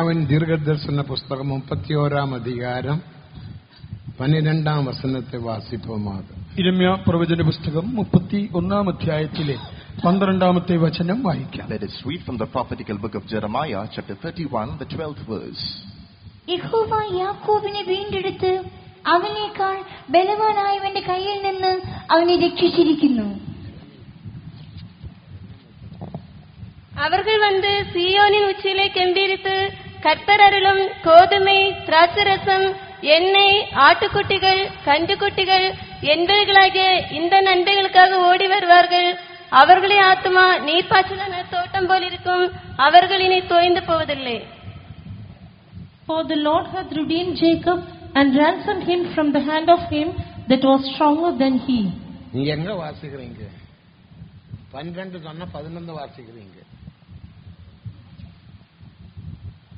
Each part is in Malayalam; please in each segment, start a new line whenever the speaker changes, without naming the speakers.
യിരെമ്യാവിൻ ദീർഘദർശന പുസ്തകം 31-ാം അധികാരം 12-ാം വചനത്തെ വാസിപ്പുമാകും.
യിരെമ്യാ പ്രവചന പുസ്തകം 31-ാം അധ്യായത്തിലെ 12-ാമത്തെ വചനം വായിക്കാം.
Let us read from the prophetical book of Jeremiah, chapter 31, the 12th verse.
യഹോവ യാക്കോബിനെ വീണ്ടെടുത്ത് അവനേക്കാൾ ബലവാനായവന്റെ കയ്യിൽ നിന്ന് അവനെ രക്ഷിച്ചിരിക്കുന്നു.
அவர்கள் வந்து சீயோனின் உச்சியிலே கெம்பீரித்து கர்த்தர் அருளும் கோதுமை, திராட்சரசம், எண்ணெய், ஆட்டுக்குட்டிகள், கன்றுக்குட்டிகள் என்பவைகளாகிய இந்த நன்மைகளுக்காக ஓடி வருவார்கள். அவர்களே ஆத்துமா நீர்ப்பாய்ச்சலான தோட்டம் போலிருக்கும். அவர்கள் இனி தோய்ந்து போவதில்லை.
For the Lord hath redeemed Jacob and ransomed him from the hand of him that was stronger than he.
நீங்க எங்க வாசிக்கிறீங்க? 12 சொன்னா 11 வாசிக்கிறீங்க.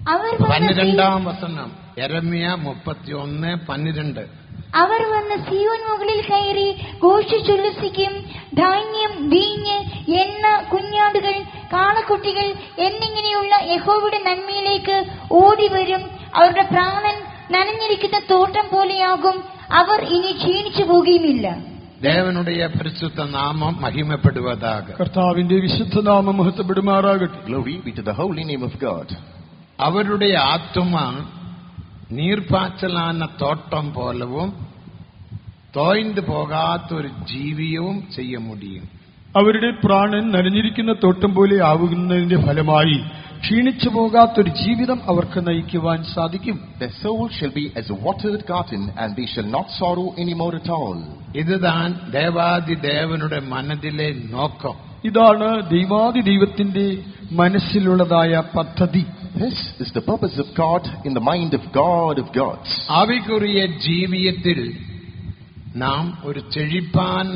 12-ാം വചനം യിരെമ്യാ 31:12.
അവർ വന്ന് സിയോൻ മുകളിൽ കയറി ഘോഷിച്ചുല്ലസിക്കും. ധാന്യം, വീഞ്ഞ്, എണ്ണ, കുഞ്ഞാടുകൾ, കാളക്കുട്ടികൾ എന്നിങ്ങനെയുള്ള യഹോവയുടെ നന്മയിലേക്ക് ഓടിവരും. അവരുടെ പ്രാണൻ നനഞ്ഞിരിക്കുന്ന തോട്ടം പോലെയാകും. അവർ ഇനി ക്ഷീണിച്ചു പോകുകയുമില്ല.
ദേവനുடைய പരിശുദ്ധ നാമം മഹിമപ്പെടുവதாக.
കർത്താവിന്റെ വിശുദ്ധ നാമം മഹത്വപ്പെടുമാറാകട്ടെ.
Glory be to the holy name of God.
അവരുടെ ആത്മ നീർപ്പാച്ചലാന തോട്ടം പോലവും തോയ്ந்து പോകാത്തൊരു ജീവിയവും ചെയ്യ മുടിയും.
അവരുടെ പ്രാണൻ നനഞ്ഞിരിക്കുന്ന തോട്ടം പോലെ ആവുന്നതിന്റെ ഫലമായി ക്ഷീണിച്ചു പോകാത്തൊരു ജീവിതം അവർക്ക് നയിക്കുവാൻ സാധിക്കും.
Their soul shall be as a watered garden, and they shall not sorrow any more at all.
ഇതാൻ ദേവാദി ദേവനുടെ മനതിലെ നോക്കം.
ഇതാണ് ദൈവാദി ദൈവത്തിന്റെ മനസ്സിലുള്ളതായ പദ്ധതി.
This is the purpose of God in the mind of God of gods.
ആവിക്കുറിയ ജീവിതത്തിൽ നാം ഒരു ചെഴിപ്പാന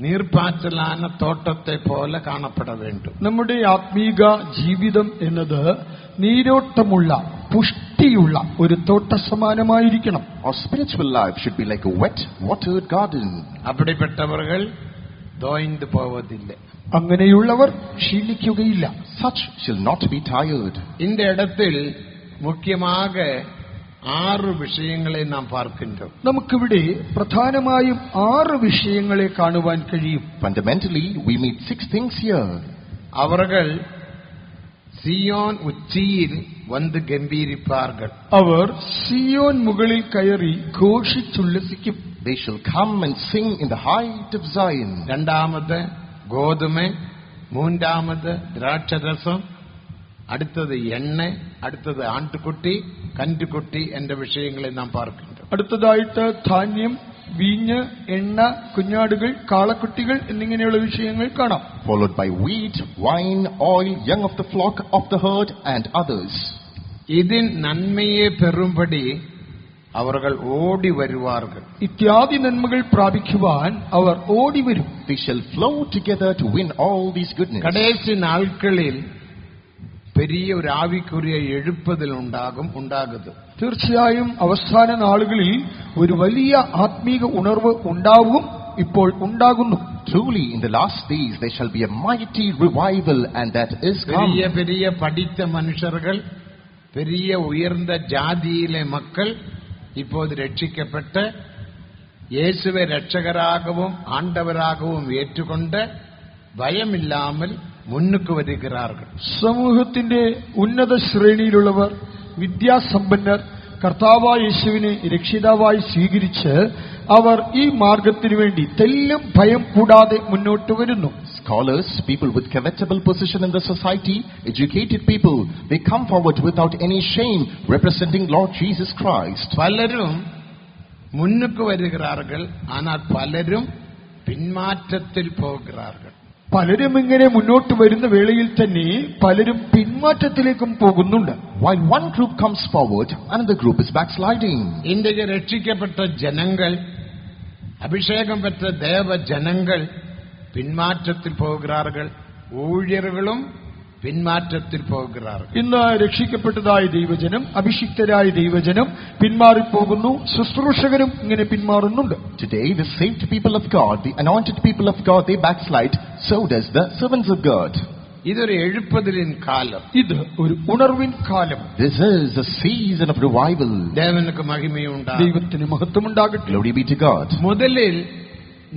നീർപ്പാച്ചലാന തോട്ടത്തെ പോലെ കാണപ്പെട വേണ്ടും.
നമ്മുടെ ആത്മീക ജീവിതം എന്നത് നീരോട്ടമുള്ള പുഷ്ടിയുള്ള ഒരു തോട്ട സമാനമായിരിക്കണം.
Our spiritual life should be like a wet, watered garden.
അപ്പടിപ്പെട്ടവர்கள் തോയ്ந்து പോവതില്ല.
അങ്ങനെയുള്ളവർ ക്ഷീണിക്കുകയില്ല.
Such shall not be tired.
இந்த இடத்தில் முக்கியமாக 6 விஷயங்களை நாம் பார்க்கின்றோம்.
നമുക്കിവിടെ പ്രധാനമായും 6 വിഷയങ്ങളെ കാണുവാൻ കഴിയും.
Fundamentally, we meet 6 things here.
அவர்கள் സിയോൻ ഉച്ചിയിൽ വന്ന് ഗംഭീരിപ്പാர்கள்.
അവർ സിയോൻ മുകളിൽ കയറി ഘോഷിച്ചുല്ലസിക്കും.
They shall come and sing in the height of Zion.
രണ്ടാമത് ഗോതമ്പ്, മൂന്നാമത് ദ്രാക്ഷരസം, അടുത്തത് എണ്ണ, അടുത്തത് ആട്ടുകുട്ടി, കൻറുകുട്ടി എன்ற വിഷയങ്ങളെ നാം പാർക്കിട്ടുണ്ട്.
അടുത്തതായിട്ട് ധാന്യം, വീഞ്ഞ്, എണ്ണ, കുഞ്ഞാടുകൾ, കാളക്കുട്ടികൾ എന്നിങ്ങനെയുള്ള വിഷയങ്ങൾ കാണാം.
Followed by wheat, wine, oil, young of the flock of the herd, and others.
ഇതിൻ നന്മയെ പെറുമ്പടി അവർകൾ ഓടി വരുവാர்கள்.
ഇത്യാദി നന്മകൾ പ്രാപിക്കുവാൻ അവർ ഓടി വരും.
They shall flow together to win all these goodness.
കടേശി നാൾക്കളിൽ Periya ഒരു ആവിക്കുറിയ എഴുപ്പതിൽ ഉണ്ടാകുന്നത്.
തീർച്ചയായും അവസാന നാളുകളിൽ ഒരു വലിയ ആത്മീക ഉണർവ് ഉണ്ടാവും, ഇപ്പോൾ ഉണ്ടാകുന്നു.
Truly, in the last days there shall be a mighty revival, and that is come.
Periya പഠിച്ച മനുഷ്യர்கள், പെരിയ ഉയർന്ന ജാതിയിലെ മക്കൾ இப்போது രക്ഷിക്കപ്പെട്ട് യേശുവെ രക്ഷകരാகவும் ஆண்டவராகவும் ஏற்றுக்கொண்டு ഭയമില്ലാமல் മുന്നുക്ക് വരുகிறார்கள்.
സമൂഹത്തിന്റെ ഉന്നത ശ്രേണിയിലുള്ളവർ, വിദ്യാസമ്പന്നർ കർത്താവായ യേശുവിനെ രക്ഷിതാവായി സ്വീകരിച്ച് അവർ ഈ മാർഗത്തിനു വേണ്ടി തെല്ലും ഭയം കൂടാതെ മുന്നോട്ട് വരുന്നു.
Scholars, people with covetable position in the society, educated people, they come forward without any shame, representing Lord Jesus Christ.
പലരും മുന്നുക്ക് വരുகிறார்கள், ஆனால் പലരും പിന്മാറ്റത്തിൽ പോകുகிறார்கள்.
പലരും ഇങ്ങനെ മുന്നോട്ട് വരുന്ന വേളയിൽ തന്നെ പലരും പിന്മാറ്റത്തിലേക്കും പോകുന്നുണ്ട്.
While one group comes forward, another group is backsliding.
ഇന്ത്യക്ക് രക്ഷിക്കപ്പെട്ട ജനങ്ങൾ, അഭിഷേകം പെറ്റ ദേവ ജനങ്ങൾ പിന്മാറ്റത്തിൽ പോകുகிறார்கள். ഊഴിയர்களுം പിന്മാറ്റത്തിൽ പോകുகிறார்கள்.
ഇന്ന് രക്ഷിക്കപ്പെട്ടതായ ദൈവജനം, അഭിഷിക്തരായ ദൈവജനം പിന്മാറിപ്പോകുന്നു. ശുശ്രൂഷകരും ഇങ്ങനെ പിന്മാറുന്നുണ്ട്.
Today, the saved people of God, the anointed people of God, they backslide. So does the servants of God.
ഇതൊരു എഴുപ്പതിലിൻ കാലം.
ഇത് ഒരു ഉണർവിൻ കാലം.
This is a season of revival.
ദേവനുക്ക് മഹിമയുണ്ടാകും.
ദൈവത്തിന് മഹത്വമുണ്ടാകട്ടെ.
Glory be to God.
முதலில்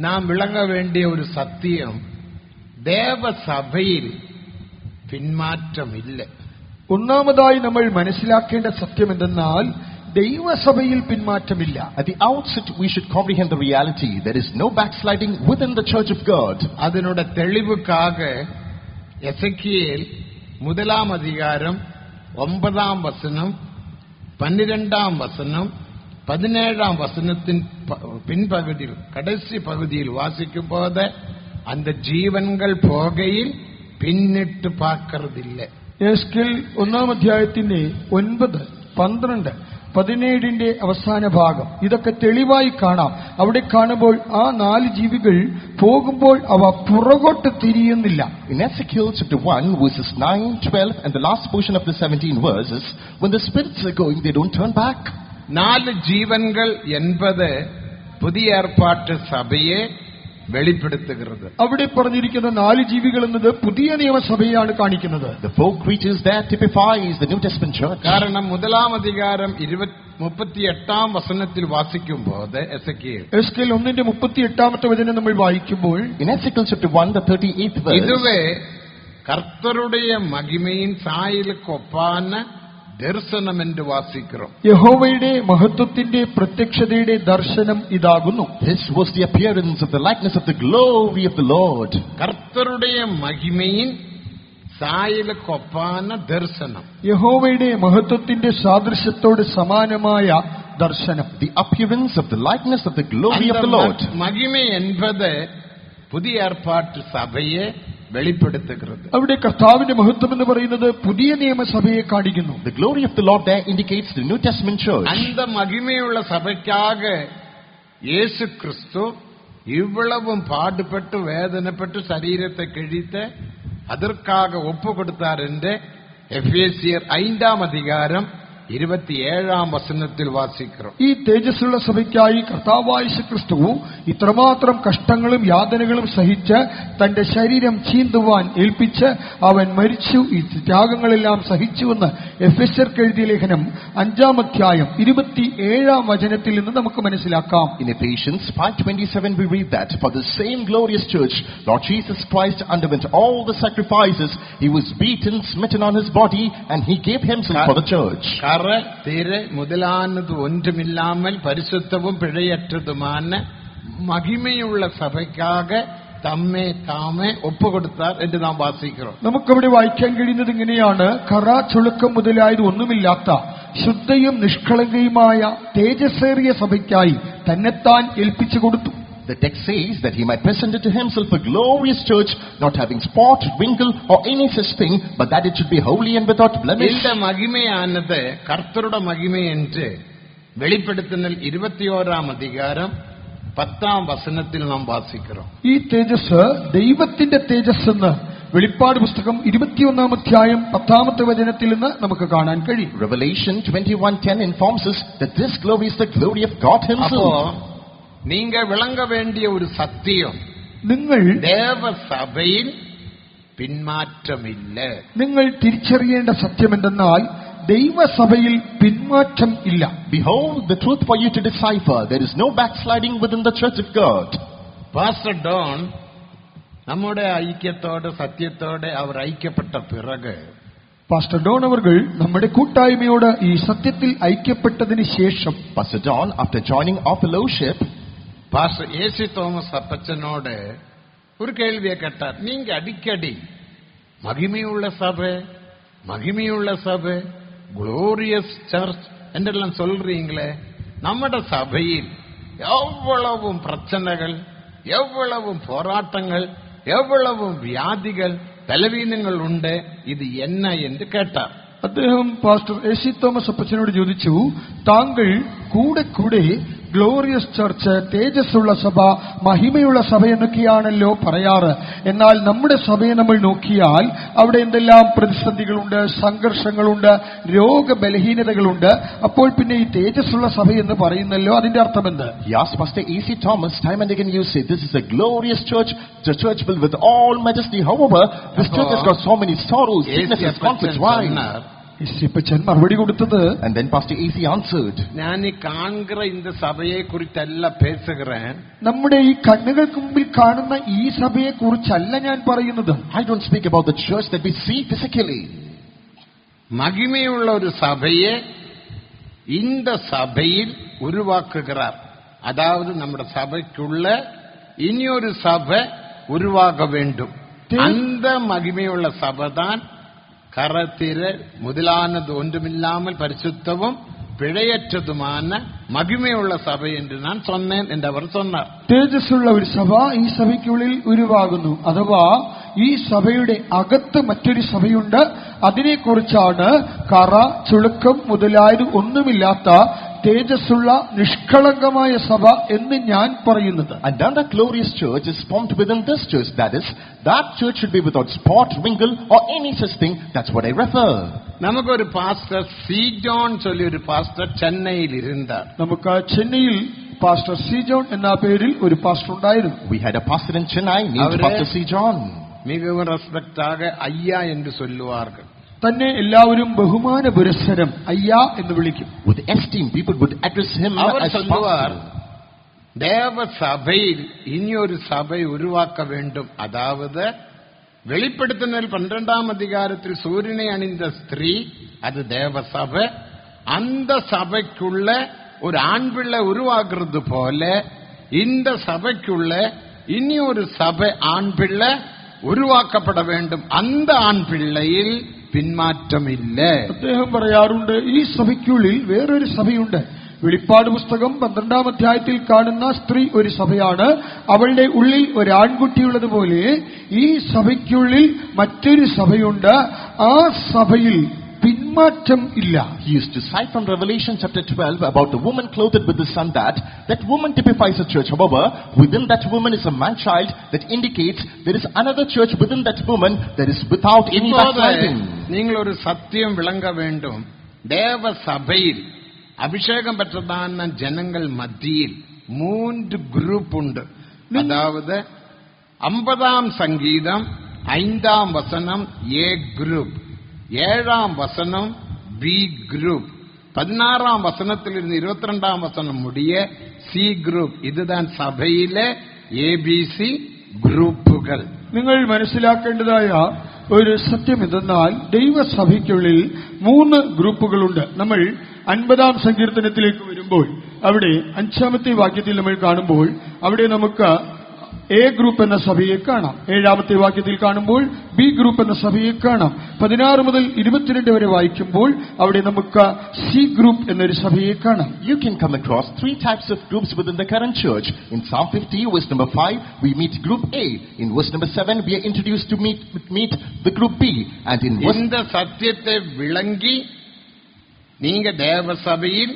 நாம் விளங்க வேண்டிய ஒரு சத்தியம், ദേവസഭയിൽ പിന്മാറ്റം ഇല്ല.
ഒന്നാമതായി നമ്മൾ മനസ്സിലാക്കേണ്ട സത്യം എന്തെന്നാൽ ദൈവസഭയിൽ പിന്മാറ്റമില്ല.
At the outset, we should comprehend the reality. There is no backsliding within the church of God.
அதனோட தெளிவுக்காக எசேக்கியேல் 1 அதிகாரம் 9 வசனம் 12 வசனம் 17 வசனத்தின் பின்பகுதியில் கடைசி பகுதியில் வாசிக்கும் போது அந்த ஜீவன்கள் போகையில் பின்னிட்டு பார்க்கறதில்லை.
യെഹെസ്കേൽ 1 അധ്യായത്തിന്റെ 9, 12, 17 അവസാന ഭാഗം ഇതൊക്കെ തെളിവായി കാണാം. അവിടെ കാണുമ്പോൾ ആ 4 ജീവികൾ പോകുമ്പോൾ അവ പുറകോട്ട് തിരിയുന്നില്ല.
In Ezekiel chapter 1, verses 9, 12, and the last portion of the 17 verses, when the spirits are going, they don't turn back.
4 ജീവൻകൾ என்பது പുതിയ ഏർപ്പാട്ട് സഭയെ വെളിപ്പെടുത്തുகிறது.
അവിടെ പറഞ്ഞിരിക്കുന്ന 4 ജീവികൾ എന്നത് പുതിയ നിയമസഭയാണ് കാണിക്കുന്നത്.
The 4 creatures there typifies the New Testament church.
കാരണം 1 അധികാരം 38 വസനത്തിൽ വാസിക്കുമ്പോൾ എസേക്കിയേൽ
യെഹെസ്കേൽ 1:38 വചനം നമ്മൾ വായിക്കുമ്പോൾ
In Ezekiel chapter 1, the 38th verse,
இதுவே கர்த்தருடைய மகிமையின் சாயலுக்கு ஒப்பான ദർശനം എന്ന് വാസിக்கிறோம்.
യഹോവയുടെ മഹത്വത്തിന്റെ പ്രത്യക്ഷതയുടെ ദർശനം ഇതാകുന്നു.
this was the appearance of the likeness of the glory of the Lord.
കർത്തരുடைய മഹിമയിൻ സായലുക്ക് ഒപ്പാന ദർശനം.
യഹോവയുടെ മഹത്വത്തിന്റെ സാദൃശ്യത്തോട് സമാനമായ ദർശനം.
The appearance of the likeness of the glory of the Lord.
മഹിമ என்பது പുതിയ ഏർപ്പാട്ട് സഭയെ വെളിപ്പെടുത്തുகிறது.
അവിടെ കർത്താവിന്റെ മഹത്വം എന്ന് പറയുന്നത് പുതിയ നിയമസഭയെ കാണിക്കുന്നു.
The glory of the Lord there indicates the New Testament church.
அந்த மகிமையுள்ள சபைக்காக இயேசு கிறிஸ்து இவ்வளவும் பாடுபட்டு வேதனைப்பட்டு சரீரத்தை கிழித்து அதற்காக ஒப்பு கொடுத்தார் என்று എഫേസ്യർ 5 அதிகாரம் 27 വസനത്തിൽ വാസിக்கிறோം.
ഈ തേജസ്സുള്ള സഭയ്ക്കായി കർത്താവായ യേശു ക്രിസ്തു ഇത്രമാത്രം കഷ്ടങ്ങളും യാതനകളും സഹിച്ച് തന്റെ ശരീരം ചീന്തുവാൻ ഏൽപ്പിച്ച് അവൻ മരിച്ചു. ഈ ത്യാഗങ്ങളെല്ലാം സഹിച്ചുവെന്ന് എഫേസ്യർക്ക് എഴുതിയ ലേഖനം 5 അധ്യായം 27 വചനത്തിൽ നിന്ന് നമുക്ക് മനസ്സിലാക്കാം.
In Ephesians 5:27 we read that for the same glorious church Lord Jesus Christ underwent all the sacrifices. He was beaten, smitten on his body, and he gave himself for the church.
കറ തിര മുതലാനത് ഒന്നുമില്ലാമൽ പരിശുദ്ധവും പിഴയற்றതുമാണ് മഹിമയുള്ള സഭയ്ക്കാക തമ്മെ താമെ ഒപ്പുകൊടുത്താർ എന്ന് നാം വാസിக்கிறோം.
നമുക്കവിടെ വായിക്കാൻ കഴിയുന്നത് ഇങ്ങനെയാണ്: കറ ചുളുക്കം മുതലായത് ഒന്നുമില്ലാത്ത ശുദ്ധയും നിഷ്കളങ്കയുമായ തേജസ്സേറിയ സഭയ്ക്കായി തന്നെത്താൻ ഏൽപ്പിച്ചു കൊടുത്തു.
The text says that he might present it to himself a glorious church, not having spot, wrinkle, or any such thing, but that it should be holy and without blemish.
இந்த மகிமையானது கர்த்தருடைய மகிமை என்று വെളിപ്പെടുത്തുന്നതിൽ 21 அதிகாரம் 10 വസനത്തിൽ നാം വാസിக்கிறோം.
ഈ തേജസ് ദൈവത്തിന്റെ തേജസ് എന്ന് വെളിപ്പാട് പുസ്തകം 21 അധ്യായം 10 വചനത്തിൽ നിന്ന് നമുക്ക് കാണാൻ കഴിയും.
Revelation 21:10 informs us that this glory is the glory of God himself.
நீங்க விளங்க வேண்டிய ஒரு சத்தியம்,
നിങ്ങൾ
ദേവസഭയിൽ പിന്മാറ്റമില്ല.
നിങ്ങൾ തിരിച്ചറിയേണ്ട സത്യം എന്തെന്നാൽ ദൈവസഭയിൽ പിന്മാറ്റം ഇല്ല.
Behold the truth for you to decipher. There is no backsliding within the church of God.
Pastor Don നമ്മുടെ ഐക്യത്തോടെ സത്യത്തോടെ അവർ ഐക്യപ്പെട്ട പിറക്
പാസ്റ്റർ ഡോൺ അവർകൾ നമ്മുടെ കൂട്ടായ്മയോട് ഈ സത്യത്തിൽ ഐക്യപ്പെട്ടതിന് ശേഷം
Pastor Don, after joining our fellowship,
pastor AC Thomas അപ്പച്ചനോട് ഒരു കേൾവിയെ കേട്ടാർ. നീങ്ക അടിക്കടി മഹിമയുള്ള സഭ ഗ്ലോറിയസ് ചർച്ച് എന്തെല്ലാം சொல்றீங்களே, നമ്മുടെ സഭയിൽ എவ்வளവും പ്രശ്നങ്ങൾ, എவ்வளவும் പോരാട്ടങ്ങൾ, എவ்வளവും വ്യാധികൾ, ബലവീനങ്ങൾ ഉണ്ട്, ഇത് എന്ന എന്ന് കേട്ടാർ.
അദ്ദേഹം പാസ്റ്റർ എസി തോമസ് അപ്പച്ചനോട് ചോദിച്ചു, താങ്കൾ കൂടെ ഗ്ലോറിയസ് ചർച്ച്, തേജസ്സുള്ള സഭ, മഹിമയുള്ള സഭ എന്നൊക്കെയാണല്ലോ പറയാറ്. എന്നാൽ നമ്മുടെ സഭയെ നമ്മൾ നോക്കിയാൽ അവിടെ എന്തെല്ലാം പ്രതിസന്ധികളുണ്ട്, സംഘർഷങ്ങളുണ്ട്, രോഗബലഹീനതകളുണ്ട്. അപ്പോൾ പിന്നെ ഈ തേജസ്സുള്ള സഭ എന്ന് പറയുന്നല്ലോ, അതിന്റെ അർത്ഥം എന്ത്?
Yes, Pastor A.C. Thomas, time and again you say this is a glorious church, the church filled with all majesty. However, this church has got so many sorrows, sicknesses, conflicts. Why?
യേശുപ്പച്ചൻ മറുപടി കൊടുത്തത്,
And then Pastor A.C. answered,
ഞാൻ ഈ കാണുന്ന இந்த സഭയെ കുറിച്ചല്ല പേசுகிறேன்.
നമ്മുടെ ഈ കണ്ണുകൾക്ക് മുമ്പിൽ കാണുന്ന ഈ സഭയെ കുറിച്ചല്ല ഞാൻ പറയുന്നത്.
I don't speak about the church that we see physically.
மகிமையுள்ள ஒரு சபையை இந்த சபையில் உருவாக்குகிறார். அதாவது நம்முடைய சபைக்குள்ள இனியொரு சபை உருவாக வேண்டும். அந்த மகிமையுள்ள சபைதான் கரத்திர முதலானது ஒன்றுமில்லாமல் பரிசுத்தமும் പിഴയറ്റതുமான മഹിമയുള്ള സഭ എന്ന് ഞാൻ சொன்னேன் എന്ന് അവർ சொன்னார்.
തേജസ്സുള്ള ഒരു സഭ ഈ സഭയ്ക്കുള്ളിൽ ഉരുവാകുന്നു. അഥവാ ഈ സഭയുടെ അകത്ത് മറ്റൊരു സഭയുണ്ട്. അതിനെക്കുറിച്ചാണ് കറ, ചുളുക്കം മുതലായത് ഒന്നുമില്ലാത്ത തേജസ്സുള്ള നിഷ്കളങ്കമായ സഭ എന്ന് ഞാൻ പറയുന്നത്.
And then the glorious church is formed within this church. That is, that church should be without spot, wrinkle or any such thing. That's what I refer.
നമുക്കൊരു പാസ്റ്റർ സി ജോൺ ചൊല്ലി ഒരു പാസ്റ്റർ ചെന്നൈയിൽ ഇരുന്നാർ.
നമുക്ക് ചെന്നൈയിൽ പാസ്റ്റർ സി ജോൺ എന്ന പേരിൽ ഒരു പാസ്റ്റർ ഉണ്ടായിരുന്നു.
We had a pastor in Chennai named Pastor C. John.
மிகவும் ரெஸ்பெக்டாக ஐயா என்று சொல்லுவார்கள்.
തന്നെ എല്ലാവരും ബഹുമാന പുരസ്സരം അയ്യാ എന്ന് വിളിക്കും.
With esteem, people would address him as pastor.
தேவ சபையில் இனியொரு சபை உருவாக்க வேண்டும். அதாவது வெளிப்படுத்தினல் 12ஆம் அதிகாரத்தில் சூரியனை அணிந்த ஸ்திரீ, அது தேவ சபை. அந்த சபைக்குள்ள ஒரு ஆண் பிள்ளை உருவாக்குறது போல இந்த சபைக்குள்ள இனி ஒரு சபை ஆண் பிள்ளை ഉരുവാക്കപ്പെട വേണ്ടും. അന്ത ആൺപിള്ളയിൽ പിന്മാറ്റമില്ല.
അദ്ദേഹം പറയാറുണ്ട്, ഈ സഭയ്ക്കുള്ളിൽ വേറൊരു സഭയുണ്ട്. വെളിപ്പാട് പുസ്തകം 12ആം അധ്യായത്തിൽ കാണുന്ന സ്ത്രീ ഒരു സഭയാണ്. അവളുടെ ഉള്ളിൽ ഒരു ആൺകുട്ടിയുള്ളതുപോലെ ഈ സഭയ്ക്കുള്ളിൽ മറ്റൊരു സഭയുണ്ട്. ആ സഭയിൽ പിന്മാറ്റം ഇല്ല.
He used to cite from Revelation chapter 12 about the woman clothed with the sun, that woman typifies a church. However, within that woman is a man-child that indicates there is another church within that woman that is without any backsliding.
നിങ്ങൾ ഒരു സത്യം വിളങ്ങ വേണ്ടും. ദേവ സഭയിൽ അഭിഷേകം പെറ്റതാന ജനങ്ങൾ മധ്യയിൽ 3 ഗ്രൂപ്പ് ഉണ്ട്. അതായത് 50ആം സംഗീതം 5ആം വസനം എ ഗ്രൂപ്പ്, 7ആം വസനം ബി ഗ്രൂപ്പ്, 16ആം വസനത്തിലിരുന്ന് 22ആം വസനം മുടിയ സി ഗ്രൂപ്പ്. ഇതുതാൻ സഭയിലെ ABC ഗ്രൂപ്പുകൾ.
നിങ്ങൾ മനസ്സിലാക്കേണ്ടതായ ഒരു സത്യം എന്തെന്നാൽ ദൈവസഭയ്ക്കുള്ളിൽ 3 ഗ്രൂപ്പുകളുണ്ട്. നമ്മൾ 50ആം സങ്കീർത്തനത്തിലേക്ക് വരുമ്പോൾ അവിടെ 5ാമത്തെ വാക്യത്തിൽ നമ്മൾ കാണുമ്പോൾ അവിടെ നമുക്ക് എ ഗ്രൂപ്പ് എന്ന സഭയെ കാണാം. 7ാമത്തെ വാക്യത്തിൽ കാണുമ്പോൾ ബി ഗ്രൂപ്പ് എന്ന സഭയെ കാണാം. 16 മുതൽ 22 വരെ വായിക്കുമ്പോൾ അവിടെ നമുക്ക് സി ഗ്രൂപ്പ് എന്നൊരു സഭയെ കാണാം.
You can come across 3 types of groups within the current church. In Psalm 50, verse number 5, we meet group A. In verse number 7, we are introduced to meet the group B. And in verse...
இந்த சத்தியத்தை விளங்கி நீங்க தேவ சபையில்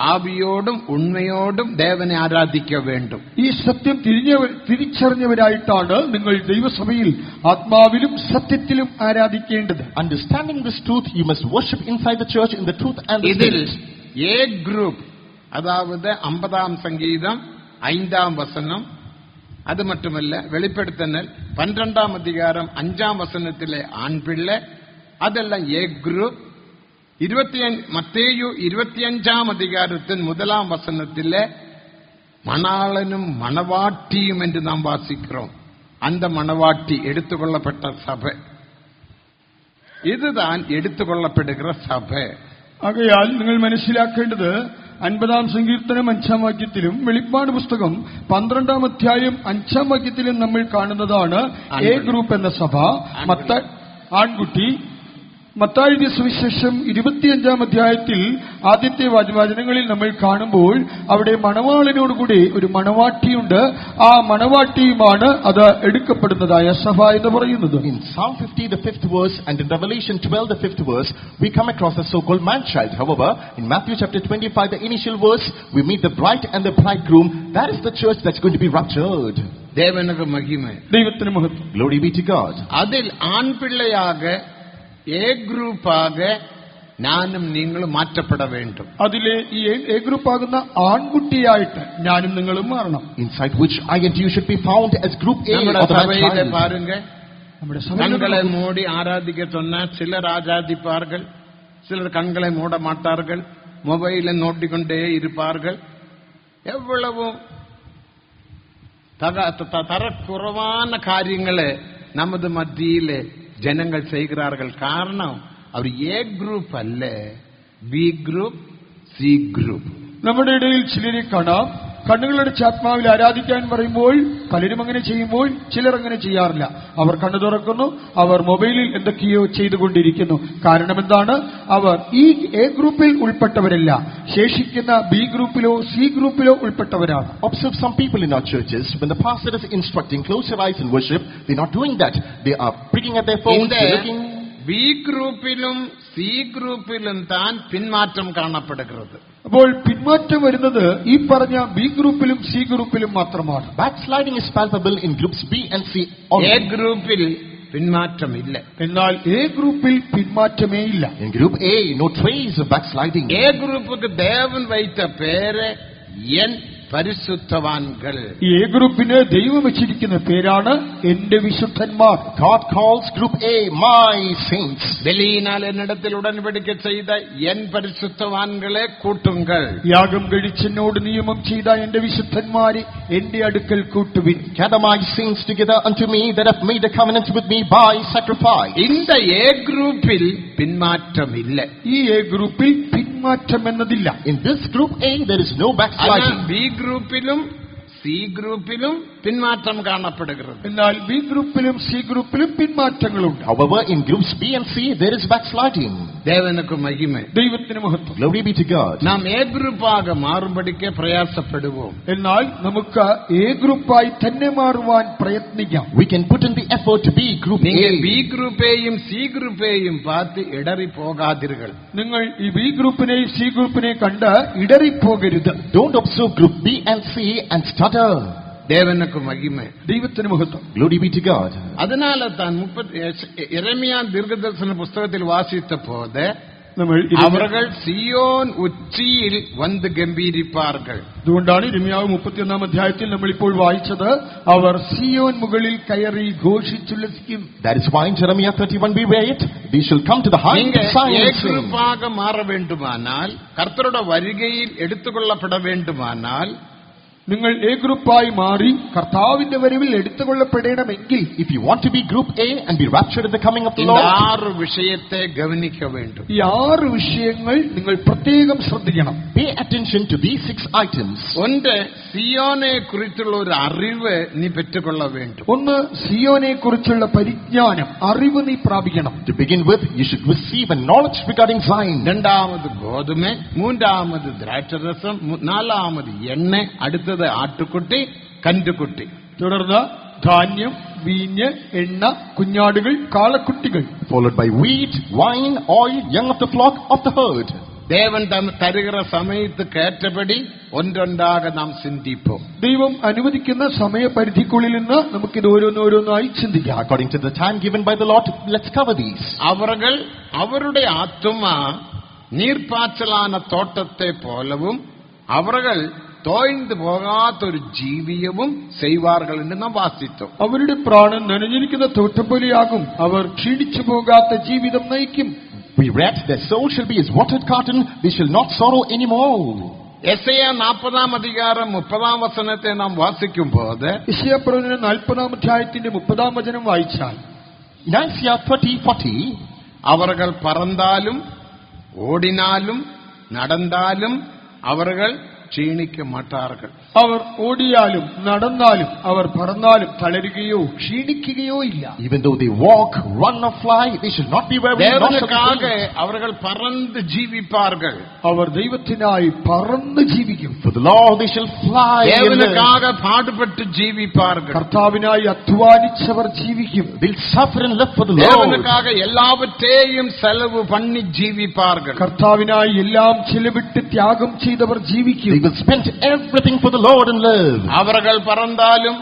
ആവിയോടും ഉണ്മയോടും ദേവനെ ആരാധിക്ക വേണ്ടും.
ഈ സത്യം തിരിച്ചറിഞ്ഞവരായിട്ടാണ് നിങ്ങൾ ദൈവസഭയിൽ ആത്മാവിലും സത്യത്തിലും ആരാധിക്കേണ്ടത്.
Understanding this truth, you must worship inside the church in the truth and the spirit.
A group അതായത് 50ആം സംഗീതം 5ആം വസനം, അത് മറ്റുമല്ല വെളിപ്പെടുത്തൽ 12ആം അധികാരം 5ആം വസനത്തിലെ ആൺപിള്ളെ, അതെല്ലാം എ ഗ്രൂപ്പ്. മത്തേയു 25ആം അധികാരത്തിൽ 1ആം വസനത്തിലെ മണാളനും മണവാട്ടിയും എന്ന് നാം വാസിக்கிறோம். அந்த മണവാട്ടി എടുത്തുകൊള്ളപ്പെട്ട സഭ, ഇതുതാൻ എടുത്തുകൊള്ളപ്പെടുകിற സഭ.
ആകയാൽ നിങ്ങൾ മനസ്സിലാക്കേണ്ടത് 50ആം സങ്കീർത്തനം 5ആം വാക്യത്തിലും വെളിപ്പാട് പുസ്തകം 12ആം അധ്യായം 5ആം വാക്യത്തിലും നമ്മൾ കാണുന്നതാണ് എ ഗ്രൂപ്പ് എന്ന സഭ. ആൺകുട്ടി മത്തായിയുടെ സുവിശേഷം 25-ാം അധ്യായത്തിൽ ആദ്യത്തെ വചനങ്ങളിൽ നമ്മൾ കാണുമ്പോൾ അവിടെ മണവാളനോടുകൂടി ഒരു മണവാട്ടിയുണ്ട്. ആ മണവാട്ടിയുമാണ് അത് എടുക്കപ്പെടുന്നതായ സഭ എന്ന് പറയുന്നത്.
In Psalm 50, the 5th verse, and in Revelation 12, the 5th verse, we come across the so-called man-child. However, in Matthew chapter 25, the initial verse, we meet the bride and the bridegroom. That is the church that's going to be raptured.
தேவனுக்கு மகிமை.
ദൈവത്തിന് മഹത്വം.
Glory be to God.
அதில் ஆண் பிள்ளையாக ஏ ഗ്രൂപ്പാക ഞാനും നിങ്ങളും മാറ്റപ്പെട വേണ്ടും.
അതിലെ ഈ എ ഗ്രൂപ്പ് ആകുന്ന ആൺകുട്ടിയായിട്ട് ഞാനും നിങ്ങളും മാറണം.
Inside which I and you should be found as group A
നമ്മുടെ
of the
സഭയിലെ
man-child.
பாருங்க,
നമ്മുടെ
கண்களை மூடி ஆராதிக்க சொன்னா சிலர் ஆராதிப்பார்கள், சிலர் கண்களை மூட மாட்டார்கள், மொபைலை நோட்டிக்கொண்டே இருப்பார்கள். எவ்வளவு தரக்குறைவான காரியங்களை நமது மத்தியிலே ജനങ്ങൾ ചെയ്യുகிறார்கள். കാരണം അവർ എ ഗ്രൂപ്പ് അല്ല, ബി ഗ്രൂപ്പ്, സി ഗ്രൂപ്പ്.
നമ്മുടെ ഇടയിൽ ചിലരെ കാണാം, കണ്ണുകളുടെ ആത്മാവിൽ ആരാധിക്കാൻ പറയുമ്പോൾ പലരും അങ്ങനെ ചെയ്യുമ്പോൾ ചിലർ അങ്ങനെ ചെയ്യാറില്ല. അവർ കണ്ണു തുറക്കുന്നു, അവർ മൊബൈലിൽ എന്തൊക്കെയോ ചെയ്തുകൊണ്ടിരിക്കുന്നു. കാരണം എന്താണ്? അവർ ഈ എ ഗ്രൂപ്പിൽ ഉൾപ്പെട്ടവരല്ല, ശേഷിക്കുന്ന ബി ഗ്രൂപ്പിലോ സി ഗ്രൂപ്പിലോ ഉൾപ്പെട്ടവരാണ്.
Observe some people in our churches, when the pastor is instructing, close your eyes and worship, they're not doing that. They are pricking at their phones, they're looking.
B ഗ്രൂപ്പിലും സി ഗ്രൂപ്പിലും താൻ പിന്മാറ്റം കാണപ്പെടുகிறது.
അപ്പോൾ പിന്മാറ്റം വരുന്നത് ഈ പറഞ്ഞ ബി ഗ്രൂപ്പിലും സി ഗ്രൂപ്പിലും മാത്രമാണ്.
Backsliding is palpable in groups B and C only.
A ഗ്രൂപ്പിൽ പിന്മാറ്റമില്ല,
എന്നാൽ എ ഗ്രൂപ്പിൽ പിന്മാറ്റമേ ഇല്ല.
In group A, no trace of backsliding.
A ഗ്രൂപ്പുക്ക് ദേവൻ വൈത്ത പേര് എൻ പരിശുദ്ധവാൻകൾ.
ഈ എ ഗ്രൂപ്പിന് ദൈവം വെച്ചിരിക്കുന്ന പേരാണ് എന്റെ വിശുദ്ധന്മാർ.
God calls group A my saints.
ബലിയിനാൽ എന്നിടത്തിൽ ഉടൻപടിക്ക ചെയ്ത എൻ പരിശുദ്ധവാൻകളെ കൂട്ടുങ്ങൾ.
യാഗം കഴിച്ചെന്നോട് നിയമം ചെയ്ത എന്റെ വിശുദ്ധന്മാരെ എന്റെ അടുക്കൽ കൂട്ടുവിൻ.
Gather my saints together unto me that have made a covenant with me by sacrifice.
இந்த എ ഗ്രൂപ്പിൽ പിന്മാറ്റമില്ല,
ഈ എ ഗ്രൂപ്പിൽ പിന്മാറ്റം എന്നതില്ല.
In this group A, there is no backsliding.
B ഗ്രൂപ്പിലും സി ഗ്രൂപ്പിലും പിന്മാറ്റം കാണപ്പെടുகிறது.
എന്നാൽ ബി ഗ്രൂപ്പിലും സി ഗ്രൂപ്പിലും പിന്മാറ്റങ്ങളുണ്ട്.
However, in groups B and C, there is backsliding.
ദേവനുക്ക് മഹിമ.
ദൈവത്തിന് മഹത്വം.
Glory be to God.
നാം എ ഗ്രൂപ്പാക മാറുമ്പടിക്ക് പ്രയാസപ്പെടുவோം.
എന്നാൽ നമുക്ക് എ ഗ്രൂപ്പായി തന്നെ മാറുവാൻ പ്രയത്നിക്കാം.
We can put in the effort to be group
നിങ്ങൾ
A.
ബി ഗ്രൂപ്പേയും സി ഗ്രൂപ്പേയും പാത്ത് ഇടറി പോകാതിരുകൾ.
നിങ്ങൾ ഈ ബി ഗ്രൂപ്പിനെയും സി ഗ്രൂപ്പിനെയും കണ്ട് ഇടറിപ്പോകരുത്.
Don't observe group B and C and stutter.
ദേവനുക്ക് മഹിമ.
ദൈവത്തിന് മഹത്വം.
Glory be to God.
அதனால தான் യെരമ്യാ ദീർഘദർശന പുസ്തകത്തിൽ വാസിத்த போது
നമ്മൾ
അവர்கள் സിയോൻ ഉച്ചിയിൽ വന്ന് ഗംഭീരിപ്പാர்கள்.
അതുകൊണ്ടാണ് ഇരമ്യാവ് 31-ാം അധ്യായത്തിൽ നമ്മൾ ഇപ്പോൾ വായിച്ചത്, അവർ സിയോൻ മുകളിൽ കയറി ഘോഷിച്ചുല്ലസിക്കും.
That is why in Jeremiah 31 we read, "We shall come to the height of Zion and sing."
ഗ്രൂപ്പാക മാറ വേണ്ടുമാനാൽ, കർത്തരുടെ വരികയിൽ എടുത്തുകൊള്ളപ്പെട വേണ്ടുമാനാൽ,
നിങ്ങൾ എ ഗ്രൂപ്പായി മാറി കർത്താവിന്റെ വരവിൽ എടുത്തുകൊള്ളപ്പെടണമെങ്കിൽ,
If you want to be group A and be raptured at the coming of the
இந்த
Lord,
6 விஷயத்தை கவனிக்க வேண்டும்.
ഈ 6 വിഷയങ്ങൾ നിങ്ങൾ പ്രത്യേകം ശ്രദ്ധിക്കണം.
pay attention to these 6 items.
ഒന്ന്, സിയോനെ കുറിച്ചുള്ള ഒരു അറിവ് നീ പെറ്റുകൊള്ള വേണ്ടും.
ഒന്ന്, സിയോനെ കുറിച്ചുള്ള പരിജ്ഞാനം, അറിവ് നീ പ്രാപിക്കണം.
To begin with, you should receive a knowledge regarding Zion.
രണ്ടാമത് ഗോതമ്പ്, മൂന്നാമത് ദ്രാക്ഷരസം, നാലാമത് എണ്ണ, അടുത്തത് ആട്ടുകുട്ടി, കണ്ടുകുട്ടി.
തുടർന്ന് ധാന്യം, വീഞ്ഞ്, എണ്ണ, കുഞ്ഞാടുകൾ, കാളക്കുട്ടികൾ.
Followed by wheat, wine, oil, young of the flock, of the herd.
ദേവൻ തരുകിற സമയത്ത് കേറ്റപടി ഒന്നൊന്നാക നാം ചിന്തിപ്പോം.
ദൈവം അനുവദിക്കുന്ന സമയപരിധിക്കുള്ളിൽ നിന്ന് നമുക്കിത് ഓരോന്നോരോന്നായി ചിന്തിക്കാം.
According to the time given by the Lord, let's cover these.
അവர்கள் അവരുടെ ആത്മാ നീർപ്പാച്ചലാന തോട്ടത്തെ പോലവും അവர்கள் തോയ്ந்து പോകാത്തൊരു ജീവിതവും ചെയ്വാர்கள் എന്ന് നാം വാസിച്ചു.
അവരുടെ പ്രാണൻ നനഞ്ഞിരിക്കുന്ന തോട്ടം പോലെയാകും, അവർ ക്ഷീണിച്ചു പോകാത്ത ജീവിതം നയിക്കും.
We read, "Their soul shall be as watered cotton, they shall not sorrow anymore."
യെശയ്യാ 40-ാം അധികാരം 30-ാം വചനത്തെ നാം വാസിക്കുമ്പോൾ,
യെശയ്യാപ്രവചനം 40-ാം അധ്യായത്തിന്റെ 30-ാം വചനം വായിച്ചാൽ,
In Isaiah 30:40,
அவர்கள் பறந்தாலும் ஓடினாலும் நடந்தாலும் அவர்கள் ക്ഷീണിக்க മാട്ടാറുകൾ.
അവർ ഓടിയാലും നടന്നാലും അവർ പറന്നാലും തളരുകയോ ക്ഷീണിക്കുകയോ ഇല്ല.
Even though they walk, run or fly, they shall not be weary.
தேவனுக்காக அவர்கள் பறந்து ஜீவிப்பார்கள்.
അവർ ദൈവത്തിനായി പറന്ന് ജീവിക്കും.
For the Lord they shall fly.
தேவனுக்காக பாடுபட்டு ஜீவிப்பார்கள்.
കർത്താവിനായി അധ്വാനിച്ചവർ ജീവിക്കും.
They'll suffer and live for the Lord.
தேவனுக்காக எல்லாவற்றையும் செலவு பண்ணி ஜீவிப்பார்கள்.
കർത്താവിനായി എല്ലാം ചിലവിട്ട് ത്യാഗം ചെയ്തവർ ജീവിക്കും.
They will spend everything for the Lord and live.
அவர்கள் பறந்தாலும்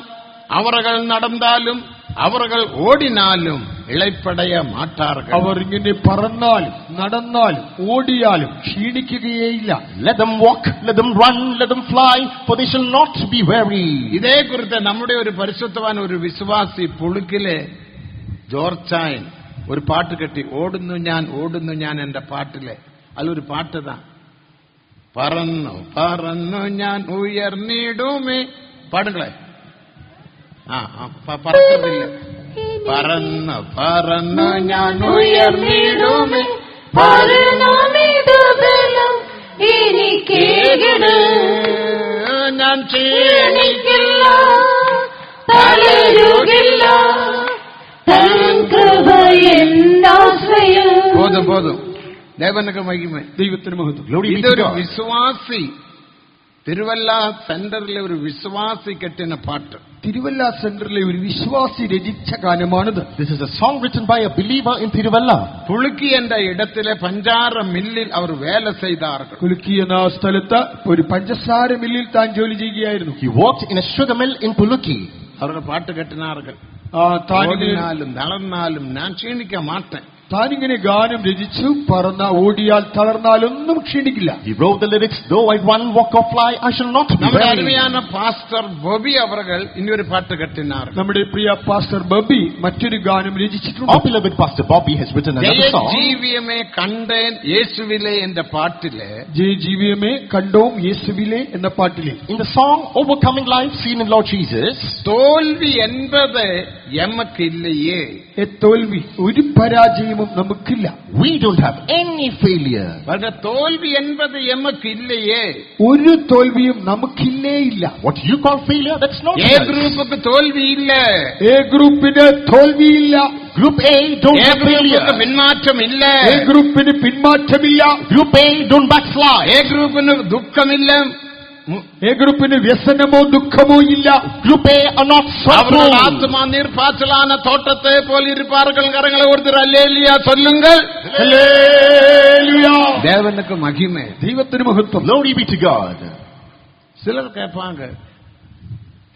அவர்கள் நடந்தாலும் அவர்கள் ஓடினாலும் இளைப்படைய மாட்டார்கள்.
അവർ ഇങ്ങനെ പറന്നാലും നടന്നാലും ഓടിയാലും ക്ഷീണിക്കുകയേയില്ല.
Let them walk, let them run, let them fly, for they shall not be weary.
ഇതേ കുറിച്ച് നമ്മുടെ ഒരു പരിശുദ്ധവാൻ ഒരു വിശ്വാസി പുളുക്കിലെ ജോർജായൻ ഒരു പാട്ട് കെട്ടി, ഓടുന്നു ഞാൻ എന്റെ പാട്ടിലെ. അതിലൊരു പാട്ട് താ, പറന്നു പറന്നു ഞാൻ ഉയർന്നിടുമേ. പാടുകളെ പറക്കുന്നില്ല. പറന്നു പറന്നു ഞാൻ ഉയർന്നിടുമേ, ഞാൻ ക്ഷീണിക്കില്ല, തളരുകില്ല. പോതും ദേവനക്ക് മഹിമ,
ദൈവത്തിന് മഹത്വം.
ഇതൊരു വിശ്വാസി, തിരുവല്ല സെന്ററിലെ ഒരു വിശ്വാസി കെട്ടിന പാട്ട്.
തിരുവല്ല സെന്ററിലെ ഒരു വിശ്വാസി രചിച്ച ഗാനമാണിത്.
This is a song written by a believer in Tiruvalla.
പുളുക്കി എന്ന ഇടത്തിലെ പഞ്ചാര മില്ലിൽ അവർ വേല ചെയ്താர்கள்.
കുലുക്കി എന്ന സ്ഥലത്ത് ഒരു പഞ്ചസാര മില്ലിൽ താൻ ജോലി ചെയ്യുകയായിരുന്നു.
He worked in a sugar mill in Puluki.
അവരുടെ പാട്ട് കെട്ടിനാറുകൾ.
താനിങ്ങനെ
നടന്നാലും ഞാൻ ക്ഷീണിക്ക മാട്ടേൻ.
താനിങ്ങനെ ഗാനം രചിച്ചു, പറന്ന ഓടിയാൽ തളർന്നാലൊന്നും ക്ഷീണിക്കില്ല.
He wrote the lyrics, though I run, walk or fly, I shall not be
നമ്മുടെ
weary.
അരുമயான പാസ്റ്റർ ബോബി അവർ ഇനിയൊരു പാട്ട് കെട്ടിനാർ.
നമ്മുടെ പ്രിയ പാസ്റ്റർ ബബി മറ്റൊരു ഗാനം രചിച്ചിട്ടുണ്ട്.
Our beloved Pastor Bobby has written another song.
ജീവിയമേ കണ്ടേൻ യേശുവിലെ എന്റെ പാട്ടിലെ,
ജീവിയമേ കണ്ടോം യേശുവിലെ എന്ന പാട്ടിലെ,
In the song Overcoming Life Seen in Lord Jesus,
തോൽവി എൻപത് എമ്മക്കില്ലയേ.
തോൽവി ഒരു പരാജയവും നമുക്കില്ല.
we don't have any failure.
പക്ഷെ തോൽവി എൻപത് എമ്മക്കില്ലയേ.
ഒരു തോൽവിയും നമുക്കില്ലേ ഇല്ല.
What you call failure, that's not
A
yes.
Group തോൽവിയില്ല.
എ ഗ്രൂപ്പിന് തോൽവിയില്ല.
Group A don't
A
have
group
failure.
പിന്മാറ്റമില്ല.
എ ഗ്രൂപ്പിന് പിന്മാറ്റമില്ല.
Group A don't backslide.
A ഗ്രൂപ്പിന് ദുഃഖമില്ല.
എ ഗ്രൂപ്പിന് വ്യസനമോ ദുഃഖമോ ഇല്ല.
Group A are not
അവരുടെ
suffering.
ആത്മാ നീർപ്പാച്ചലാന തോട്ടത്തെ പോലെ ഇരുപ്പാറുകൾ കരങ്ങളെ ഓർത്തിട്ട് അല്ലേലിയ ചൊല്ലുങ്ങൾ.
ഹല്ലേലൂയ.
ദേവനുക്ക് മഹിമേ,
ദൈവത്തിന് മഹത്വം.
Glory be to God.
சிலர் கேட்பாங்க,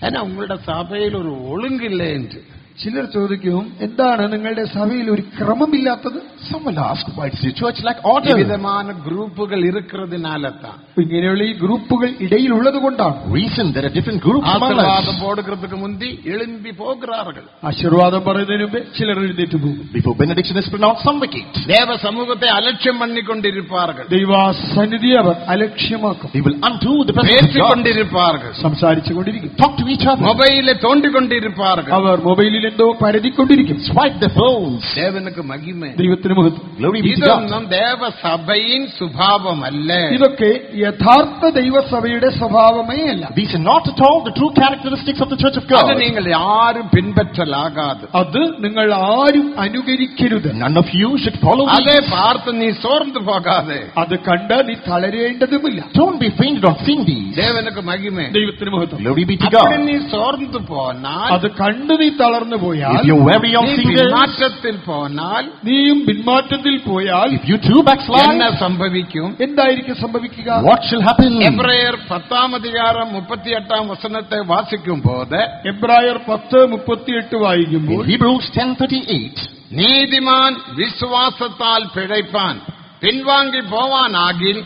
ஏன்னா உங்களோட சபையில் ஒரு ஒழுங்கில்லை என்று.
ചിലർ ചോദിക്കും, എന്താണ് നിങ്ങളുടെ സഭയിൽ ഒരു ക്രമമില്ലാത്തത്?
Someone asked, why is your church like order?
വിവിധமான ഗ്രൂപ്പുകൾ இருக்கிறதுனாலதான்.
ഇങ്ങനെയുള്ള ഈ ഗ്രൂപ്പുകൾ ഇടയിലുള്ളത് കൊണ്ടാണ്.
Reason there are different groups among
ആശീർവാദം
us.
போடுகிறதுக்கு முந்தி எழும்பி போகிறார்கள்.
ആശീർവാദം പറയുന്നതിന് മുമ്പേ ചിലർ എഴുന്നേറ്റ് പോകും.
Before benediction is pronounced, some vacate.
தேவ சமூகத்தை அலட்சியம் பண்ணிக்கொண்டிருப்பார்கள்.
ദൈവസന്നിധി അവർ അലക്ഷ്യമാക്കും.
They will undo the presence of God.
பேசிக்கொண்டிருப்பார்கள்.
സംസാരിച്ചു കൊണ്ടിരിക്കും.
Talk to each other.
மொபைலை தோண்டிக்கொண்டிருப்பார்கள்.
അവർ മൊബൈലിൽ എന്തോ പരതിക്കൊണ്ടിരിക്കും.
Swipe their phones.
தேவனுக்கு மகிமை.
ദൈവത്തിന് മഹത്വം.
Glory be to God.
ഇതൊന്നും ദേവ സഭയിൻ സ്വഭാവമല്ല.
ഇതൊക്കെ യഥാർത്ഥ ദൈവസഭയുടെ സ്വഭാവമേ അല്ല.
These are not at all the true characteristics of the Church of
അത്
God.
നിങ്ങൾ ആരും പിൻപറ്റലാകാതെ.
അത് നിങ്ങൾ ആരും അനുകരിക്കരുത്.
None of you should follow
അതേ
these.
പാർത്ത് നീ സോർന്നു പോകാതെ.
അത് കണ്ട് നീ തളരേണ്ടതുമില്ല.
Don't be fainted on seeing these.
ദേവനുക്ക് മഹിമേ.
ദൈവത്തിന് മഹത്വം.
Glory be to
அப்படி
God.
நீ சோர்ந்து போனால்,
അത് കണ്ട് നീ തളർന്നു പോയാൽ,
If you're weary on
நீ
seeing this,
പിന്മാറ്റത്തിൽ പോனால்
നീയും പിന്മാറ്റത്തിൽ പോയാൽ
if you too
என்ன
backslide,
സംഭവിക്കും?
എന്തായിരിക്കും സംഭവിക്കുക?
what shall happen?
എബ്രായർ 10:38 വാസിക്കും പോത്,
എബ്രായർ 10:38
In
വായിക്കുമ്പോൾ,
Hebrews 10:38,
നീതിമാൻ വിശ്വാസത്താൽ പിഴയ്പാൻ പിൻവാങ്ങി പോവാനാകിൽ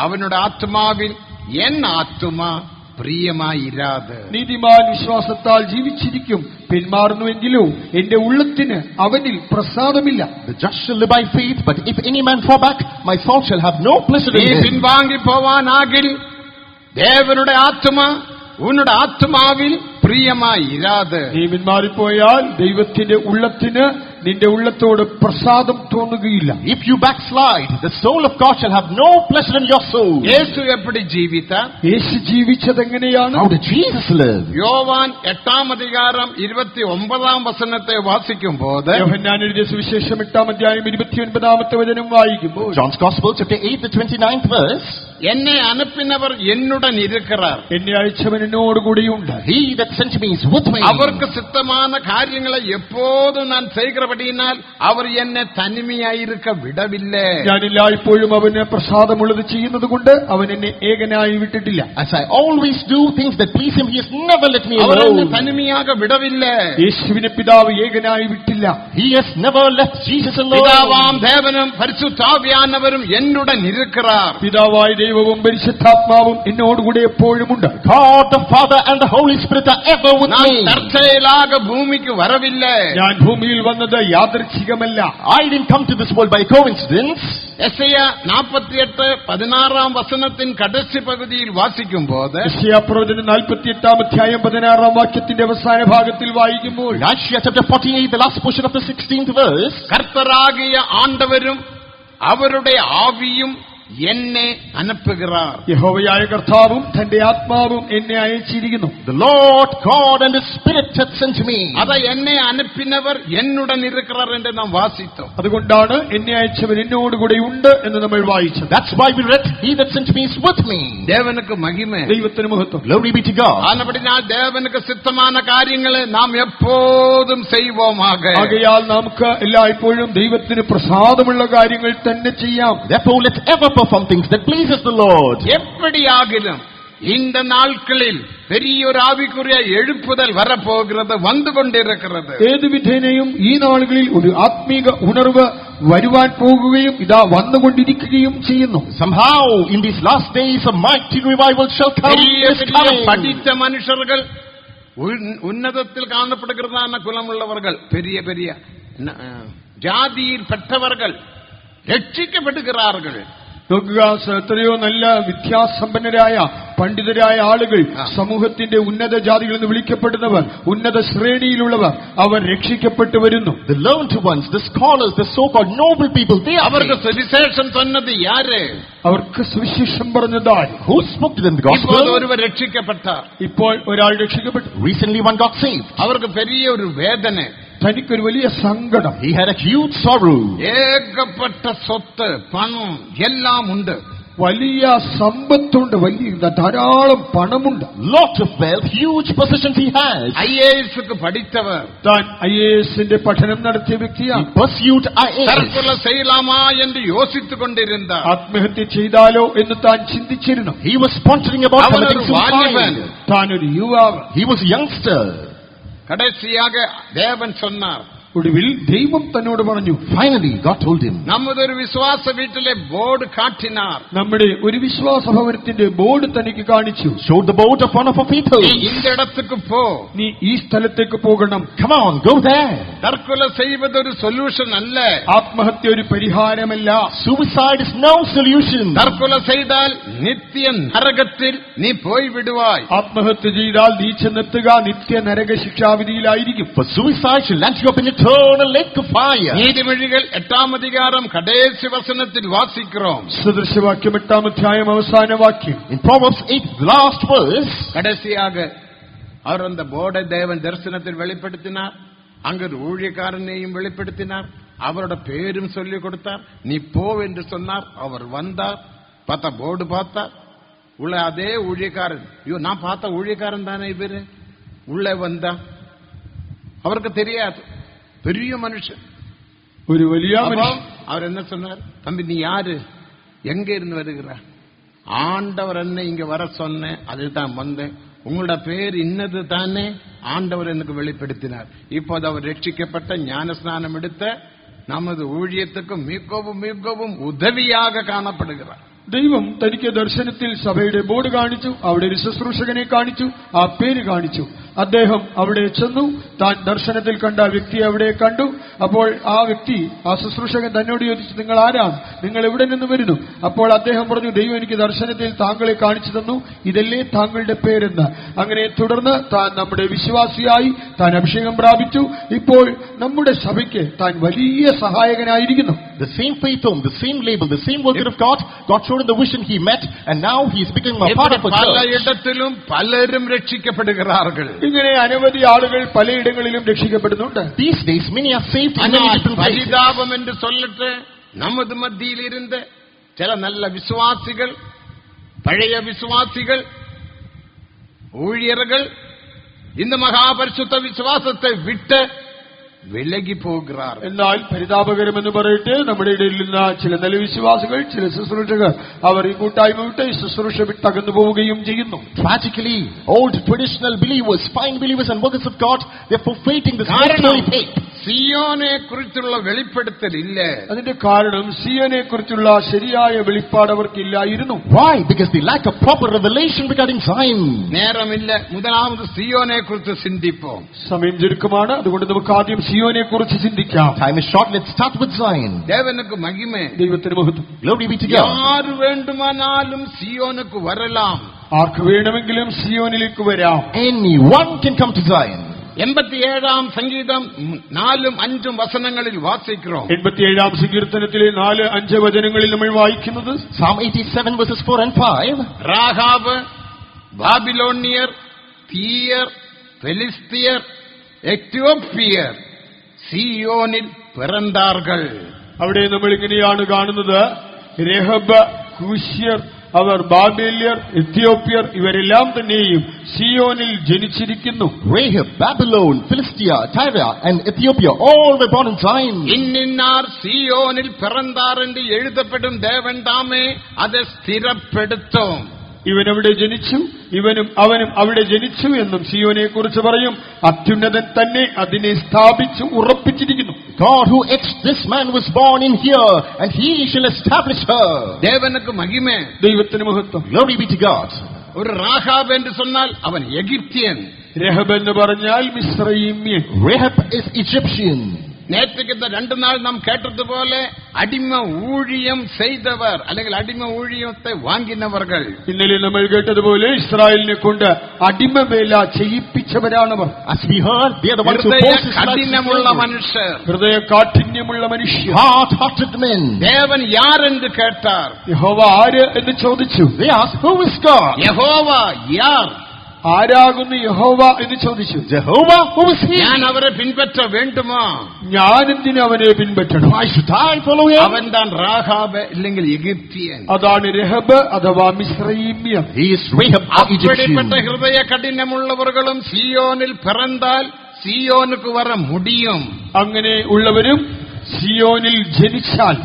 അവനുടെ ആത്മാവിൽ എൻ ആത്മാ പ്രിയമായിരാത്.
നീതിമാൻ വിശ്വാസത്താൽ ജീവിച്ചിരിക്കും, പിന്മാറുന്നുവെങ്കിലോ എന്റെ ഉള്ളത്തിന് അവനിൽ പ്രസാദമില്ല.
the just shall live by faith, but if any man fall back, my soul shall have no pleasure
നീ
in him.
പിൻവാങ്ങി പോവാനാകിൽ ദേവനുടെ ആത്മാ ഉന്നുടെ ആത്മാവിൽ പ്രിയമായിരാത്.
നീ പിന്മാറിപ്പോയാൽ ദൈവത്തിന്റെ ഉള്ളത്തിന് നിന്റെ ഉള്ളത്തോട് പ്രസാദം തോന്നുകയില്ല.
If you backslide, the soul of God shall have no pleasure in your soul.
യേശു എപ്പടി ജീവിത്താർ?
യേശു ജീവിച്ചത് എങ്ങനെയാണ്?
How did Jesus live?
Yoane 8:29 വാസിക്കുമ്പോൾ
യോഹന്നാൻ എഴുതിയ സുവിശേഷം 8:29 വായിക്കുമ്പോൾ,
John's Gospel, chapter 8, the 29th verse.
എന്നെ അനുപ്പിനവർ എന്നുടൻ ഇരിക്கிறாർ.
എന്നെ അയച്ചവൻ എന്നോട് കൂടിയുണ്ട്.
He that sent me is with me.
അവർക്ക് സിദ്ധமான കാര്യങ്ങളെ எப்போதும் நான் செய்கிறபடியினால் அவர் என்னை தனிமையாயிருக்க விடவில்லை.
ഞാൻ എല്ലായ്പ്പോഴും അവന് പ്രസാദമുള്ളത് ചെയ്യുന്നത് കൊണ്ട് അവൻ എന്നെ ഏകനായി വിട്ടിട്ടില്ല.
As I always do things that please him, he has never let me
அவர் என்னை
alone.
தனிமையாக விடவில்லை.
യേശുവിനെ പിതാവ് ഏകനായി വിട്ടില്ല.
He has never left Jesus alone.
பிதாவாம் தேவனும் பரிசுத்தாவியானவரும் என்னுடன் இருக்கிறார்.
പിതാവായ ദൈവവും പരിശുദ്ധാത്മാവും എന്നോടുകൂടെ എപ്പോഴുമുണ്ട്.
God the Father and the Holy Spirit are ever with
நான்
me.
தற்செயலாக பூமிக்கு வரவில்லை.
ഞാൻ ഭൂമിയിൽ വന്നത് യാദൃച്ഛികമല്ല.
I didn't come to this world by coincidence.
യെശയ്യാ 48:16 കടസി പകുതിയിൽ വാസിക്കുമ്പോൾ
യെശയ്യാപ്രവചനം 48:16 അവസാന ഭാഗത്തിൽ വായിക്കുമ്പോൾ,
In Isaiah chapter 48, the last portion of the 16th verse,
കർത്തരാകിയ ആണ്ടവരും അവരുടെ ആവിയും എന്നെ അനുപ്പുகிறாർ.
യഹോവയായ കർത്താവും തന്റെ ആത്മാവും എന്നെ അയച്ചിരിക്കുന്നു.
the Lord God and His Spirit hath sent me.
അത എന്നെ അനുപ്പിനവർ എന്നുടൻ ഇരിക്கிறாർ എന്ന് നാം വാസിത്തോ.
അതുകൊണ്ടാണ് എന്നെ അയച്ചവൻ എന്നോടുകൂടെ ഉണ്ട് എന്ന് നമ്മൾ വായിച്ചത്.
That's why we read, He that sent me is with me.
ദേവനുക്ക് മഹിമ,
ദൈവത്തിന് മഹത്വം.
Glory be to God.
ആനപടിനാൽ ദേവനുക്ക് സിദ്ധமான കാര്യങ്ങളെ നാം എപ്പോഴും ചെയ്യുவோமாக.
ആകയാൽ നമുക്ക് എല്ലായ്പ്പോഴും ദൈവത്തിന് പ്രസാദമുള്ള കാര്യങ്ങൾ തന്നെ ചെയ്യാം.
Therefore, let's ever perform things that pleases the Lord.
எப்படியாகிலும் இந்த நாட்களில் பெரிய ஒரு ஆவிக்குரிய எழுப்புதல் வரப்போகிறது, வந்து கொண்டிருக்கிறது.
ഏത് വിധേനയും ഈ നാളുകളിൽ ഒരു ആത്മീക ഉണർവ് വരുവാൻ പോകുകയും ഇതാ വന്നുകൊണ്ടിരിക്കുകയും ചെയ്യുന്നു.
Somehow, in these last days, a mighty revival shall come.
பெரிய
Is coming.
படித்த மனுஷர்கள், உன்னதத்தில் காணப்படுகிறதான குலமுள்ளவர்கள், பெரிய பெரிய ஜாதியில் பெற்றவர்கள் രക്ഷിക്കപ്പെടുகிறார்கள்.
നോക്കുക, എത്രയോ നല്ല വിദ്യാസമ്പന്നരായ പണ്ഡിതരായ ആളുകൾ, സമൂഹത്തിന്റെ ഉന്നത ജാതികൾ എന്ന് വിളിക്കപ്പെടുന്നവർ, ഉന്നത ശ്രേണിയിലുള്ളവർ, അവർ രക്ഷിക്കപ്പെട്ടു വരുന്നു.
The learned ones, the scholars, the so-called noble people, they are
അവർക്ക്
saved.
സുവിശേഷം തന്നത് യാര്?
അവർക്ക് സുവിശേഷം പറഞ്ഞതായി.
Who spoke to them the
ഇപ്പോൾ
gospel?
ഒരുവർ രക്ഷിക്കപ്പെട്ടാർ.
ഇപ്പോൾ ഒരാൾ രക്ഷിക്കപ്പെട്ടു.
Recently one got saved.
അവർക്ക് പെരിയ ഒരു വേദന,
തനിക്കൊരു വലിയ സങ്കടം.
He had a huge sorrow.
ഏകപ്പെട്ട സ്വത്ത്, പണം എല്ലാം ഉണ്ട്.
വലിയ സമ്പത്തുണ്ട്, വലിയ ധാരാളം പണമുണ്ട്.
Lot of wealth, huge possessions he has.
IAS പഠിച്ചവർ,
താൻ IAS പഠനം നടത്തിയ വ്യക്തിയാണ്.
He pursued IAS.
தற்கொலை செய்யலாமா என்று யோசித்துக் கொண்டிருந்தார்.
ആത്മഹത്യ ചെയ്താലോ എന്ന് താൻ ചിന്തിച്ചിരുന്നു.
He was pondering about
അവൻ
committing
ഒരു വാലിബൻ.
suicide.
താൻ ഒരു യുവാവ്.
He was a youngster.
கடைசியாக தேவன் சொன்னார்,
ഒടുവിൽ ദൈവം തന്നോട് പറഞ്ഞു.
Finally, God told him,
நமதொரு விசுவாச வீட்டிலே போர்டு காட்டினார்.
നമ്മുടെ ഒരു വിശ്വാസ ഭവനത്തിന്റെ ബോർഡ് തനിക്ക് കാണിച്ചു.
showed the boat of one of our people.
நீ இந்த இடத்துக்கு போ.
നീ ഈ സ്ഥലത്തേക്ക് പോകണം.
Come on, go there.
தற்கொலை செய்வது ஒரு சொல்யூஷன் அல்ல.
ആത്മഹത്യ ഒരു പരിഹാരമല്ല.
Suicide is no solution.
தற்கொலை செய்தால் நித்திய நரகத்தில் நீ போய் விடுவாய்.
ആത്മഹത്യ ചെയ്താൽ നീ ചെന്നെത്തുക നിത്യ നരക ശിക്ഷാവിധിയിലായിരിക്കും.
For suicide shall land you up in eternal lake of fire.
நீதிமொழிகள் 8 கடைசி வசனத்தில் வாசிக்கிறோம்.
സദൃശവാക്യം 8 അവസാന വാക്യം.
In Proverbs 8, the last verse,
கடைசியாக அவர் அந்த போர்டை தேவன் தரிசனத்தில் வெளிப்படுத்தினார். அங்கு ஒரு ஊழியக்காரனையும் வெளிப்படுத்தினார். அவரோட பேரும் சொல்லிக் கொடுத்தார். நீ போ என்று சொன்னார். அவர் வந்தார். பார்த்தா போர்டு பார்த்தார். உள்ள அதே ஊழியக்காரன், ஐயோ நான் பார்த்த ஊழியக்காரன் தானே இவரு. உள்ளே வந்தா அவருக்கு தெரியாது, பெரிய மனுஷன்.
ഒരു വലിയ
அப்போ
മനുഷ്യൻ.
அவர் என்ன சொன்னார், தம்பி நீ யாரு, எங்க இருந்து வருகிற? ஆண்டவர் என்ன இங்க வர சொன்னேன், அதுதான் வந்தேன். உங்களோட பேர் இன்னது தானே? ஆண்டவர் எனக்கு வெளிப்படுத்தினார். இப்போது அவர் ரட்சிக்கப்பட்ட ஞானஸ்நானம் எடுத்த நமது ஊழியத்துக்கு மிகவும் மிகவும் உதவியாக காணப்படுகிறார்.
ദൈവം തനിക്ക് ദർശനത്തിൽ സഭയുടെ ബോർഡ് കാണിച്ചു. അവിടെ ഒരു ശുശ്രൂഷകനെ കാണിച്ചു. ആ പേര് കാണിച്ചു. അദ്ദേഹം അവിടെ ചെന്നു. താൻ ദർശനത്തിൽ കണ്ട വ്യക്തിയെ അവിടെ കണ്ടു. അപ്പോൾ ആ വ്യക്തി, ആ ശുശ്രൂഷകൻ തന്നോട് ചോദിച്ചു, നിങ്ങൾ ആരാണ്, നിങ്ങൾ എവിടെ നിന്ന് വരുന്നു? അപ്പോൾ അദ്ദേഹം പറഞ്ഞു, ദൈവം എനിക്ക് ദർശനത്തിൽ താങ്കളെ കാണിച്ചു തന്നു, ഇതല്ലേ താങ്കളുടെ പേരെന്ന്. അങ്ങനെ തുടർന്ന് താൻ നമ്മുടെ വിശ്വാസിയായി, താൻ അഭിഷേകം പ്രാപിച്ചു. ഇപ്പോൾ നമ്മുടെ സഭയ്ക്ക് താൻ വലിയ സഹായകനായിരിക്കുന്നു.
The same faith home, the same label, the same worker of God, God showed in the vision he met, and now he is becoming a part of a church.
പലയിടത്തിലും പലരും രക്ഷിക്കപ്പെടുகிறார்கள்.
ഇങ്ങനെ അനവധി ആളുകൾ പലയിടങ്ങളിലും രക്ഷിക്കപ്പെടുന്നുണ്ട്.
These days many are saved in many different places.
പരിതാപം എന്ന് சொல்லട്ടെ, நமது மத்தியில் இருந்த ചില നല്ല വിശ്വാസികൾ, പഴയ വിശ്വാസികൾ, ഊഴിയர்கள் இந்த മഹാപരിശുദ്ധ വിശ്വാസത്തെ വിട്ട് വിലകി പോകുകയാണ്.
എന്നാൽ പരിതാപകരമെന്ന് പറയട്ടെ, നമ്മുടെ ഇടയിൽ നിന്ന് ചില നല്ല വിശ്വാസികൾ, ചില ശുശ്രൂഷകർ, അവർ ഈ കൂട്ടായ്മ വിട്ട് ഈ ശുശ്രൂഷ വിട്ടകന്നു പോവുകയും ചെയ്യുന്നു.
Tragically, old traditional believers, fine believers and workers of God, they are forfeiting this holy faith.
സിയോനെ കുറിച്ചുള്ള വെളിപ്പെടുത്തൽ ഇല്ല.
അതിന്റെ കാരണം സിയോനെ കുറിച്ചുള്ള ശരിയായ വെളിപ്പാട് അവർക്കില്ലായിരുന്നു.
Why? Because they lack a proper revelation regarding Zion.
നേരമില്ല. മുതലാമത് സിയോനെ കുറിച്ച് ചിന്തിപ്പോ.
സമയം ചുരുക്കമാണ്, അതുകൊണ്ട് നമുക്ക് ആദ്യം സിയോനെ കുറിച്ച് ചിന്തിക്കാം.
Time is short. Let's start with Zion.
ദേവനുക്ക് മഹിമേ,
ദൈവത്തിന് മഹത്വം.
Glory be to God.
ആര് വേണ്ടുമാനാലും സിയോനുക്ക് വരലാം.
ആർക്ക് വേണമെങ്കിലും സിയോനിലേക്ക് വരാം.
Anyone can come to Zion.
87 സംഗീതം 4-5 വചനങ്ങളിൽ വാസിக்கிறோം.
87 സങ്കീർത്തനത്തിലെ 4-5 വചനങ്ങളിൽ നമ്മൾ വായിക്കുന്നത്
Psalm 87 verses 4 and 5.
രാഹാബ്, ബാബിലോണിയർ, തീയർ, ഫെലിസ്തീയർ, എത്യോപ്യർ സിയോനിൽ പിറந்தார்கள்.
അവിടെ നമ്മൾ ഇങ്ങനെയാണ് കാണുന്നത്, രഹബ്, കൂശ്യർ, അവർ ബാബേല്യർ, എത്യോപ്യർ, ഇവരെല്ലാം തന്നെയും സിയോനിൽ ജനിച്ചിരിക്കുന്നു.
Rahab, Babylon, Philistia, Tyre and Ethiopia, all were born in Zion.
ഇന്നിന്നാർ സിയോനിൽ പിറந்தாർ എന്ന് എഴുതപ്പെടും. ദേവൻ താമേ അത് സ്ഥിരപ്പെടുത്തും.
ഇവനവിടെ ജനിച്ചു, ഇവനും അവനും അവിടെ ജനിച്ചു എന്നും സിയോനെ കുറിച്ച് പറയും. അത്യുന്നതൻ തന്നെ അതിനെ സ്ഥാപിച്ചു ഉറപ്പിച്ചിരിക്കുന്നു.
God who etched this man was born in here, and he shall establish her.
ദേവനുക്ക് മഹിമേ,
ദൈവത്തിന് മഹത്വം.
Glory be to God.
ഒരു രാഹാബ് എന്ന് சொன்னால் അവൻ എഗിപ്ത്യൻ.
രഹബ് എന്ന് പറഞ്ഞാൽ മിസ്രയീമ്യൻ.
Rahab is Egyptian.
നേരത്തെ 2 നാൾ നാം കേട്ടതുപോലെ അടിമ ഊഴിയം ചെയ്തവർ അല്ലെങ്കിൽ അടിമ ഊഴിയത്തെ വാങ്ങിനവർകൾ.
ഇന്നലെ നമ്മൾ കേട്ടതുപോലെ ഇസ്രായേലിനെ കൊണ്ട് അടിമവേല ചെയ്യിപ്പിച്ചവരാണവർ.
As we heard, they are the ones who forced his life.
കഠിനമുള്ള മനുഷ്യർ,
ഹൃദയ കാഠിന്യമുള്ള മനുഷ്യർ,
hard-hearted men.
ദേവൻ യാരെന്ന് കേട്ടാർ.
യഹോവ ആര് എന്ന് ചോദിച്ചു.
They asked, who is God?
യഹോവ യാർ,
ആരാകുന്നു യഹോവ എന്ന് ചോദിച്ചു.
Jehovah, who is he?
ഞാൻ അവരെ പിൻപറ്റ വേണ്ടുമോ?
ഞാൻ എന്തിനു അവനെ പിൻപറ്റണം?
Why should I follow him?
അവൻ താൻ രാഹാബ് ഇല്ലെങ്കിൽ എഗിപ്ത്യൻ.
അതാണ് രഹബ് അഥവാ മിസ്രയീമ്യൻ.
He is Rahab, Egyptian.
அப்படிப்பட்ட ഹൃദയ കഠിനമുള്ളവர்களுം സിയോനിൽ പിറന്താൽ സിയോനുക്ക് വര മുടിയും.
അങ്ങനെ ഉള്ളവരും സിയോനിൽ ജനിച്ചാൽ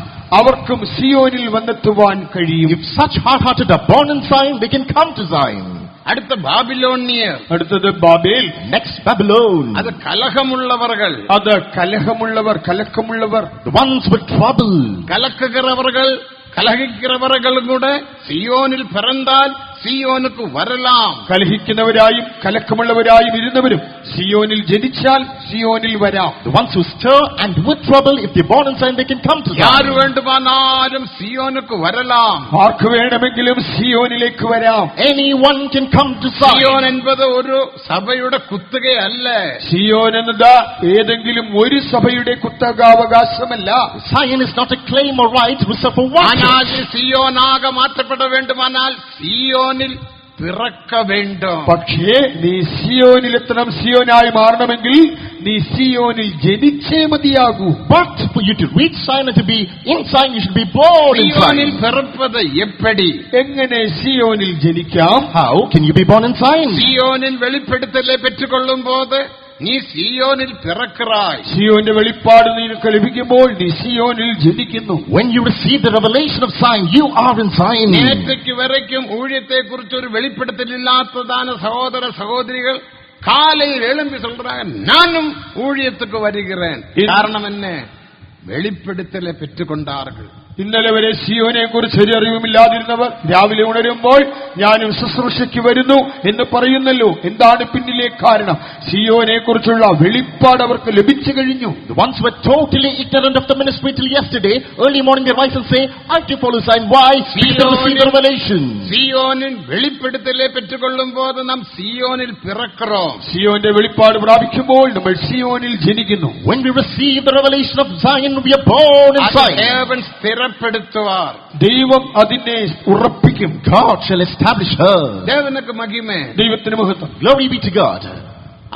അവർക്കും സിയോനിൽ വന്നെത്തുവാൻ കഴിയും.
If such hard-hearted are born in Zion, they can come to Zion.
അടുത്ത ബാബിലോണിയർ,
അടുത്തത് ബാബേൽ.
Next, Babylon.
അത് കലഹമുള്ളവർകൾ,
അത് കലഹമുള്ളവർ, കലക്കമുള്ളവർ.
The ones with trouble.
കലക്കുகிறவர்கள், കലഹിக்கிறവர்களுം കൂടെ സിയോനിൽ പിറന്താൽ സിയോനുക്ക് വരലാം.
കലഹിക്കുന്നവരായും കലക്കമുള്ളവരായും ഇരുന്നവരും സിയോനിൽ ജനിച്ചാൽ സിയോനിൽ വരാം.
The ones who stir and with trouble, if they're born in Zion, they can come to
യാര്
Zion.
വേണ്ടുമാനാലും സിയോനുക്ക് വരലാം.
ആർക്ക് വേണമെങ്കിലും സിയോനിലേക്ക് വരാം.
Anyone can come to
Zion
Zion.
എന്നത് ഒരു സഭയുടെ കുത്തകയല്ല.
സിയോൻ എന്നത് ഏതെങ്കിലും ഒരു സഭയുടെ കുത്തകാവകാശമല്ല.
Zion is not a claim or right reserved for one
ஆனால்
church.
സിയോനാക മാറ്റപ്പെട വേണ്ടുമാനാൽ സിയോനിൽ പിറക്ക വേണ്ടും.
പക്ഷേ നീ സിയോനിലെത്തണം, സിയോനായി മാറണമെങ്കിൽ നീ സിയോനിൽ ജനിച്ചേ മതിയാകൂ.
But for you to reach Zion and to be in Zion, you should be born in
സിയോനിൽ
Zion.
പിറപ്പത് എപ്പടി?
എങ്ങനെ സിയോനിൽ ജനിക്കാം?
How can you be born in Zion?
സിയോനിൽ വെളിപ്പെടുത്തലെ പെറ്റുകൊള്ളുമ്പോൾ നീ സിയോനിൽ പിറക്கிறாய்.
സിയോന്റെ വെളിപ്പാട് നിനക്ക് ലഭിക്കുമ്പോൾ നീ സിയോനിൽ ജനിക്കുന്നു.
When you receive the revelation of Zion, you are in Zion.
നേരത്തേക്ക് വരയ്ക്കും ഊഴിയത്തെ കുറിച്ച് ഒരു വെളിപ്പെടുത്തലില്ലാത്തതാണ് സഹോദര സഹോദരികൾ காலையில் எழும்பி சொல்றாங்க, நானும் ஊழியத்துக்கு வருகிறேன். காரணம் என்ன? வெளிப்படுத்தலை பெற்றுக்கொண்டார்கள்.
ഇന്നലെ വരെ സിയോനെ കുറിച്ച് ഒരു അറിവുമില്ലാതിരുന്നവർ രാവിലെ ഉണരുമ്പോൾ ഞാനും ശുശ്രൂഷയ്ക്ക് വരുന്നു എന്ന് പറയുന്നല്ലോ. എന്താണ് പിന്നിലെ കാരണം? സിയോനെ കുറിച്ചുള്ള വെളിപ്പാട് അവർക്ക് ലഭിച്ചു കഴിഞ്ഞു.
The ones who were totally ignorant of the ministry till yesterday, early morning they rise and say, I too follow sign. Why? Because they receive the revelation.
സിയോനിൽ വെളിപ്പെടുത്തലെ പെറ്റുകൊള്ളുമ്പോൾ നാം സിയോനിൽ പിറக்கிறோம்.
സിയോന്റെ വെളിപ്പാട് പ്രാപിക്കുമ്പോൾ നമ്മൾ സിയോനിൽ ജനിക്കുന്നു.
When we receive the revelation of Zion, we are born in Zion.
സ്ഥിരപ്പെടുത്തുവാർ,
ദൈവം അതിനെ ഉറപ്പിക്കും.
God shall establish her.
ദേവനക്ക് മഹിമേ,
ദൈവത്തിന് മഹത്വം.
Glory be to God.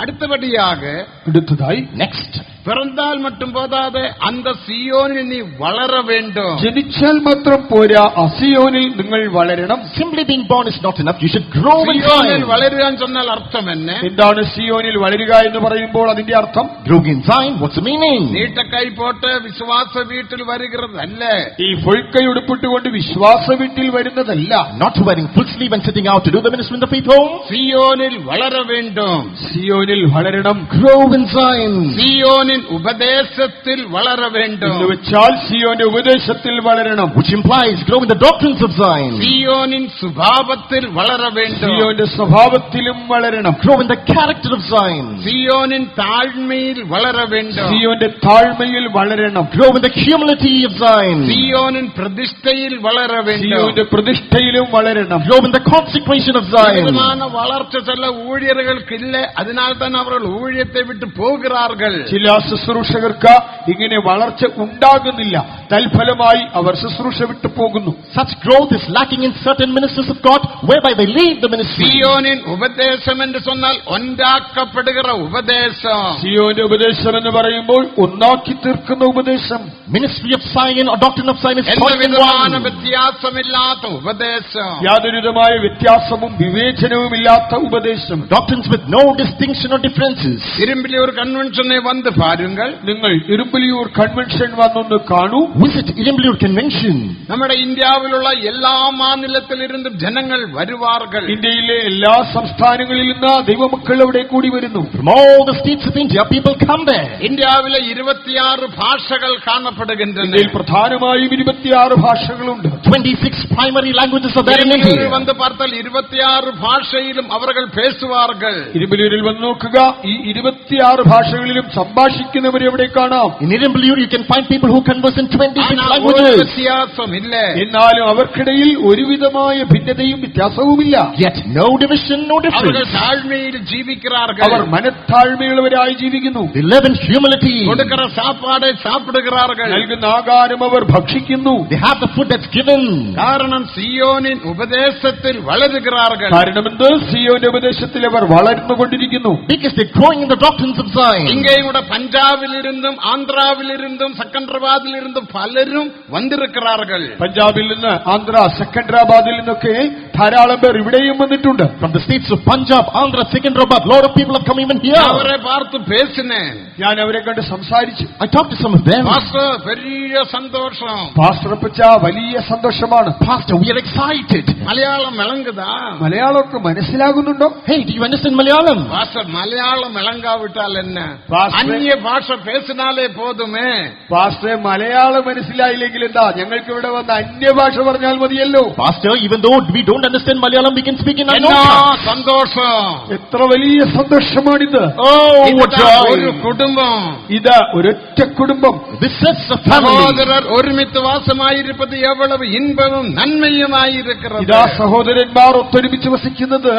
അടുത്തപടിയാക
അടുത്തതായി
Next,
பிறந்தால் மட்டும் போதாது, அந்த സിയോനിൽ നീ വളര வேண்டும்.
ജനിച്ചാൽ മാത്രം പോരാ, അസിയോനിൽ നിങ്ങൾ വളരണം.
simply being born is not enough. You should grow in
സിയോനിൽ
Zion.
വളരുക എന്ന് പറഞ്ഞാൽ അർത്ഥം എന്നെ?
എന്താണ് സിയോനിൽ വളരുക എന്ന് പറയുമ്പോൾ അതിന്റെ അർത്ഥം?
Growing in Zion, what's the meaning?
നീട്ടക്കൈ പോട്ട് വിശ്വാസ വീട്ടിൽ വരുகிறതല്ലേ.
ഈ ഫുൾക്കൈ ഉടുപ്പിട്ടുകൊണ്ട് വിശ്വാസ വീട്ടിൽ വരുന്നതല്ല.
Not wearing full sleeve and sitting out to do the ministry in the faith home.
സിയോനിൽ വളര வேண்டும்.
സിയോനിൽ വളരണം.
Grow in Zion.
സിയോനിൽ ഉപദേശത്തിൽ വളര வேண்டும்.
എന്ന് വെച്ചാൽ സിയോന്റെ ഉപദേശത്തിൽ വളരണം.
Which implies grow in the doctrines of Zion.
സിയോനിൻ സ്വഭാവത്തിൽ വളര வேண்டும்.
സിയോന്റെ സ്വഭാവത്തിലും വളരണം.
Grow in the character of Zion.
സിയോനിൻ താഴ്മയിൽ വളര வேண்டும்.
സിയോന്റെ താഴ്മയിൽ വളരണം.
Grow in the humility of Zion.
സിയോനിൻ പ്രതിഷ്ഠയിൽ വളര வேண்டும்.
സിയോന്റെ പ്രതിഷ്ഠയിലും വളരണം.
Grow in the consecration of Zion.
വളർച്ച ചില ഊഴിയർക്കില്ല, അതിനാൽ തന്നെ അവർ ഊഴിയത്തെ വിട്ട് പോകുகிறார்கள்.
ചില ശുശ്രൂഷകർക്ക് ഇങ്ങനെ വളർച്ച ഉണ്ടാകുന്നില്ല, തൽഫലമായി അവർ ശുശ്രൂഷ വിട്ടു പോകുന്നു.
Such growth is lacking in certain ministers of God, whereby they leave the ministry.
സിയോനിൻ ഉപദേശം എന്ന് சொன்னால் ഒന്നാക്കപ്പെടുகிற ഉപദേശം.
സിയോന്റെ ഉപദേശം എന്ന് പറയുമ്പോൾ ഒന്നാക്കി തീർക്കുന്ന ഉപദേശം.
Ministry of Zion or doctrine of Zion is
എല്ലാ
point in
വിധமான
one.
വ്യത്യാസമില്ലാത്ത ഉപദേശം.
യാതൊരുവിധമായ വ്യത്യാസവും വിവേചനവുമില്ലാത്ത ഉപദേശം.
Doctrines with no distinction or differences.
ഇരുമ്പിലിയൂർ കൺവെൻഷനെ വന്ന് പാരുங்கள்.
നിങ്ങൾ ഇരുമ്പലിയൂർ കൺവെൻഷൻ വന്നൊന്ന് കാണൂ.
Visit Irumblur Convention.
നമ്മുടെ ഇന്ത്യയിലുള്ള എല്ലാ മാநிலത്തിലിരുന്നും ജനങ്ങൾ വരുവാர்கள்.
ഇന്ത്യയിലെ എല്ലാ സംസ്ഥാനങ്ങളിൽ നിന്ന് ദൈവമക്കൾ അവിടെ കൂടി വരുന്നു.
From all the states of India, people come there.
ഇന്ത്യയിലെ 26 ഭാഷകൾ കാണപ്പെടുகின்றன.
ഇന്ത്യയിൽ പ്രധാനമായും 26 ഭാഷകളുണ്ട്.
26 primary languages are there in India.
வந்து பார்த்தால் 26 ഭാഷയിലും അവர்கள் பேசுவார்கள்.
ഇരുമ്പലിയൂരിൽ വന്ന് നോക്കുക, ഈ 26 ഭാഷകളിലും സംഭാഷിക്കുന്നവരെ എവിടെ കാണാം.
In Irumblur, you can find people who converse in 26
ഒരു
languages.
വ്യത്യാസമില്ല.
എന്നാലും അവർക്കിടയിൽ ഒരുവിധമായ ഭിന്നതയും വ്യത്യാസവുമില്ല.
Yet no division, no
അവர்கள்
difference.
താഴ്മയിൽ ജീവിக்கிறார்கள்.
അവർ മനത്താഴ്മയുള്ളവരായി ജീവിക്കുന്നു.
They live in humility.
കൊടുக்கிற சாப்பாடை சாப்பிடுகிறார்கள்.
നൽകുന്ന ആഹാരം അവർ ഭക്ഷിക്കുന്നു.
They have the food that's given.
കാരണം സിയോനിൻ ഉപദേശത്തിൽ വളരുகிறார்கள்.
കാരണമെന്ത്? സിയോന്റെ ഉപദേശത്തിൽ അവർ വളർന്നുകൊണ്ടിരിക്കുന്നു.
Because they're growing in the doctrines of Zion.
ഇങ്ങയും കൂടെ പഞ്ചാബിലിരുന്നും ആന്ധ്രാവിലിരുന്നും സെക്കൻഡറാബാദിലിരുന്നും പലരും വന്നിരിക്கிறார்கள்.
പഞ്ചാബിൽ നിന്ന്, ആന്ധ്ര, സെക്കൻഡറാബാദിൽ നിന്നൊക്കെ ധാരാളം പേർ ഇവിടെയും വന്നിട്ടുണ്ട്.
From the states of Punjab, Andhra, Secunderabad, lot of people have come even here.
അവരെ பார்த்து பேசினேன்.
ഞാൻ അവരെ കണ്ട് സംസാരിച്ചു.
I talked to some of them.
Pastor பெரிய സന്തോഷം.
പാസ്റ്റർ അപ്പച്ച, വലിയ സന്തോഷമാണ്.
Pastor, we are excited.
Malayalam വിളங்குതാ?
മലയാളമൊക്കെ മനസ്സിലാകുന്നുണ്ടോ?
Hey, do you understand Malayalam?
Pastor Malayalam വിളങ്കാവിട്ടാൽ എന്ന
പാസ്റ്റർ,
അന്യ ഭാഷ പേസിനാലേ പോതുമേ.
പാസ്റ്ററെ, മലയാളം മനസ്സിലായില്ലെങ്കിൽ എന്താ, ഞങ്ങൾക്ക് ഇവിടെ വന്ന് അന്യഭാഷ പറഞ്ഞാൽ മതിയല്ലോ.
Pastor, even though we don't understand Malayalam, we can speak in our
എന്നാ
tongue.
സന്തോഷം.
എത്ര വലിയ സന്തോഷമാണിത്.
Oh, what
ഇതാ ഒരു
joy.
കുടുംബം.
ഇത് ഒരൊറ്റ കുടുംബം.
This is a family.
സഹോദരർ ഒരുമിച്ച് വാസമായിരിപ്പത് എവ്വളവ് ഇൻപവും നന്മയുമായിരിക്കുന്നത്.
ഇതാ സഹോദരന്മാർ ഒത്തൊരുമിച്ച് വസിക്കുന്നത്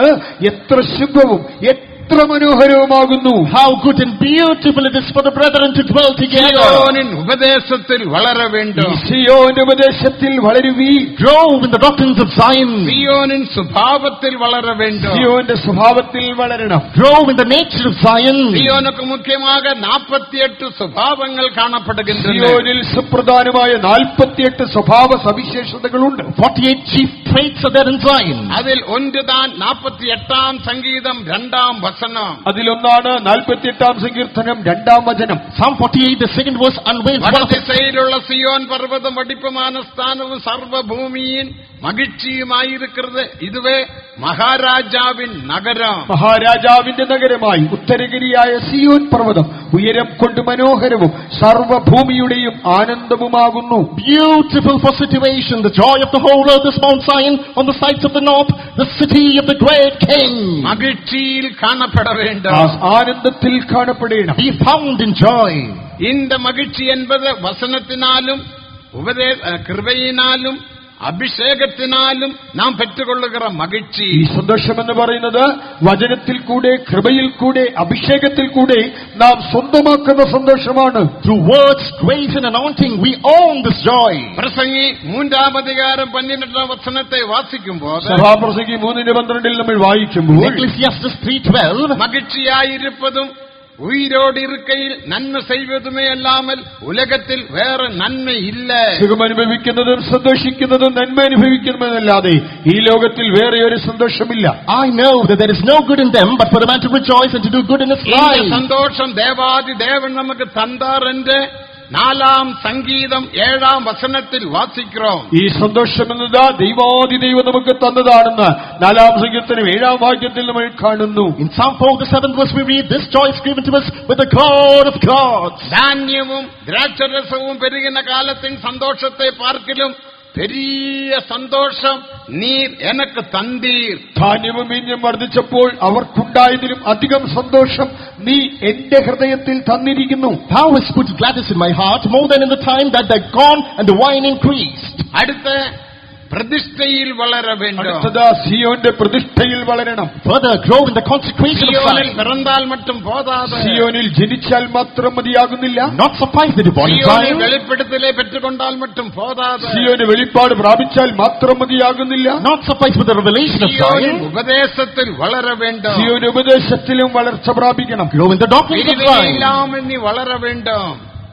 എത്ര ശുഭവും എത്ര മനോഹരവുമാകുന്നു.
How good and beautiful it is for the brethren to dwell together.
സിയോനിൻ ഉപദേശത്തിൽ വളര வேண்டும்.
സിയോന്റെ ഉപദേശത്തിൽ വളരുവീ.
Grow in the doctrines of Zion.
സിയോനിൻ സ്വഭാവത്തിൽ വളര வேண்டும்.
സിയോന്റെ സ്വഭാവത്തിൽ വളരണം.
Grow in the nature of Zion.
സിയോനുക്ക് മുഖ്യமாக 48 സ്വഭാവങ്ങൾ കാണപ്പെടുகின்றன.
സിയോനിൽ സുപ്രധാനമായ 48 സ്വഭാവ സവിശേഷതകളുണ്ട്.
48 chief traits are there in Zion.
അതിൽ ഒന്നുതാൻ 48-ാം സംഗീതം 2-ാം വചനം.
അതിലൊന്നാണ് 48-ാം സങ്കീർത്തനം 2-ാം വചനം.
Psalm 48, the second verse unveils one of the
വടദിശയിലുള്ള Zion പർവ്വതം വടിപ്പമാന സ്ഥാനവും സർവഭൂമിயின் മகிழ்ச்சிയുമായിരിക്കുന്നത്. ഇതുവേ മഹാരാജാവിൻ നഗരം.
മഹാരാജാവിന്റെ നഗരമായി ഉത്തരഗിരിയായ സിയോൻ പർവ്വതം ഉയരം കൊണ്ട് മനോഹരവും സർവ്വഭൂമിയുടെയും ആനന്ദവുമാകുന്നു.
Beautiful for situation, the joy of the whole earth is Mount Zion on the sides of the north, the city of the great King.
மகிழ்ச்சியில் காணப்பட
ആ
வேண்டும்.
ആനന്ദത്തിൽ കാണപ്പെടണം.
Be found in joy.
இந்த மகிழ்ச்சி என்பது வசனத்தினாலும் கிருபையினாலும் അഭിഷേകത്തിനാലും നാം പെറ്റുകൊള്ളുകിற മகிഴ്ചി.
ഈ സന്തോഷം എന്ന് പറയുന്നത് വചനത്തിൽ കൂടെ, കൃപയിൽ കൂടെ, അഭിഷേകത്തിൽ കൂടെ നാം സ്വന്തമാക്കുന്ന സന്തോഷമാണ്.
Through words, grace and anointing, we own this joy.
പ്രസംഗി 3-ാം വചനത്തെ വാസിക്കുമ്പോൾ,
സഭാപ്രസംഗി 3:12 നമ്മൾ വായിക്കുമ്പോൾ,
Ecclesiastes 3:12,
മகிழ்ச்சிയായിരിപ്പതും உயிரோடு இருக்கையில் நன்மை செய்வதுமே அல்லாமல் உலகத்தில் வேற நன்மை இல்ல.
സുഖം അനുഭവിക്കുന്നതും സന്തോഷിക്കുന്നതും നന്മ അനുഭവിക്കുന്നതല്ലാതെ ഈ ലോകത്തിൽ വേറെ ഒരു സന്തോഷമില്ല.
I know that there is no good in them but for a man to rejoice and to do good in his
இந்த
life.
சந்தோஷம் தேவாதி தேவன் நமக்கு தந்தார் என்று 4-ാം സംഗീതം 7-ാം വചനത്തിൽ വാസിக்கிறோം.
ഈ സന്തോഷം എന്നത് ദൈവാദി ദൈവം നമുക്ക് തന്നതാണെന്ന് 4-ാം സങ്കീർത്തനം 7-ാം വാക്യത്തിൽ നമ്മൾ കാണുന്നു.
In Psalm 4:7 we read, this joy is given to us with the God of gods.
ധാന്യവും ദ്രാക്ഷരസവും പെരുകുന്ന കാലത്തിൻ സന്തോഷത്തെ പാർക്കിലും പെരിയ സന്തോഷം നീർ എനക്ക് തന്തീർ.
ധാന്യവും വീഞ്ഞും വർദ്ധിച്ചപ്പോൾ അവർക്കുണ്ടായതിലും അധികം സന്തോഷം നീ എന്റെ ഹൃദയത്തിൽ തന്നിരിക്കുന്നു.
Thou hast put gladness in my heart more than in the time that the corn and the wine increased.
അടുത്ത പ്രതിഷ്ഠയിൽ വളര വേണ്ട.
അടുത്തത് സിയോന്റെ പ്രതിഷ്ഠയിൽ വളരണം.
Further grow in the consecration of
സിയോനിൽ
Zion.
പിറന്താൽ മറ്റും പോതാതെ,
സിയോനിൽ ജനിച്ചാൽ മാത്രം മതിയാകുന്നില്ല.
Not suffice that you born in
സിയോനിൽ
Zion.
വെളിപ്പെടുത്തലെ പെറ്റുകൊണ്ടാൽ മറ്റും പോതാതെ,
സിയോന് വെളിപ്പാട് പ്രാപിച്ചാൽ മാത്രം മതിയാകുന്നില്ല.
Not suffice with the revelation of
സിയോനിൽ
Zion.
ഉപദേശത്തിൽ വളര വേണ്ട.
സിയോന് ഉപദേശത്തിലും വളർച്ച പ്രാപിക്കണം.
Grow in the doctrines of Zion.
പിരിവിനില്ലാமல் നീ വളര വേണ്ട.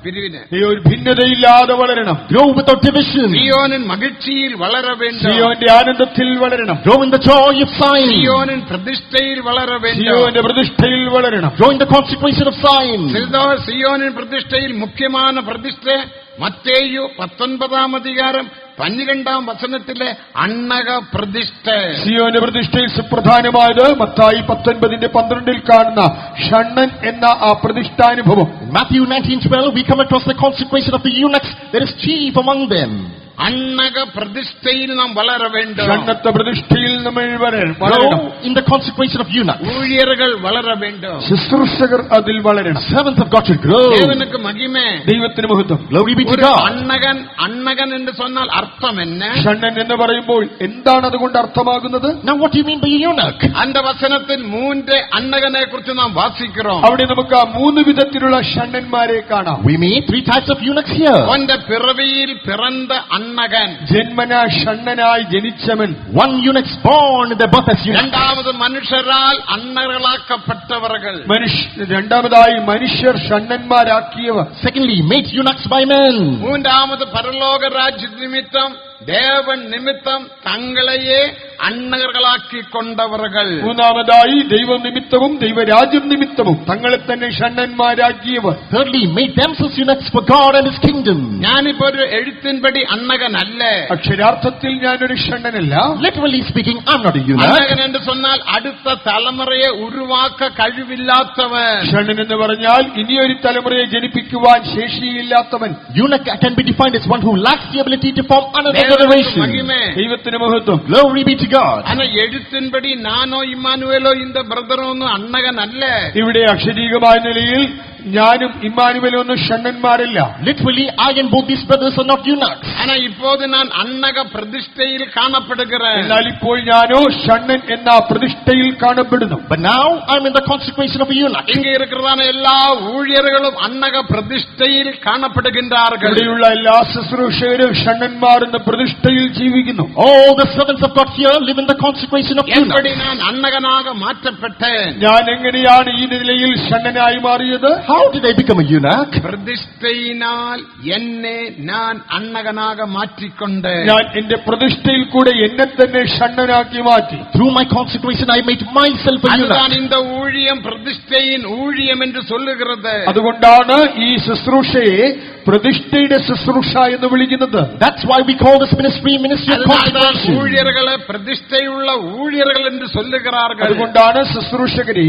പിരിവിന്
നീ ഒരു ഭിന്നതയില്ലാതെ വളരണം.
Grow without division.
സിയോനിൻ മகிழ்ச்சிയിൽ വളര വേണ്ട.
സിയോന്റെ ആനന്ദത്തിൽ വളരണം.
Grow in the joy of Zion.
സിയോനിൻ പ്രതിഷ്ഠയിൽ വളര വേണ്ട.
സിയോന്റെ പ്രതിഷ്ഠയിൽ വളരണം.
Grow in the consecration of Zion.
സിയോനിൻ പ്രതിഷ്ഠയിൽ മുഖ്യமான പ്രതിഷ്ഠ മത്തേയു 19-ാം അധികാരം 12-ാം വചനത്തിലെ അണ്ണക പ്രതിഷ്ഠ.
സിയോന്റെ പ്രതിഷ്ഠയിൽ സുപ്രധാനമായത് മത്തായി 19:12 കാണുന്ന ഷണ്ണൻ എന്ന ആ പ്രതിഷ്ഠാനുഭവം.
In Matthew 19:12 we come across the consecration of the eunuchs that is chief among them.
അണ്ണക പ്രതിഷ്ഠയിൽ നാം വളര വേണ്ട.
ഷണ്ണത്തെ പ്രതിഷ്ഠയിൽ നമ്മൾ വളരണം.
Grow in the consecration of eunuchs.
ഊഴിയர்கள் വളര വേണ്ട.
ശുശ്രൂഷകർ അതിൽ വളരണം.
Servants of God should grow.
ദേവനുക്ക് മഹിമേ.
ദൈവത്തിന് മഹത്വം.
Glory be to
ഒരു
God.
അണ്ണകൻ എന്ന് சொன்னால் അർത്ഥം എന്നെ.
ഷണ്ണൻ എന്ന് പറയുമ്പോൾ എന്താണ് അതുകൊണ്ട് അർത്ഥമാകുന്നത്?
Now what do you mean by a eunuch?
அந்த വചനത്തിൽ 3 അണ്ണകനെ കുറിച്ച് നാം വാസിக்கிறோം.
അവിടെ നമുക്ക് ആ 3 വിധത്തിലുള്ള ഷണ്ണന്മാരെ കാണാം.
We meet 3 types of eunuchs here.
അവന്റെ പിറവിയിൽ പിറந்த അണ്ണകൻ,
ജന്മന ഷണ്ണനായി ജനിച്ചവൻ.
One eunuch born in the birth as eunuch.
രണ്ടാമത് മനുഷ്യരാൽ അണ്ണകളാക്കപ്പെട്ടവர்கள்.
രണ്ടാമതായി മനുഷ്യർ ഷണ്ണന്മാരാക്കിയവർ.
Secondly, made eunuchs by men.
മൂന്നാമത് പരലോക രാജ്യ നിമിത്തം ദേവൻ നിമിത്തം തങ്ങളെയെ അണ്ണകളാക്കി കൊണ്ടവர்கள்.
മൂന്നാമതായി ദൈവനിമിത്തവും ദൈവരാജ്യം നിമിത്തവും തങ്ങളെ തന്നെ ഷണ്ണന്മാരാക്കിയവർ.
Thirdly, made themselves eunuchs for God and His kingdom.
ഞാനിപ്പോ ഒരു എഴുത്തിൻപടി അണ്ണകനല്ലേ.
അക്ഷരാർത്ഥത്തിൽ ഞാനൊരു ഷണ്ണനല്ല.
Literally speaking, I'm not a eunuch.
അണ്ണകൻ എന്ന് சொன்னால் അടുത്ത തലമുറയെ ഉരുവാക്ക കഴിവില്ലാത്തവൻ.
ഷണ്ണൻ എന്ന് പറഞ്ഞാൽ ഇനിയൊരു തലമുറയെ ജനിപ്പിക്കുവാൻ ശേഷിയില്ലാത്തവൻ.
Eunuch can be defined as one who lacks the ability to form another generation.
മഹിമേ.
ദൈവത്തിന് മഹത്വം.
Glory be to God.
അന എഴുത്തിൻപടി നാനോ ഇമ്മാനുവേലോ ഇന്ത ബ്രദറോ ഒന്നും അണ്ണകനല്ലേ.
ഇവിടെ അക്ഷരീകമായ നിലയിൽ ഞാനും ഇമ്മാനുവേലും ഒന്നും ഷണ്ണന്മാരല്ല.
Literally, I and both these brothers are not eunuchs.
ஆனா இப்போது நான் அன்னக பிரதிஷ்டையில் காணப்படுகிறேன்.
എന്നാൽ ഇപ്പോൾ ഞാനോ ഷണ്ണൻ എന്ന പ്രതിഷ്ഠയിൽ കാണപ്പെടുന്നു.
But now I'm in the consecration of a eunuch.
இங்க இருக்கிறதான எல்லா ஊழியர்களும் அன்னக பிரதிஷ்டையில் காணப்படுகின்றார்கள்.
ഇവിടെയുള്ള എല്ലാ ശുശ്രൂഷകരും ഷണ്ണന്മാർ എന്ന പ്രതിഷ്ഠയിൽ ജീവിക്കുന്നു.
All the servants of God here live in the consecration of
எப்படி
eunuchs.
நான் அன்னகனாக மாற்றப்பட்டேன்?
ഞാൻ എങ്ങനെയാണ് ഈ നിലയിൽ ഷണ്ണനായി മാറിയത്?
How did I become a eunuch?
പ്രതിഷ്ഠയിനാൽ എന്നെ ഞാൻ അന്നകനാക മാറ്റിക്കൊണ്ടേൻ.
ഞാൻ എന്റെ പ്രതിഷ്ഠയിൽ കൂടെ എന്നെ തന്നെ ഷണ്ണനാക്കി മാറ്റി.
Through my consecration I made myself a eunuch.
அதுதான் இந்த ஊழியம் பிரதிஷ்டையின் ஊழியம் என்று சொல்லுகிறது.
അതുകൊണ്ടാണ് ഈ ശുശ്രൂഷയെ പ്രതിഷ്ഠയുടെ ശുശ്രൂഷ എന്ന് വിളിക്കുന്നത്.
That's why we call this ministry of consecration.
ஊழியர்களை பிரதிஷ்டையுள்ள ஊழியர்கள் என்று சொல்லுகிறார்கள்.
അതുകൊണ്ടാണ് ശുശ്രൂഷകരെ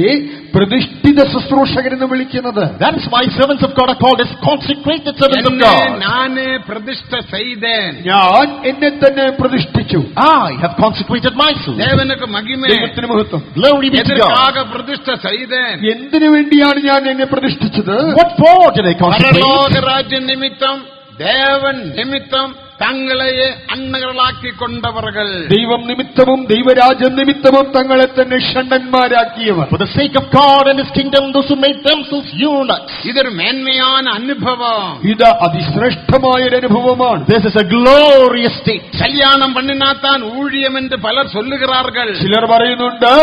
പ്രതിഷ്ഠിത ശുശ്രൂഷകരെന്ന് വിളിക്കുന്നത്.
That is why servants of God are called as consecrated servants of God.
நானே பிரதிஷ்டை செய்தேன்.
ഞാൻ എന്നെ തന്നെ പ്രതിഷ്ഠിച്ചു.
I have consecrated myself.
தேவனுக்கு மகிமை.
ദൈവത്തിന് മഹത്വം.
Glory be to God.
எதற்காக பிரதிஷ்டை செய்தேன்?
എന്തിനു വേണ്ടിയാണ് ഞാൻ എന്നെ പ്രതിഷ്ഠിച്ചത്?
What for did I consecrate?
பரலோக ராஜ்ய நிமித்தம், தேவன் நிமித்தம் തങ്ങളെ അണ്ണകളാക്കി കൊണ്ടവர்கள்.
ദൈവം നിമിത്തവും ദൈവരാജ്യം നിമിത്തവും തങ്ങളെ തന്നെ ഷണ്ഡന്മാരാക്കിയവർ.
For the sake of God and His kingdom, those who made themselves eunuchs.
ഇതൊരു മേന്മயான അനുഭവം.
ഇത് അതിശ്രേഷ്ഠമായ ഒരു അനുഭവമാണ്.
This is a glorious state.
കല്യാണം പണ്ണിനാത്താൻ ഊഴിയം എന്ന് പലർ சொல்லுகிறார்கள்.
ചിലർ പറയുന്നുണ്ട്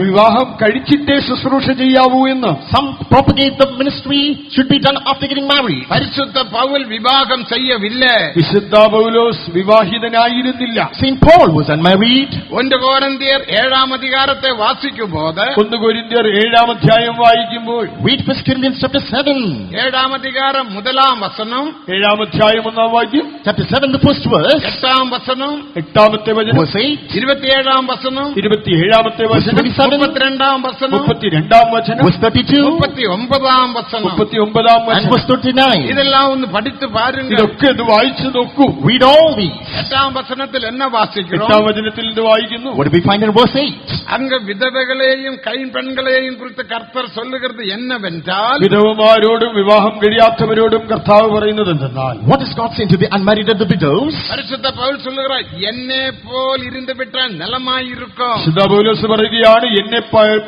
വിവാഹം കഴിച്ചിട്ടേ ശുശ്രൂഷ ചെയ്യാവൂ എന്ന്.
Some propagate the ministry should be done after getting married.
പരിശുദ്ധ പൗൽ വിവാഹം ചെയ്യവില്ലേ.
വിശുദ്ധ പൗലോസ് വിവാഹിതനായിരുന്നില്ല.
Saint Paul was unmarried.
1 കൊരിന്ത്യർ 7-ാം അധികാരത്തെ വാസിക്കുമ്പോൾ
1 കൊരിന്ത്യർ 7-ാം അധ്യായം വായിക്കുമ്പോൾ
Read 1 Corinthians chapter 7.
7-ാം അധികാരം 1-ാം വചനം,
7-ാം അധ്യായം 1-ാം വാക്യം,
Chapter 7, the first verse.
8-ാം വചനം,
8-ാമത്തെ വചനം,
Verse 8.
27-ാം വചനം,
27-ാമത്തെ വചനം,
32-ാം വചനം,
32-ാം വചനം,
Verse 32.
39-ാം വചനം.
39-ാം
And
വചനം.
verse 39.
ഇതെല്ലാം ഒന്ന് പഠിച്ചു പാരുங்க.
ഇതൊക്കെ ഇത് വായിച്ചു നോക്കൂ.
Read all these.
8-ാം വചനത്തിൽ என்ன വാസിக்கிறோம்?
8-ാം വചനത്തിൽ ഇത് വായിക്കുന്നു.
What do we find in verse 8?
அங்க விதவைகளையும் கைம்பெண்களையும் குறித்து கர்த்தர் சொல்லுகிறது என்னவென்றால்,
വിധവമാരോടും വിവാഹം കഴിയാത്തവരോടും കർത്താവ് പറയുന്നത് എന്തെന്നാൽ,
What is God saying to the unmarried and the widows?
பரிசுத்த பவுல் சொல்லுகிறார், என்னை போல் இருந்து விட்டால் நலமாயிருக்கும்.
വിശുദ്ധ പൗലോസ് പറയുകയാണ്, എന്നെ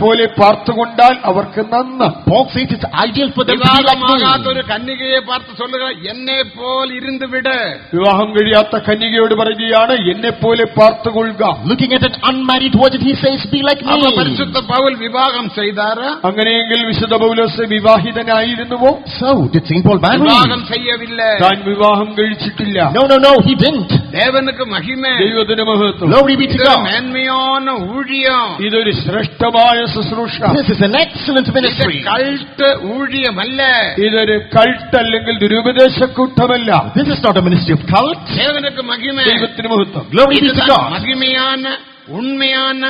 പോലെ പാർത്തുകൊണ്ടാൽ അവർക്ക് നന്ന്.
Paul says it's ideal for them to be like
விவாகமாகாத
me.
ஒரு கன்னிகையை பார்த்து சொல்லுகிறார், என்னை போல் இருந்து விடு.
വിവാഹം കഴിയാത്ത കന്യകയോട് പറയുകയാണ്, എന്നെ പോലെ പാർത്തുകൊള്ളുക.
Looking at an unmarried virgin, he says, be like
அப்ப
me.
பரிசுத்த பவுல் விவாகம் செய்தாரா?
അങ്ങനെയെങ്കിൽ വിശുദ്ധ പൗലോസ് വിവാഹിതനായിരുന്നുവോ?
So, did Saint Paul marry?
விவாகம் செய்யவில்லை.
താൻ വിവാഹം കഴിച്ചിട്ടില്ല.
No, he didn't.
தேவனுக்கு மகிமை.
ദൈവത്തിന് മഹത്വം.
Glory be to
இது
God.
மேன்மையான ஊழியம்.
ഇതൊരു ശ്രേഷ്ഠമായ ശുശ്രൂഷ.
This is an excellent
இது
ministry.
கல்ട്ട് ஊழியம் அல்ல.
ഇതൊരു കൾട്ട് അല്ലെങ്കിൽ ദുരുപദേശക്കൂട്ടമല്ല.
This is not a ministry of cult.
தேவனுக்கு மகிமை.
ദൈവത്തിന് മഹത്വം.
Glory be to
இதுதான்
God.
மகிமையான, உண்மையான,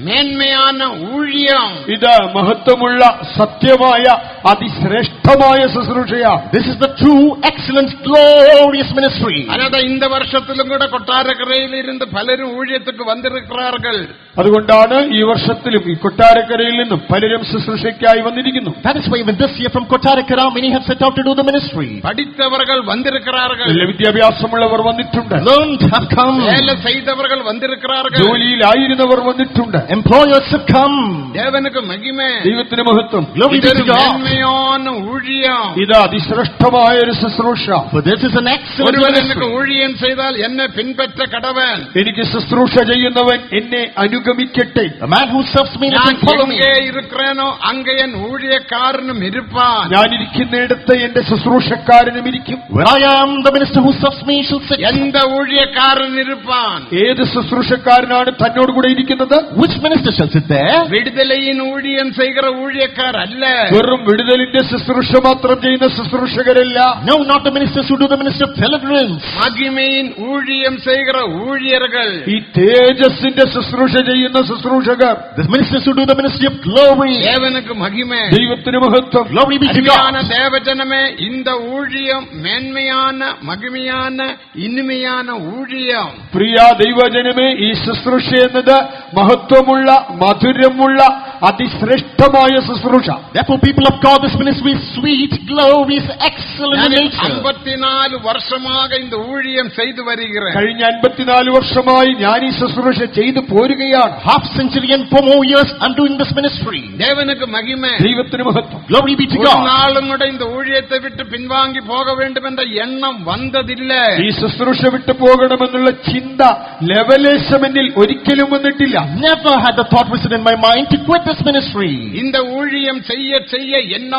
മേന്മயான ஊழியம்.
ഇത് മഹത്വമുള്ള സത്യമായ അതിശ്രേഷ്ഠമായ ശുശ്രൂഷയാണ്.
This is the true, excellent, glorious ministry.
അല്ലാതെ இந்த வருஷத்திலும் கூட கொட்டாரக்கரையில் இருந்து பலரும் ஊழியத்துக்கு வந்திருக்கிறார்கள்.
അതുകൊണ്ടാണ് ഈ വർഷത്തിലും ഈ കൊട്ടാരക്കരയിൽ നിന്നും പലരും ശുശ്രൂഷയ്ക്കായി വന്നിരിക്കുന്നു.
That is why even this year from Kottarakara, many have set out to do the ministry.
படித்தவர்கள் வந்திருக்கிறார்கள்.
നല്ല വിദ്യാഭ്യാസമുള്ളവർ വന്നിട്ടുണ്ട്.
Learned have come.
வேலை செய்தவர்கள் வந்திருக்கிறார்கள்.
ജോലിയിലായിരുന്നവർ വന്നിട്ടുണ്ട്.
Employers have come.
தேவனுக்கு மகிமை.
ദൈവത്തിന് മഹത്വം.
Glory be
ഇതൊരു
to God.
മേന്മயான ஊழியம்.
ഇത് അതിശ്രേഷ്ഠമായ ഒരു ശുശ്രൂഷ.
For this is an excellent
ஒருவன் எனக்கு
ministry.
ஊழியம் செய்தால் என்னை பின்பற்ற கடவன்.
എനിക്ക് ശുശ്രൂഷ ചെയ്യുന്നവൻ എന്നെ അനുഗമിക്കട്ടെ.
The man who serves me, let
நான்
him follow me.
எங்கே இருக்கிறேனோ அங்கே என் ஊழியக்காரனும் இருப்பான்.
ഞാനിരിക്കുന്നിടത്ത് എന്റെ ശുശ്രൂഷക്കാരനും ഇരിക്കും.
Where I am, the minister who serves me shall sit.
எந்த ஊழியக்காரன் இருப்பான்?
ഏത് ശുശ്രൂഷക്കാരനാണ് തന്നോട് കൂടെ ഇരിക്കുന്നത്?
Which minister shall sit there?
விடுதலையின் ஊழியம் செய்கிற ஊழியக்கார் அல்ல.
വെറും വിടുതലിന്റെ ശുശ്രൂഷ മാത്രം ചെയ്യുന്ന ശുശ്രൂഷകരല്ല.
No, not the ministers who do the ministry of deliverance.
மகிமையின் ஊழியம் செய்கிற ஊழியர்கள்.
ഈ തേജസ്സിന്റെ ശുശ്രൂഷ ചെയ്യുന്ന ശുശ്രൂഷകർ.
The ministers who do the ministry of glory.
தேவனுக்கு மகிமை.
ദൈവത്തിന് മഹത്വം.
Glory be to
அருமையான
God.
தேவஜனமே, இந்த ஊழியம் மேன்மையான, மகிமையான, இனிமையான ஊழியம்.
പ്രിയ ദൈവജനമേ, ഈ ശുശ്രൂഷ എന്നത് മഹത്വമുള്ള, മധുരമുള്ള, അതിശ്രേഷ്ഠമായ ശുശ്രൂഷ.
Therefore, people of God, this ministry is sweet, glorious, excellent in nature.
54 வருஷமாக இந்த ஊழியம் செய்து வருகிறேன்.
കഴിഞ്ഞ 54 വർഷമായി ഞാൻ ഈ ശുശ്രൂഷ ചെയ്തു പോരുകയാണ്.
Half century and 4 more years I'm doing this ministry.
தேவனுக்கு மகிமை.
ദൈവത്തിന് മഹത്വം.
Glory be to
ஒரு
God.
நாளும் கூட இந்த ஊழியத்தை விட்டு பின்வாங்கி போக வேண்டும் என்ற எண்ணம் வந்ததில்லை.
ഈ ശുശ്രൂഷ വിട്ടു പോകണമെന്നുള്ള ചിന്ത ലവലേശം എന്നിൽ ഒരിക്കലും വന്നിട്ടില്ല.
Never had the thought risen in my mind to quit this this ministry.
இந்த ஊழியம் செய்ய செய்ய என்ன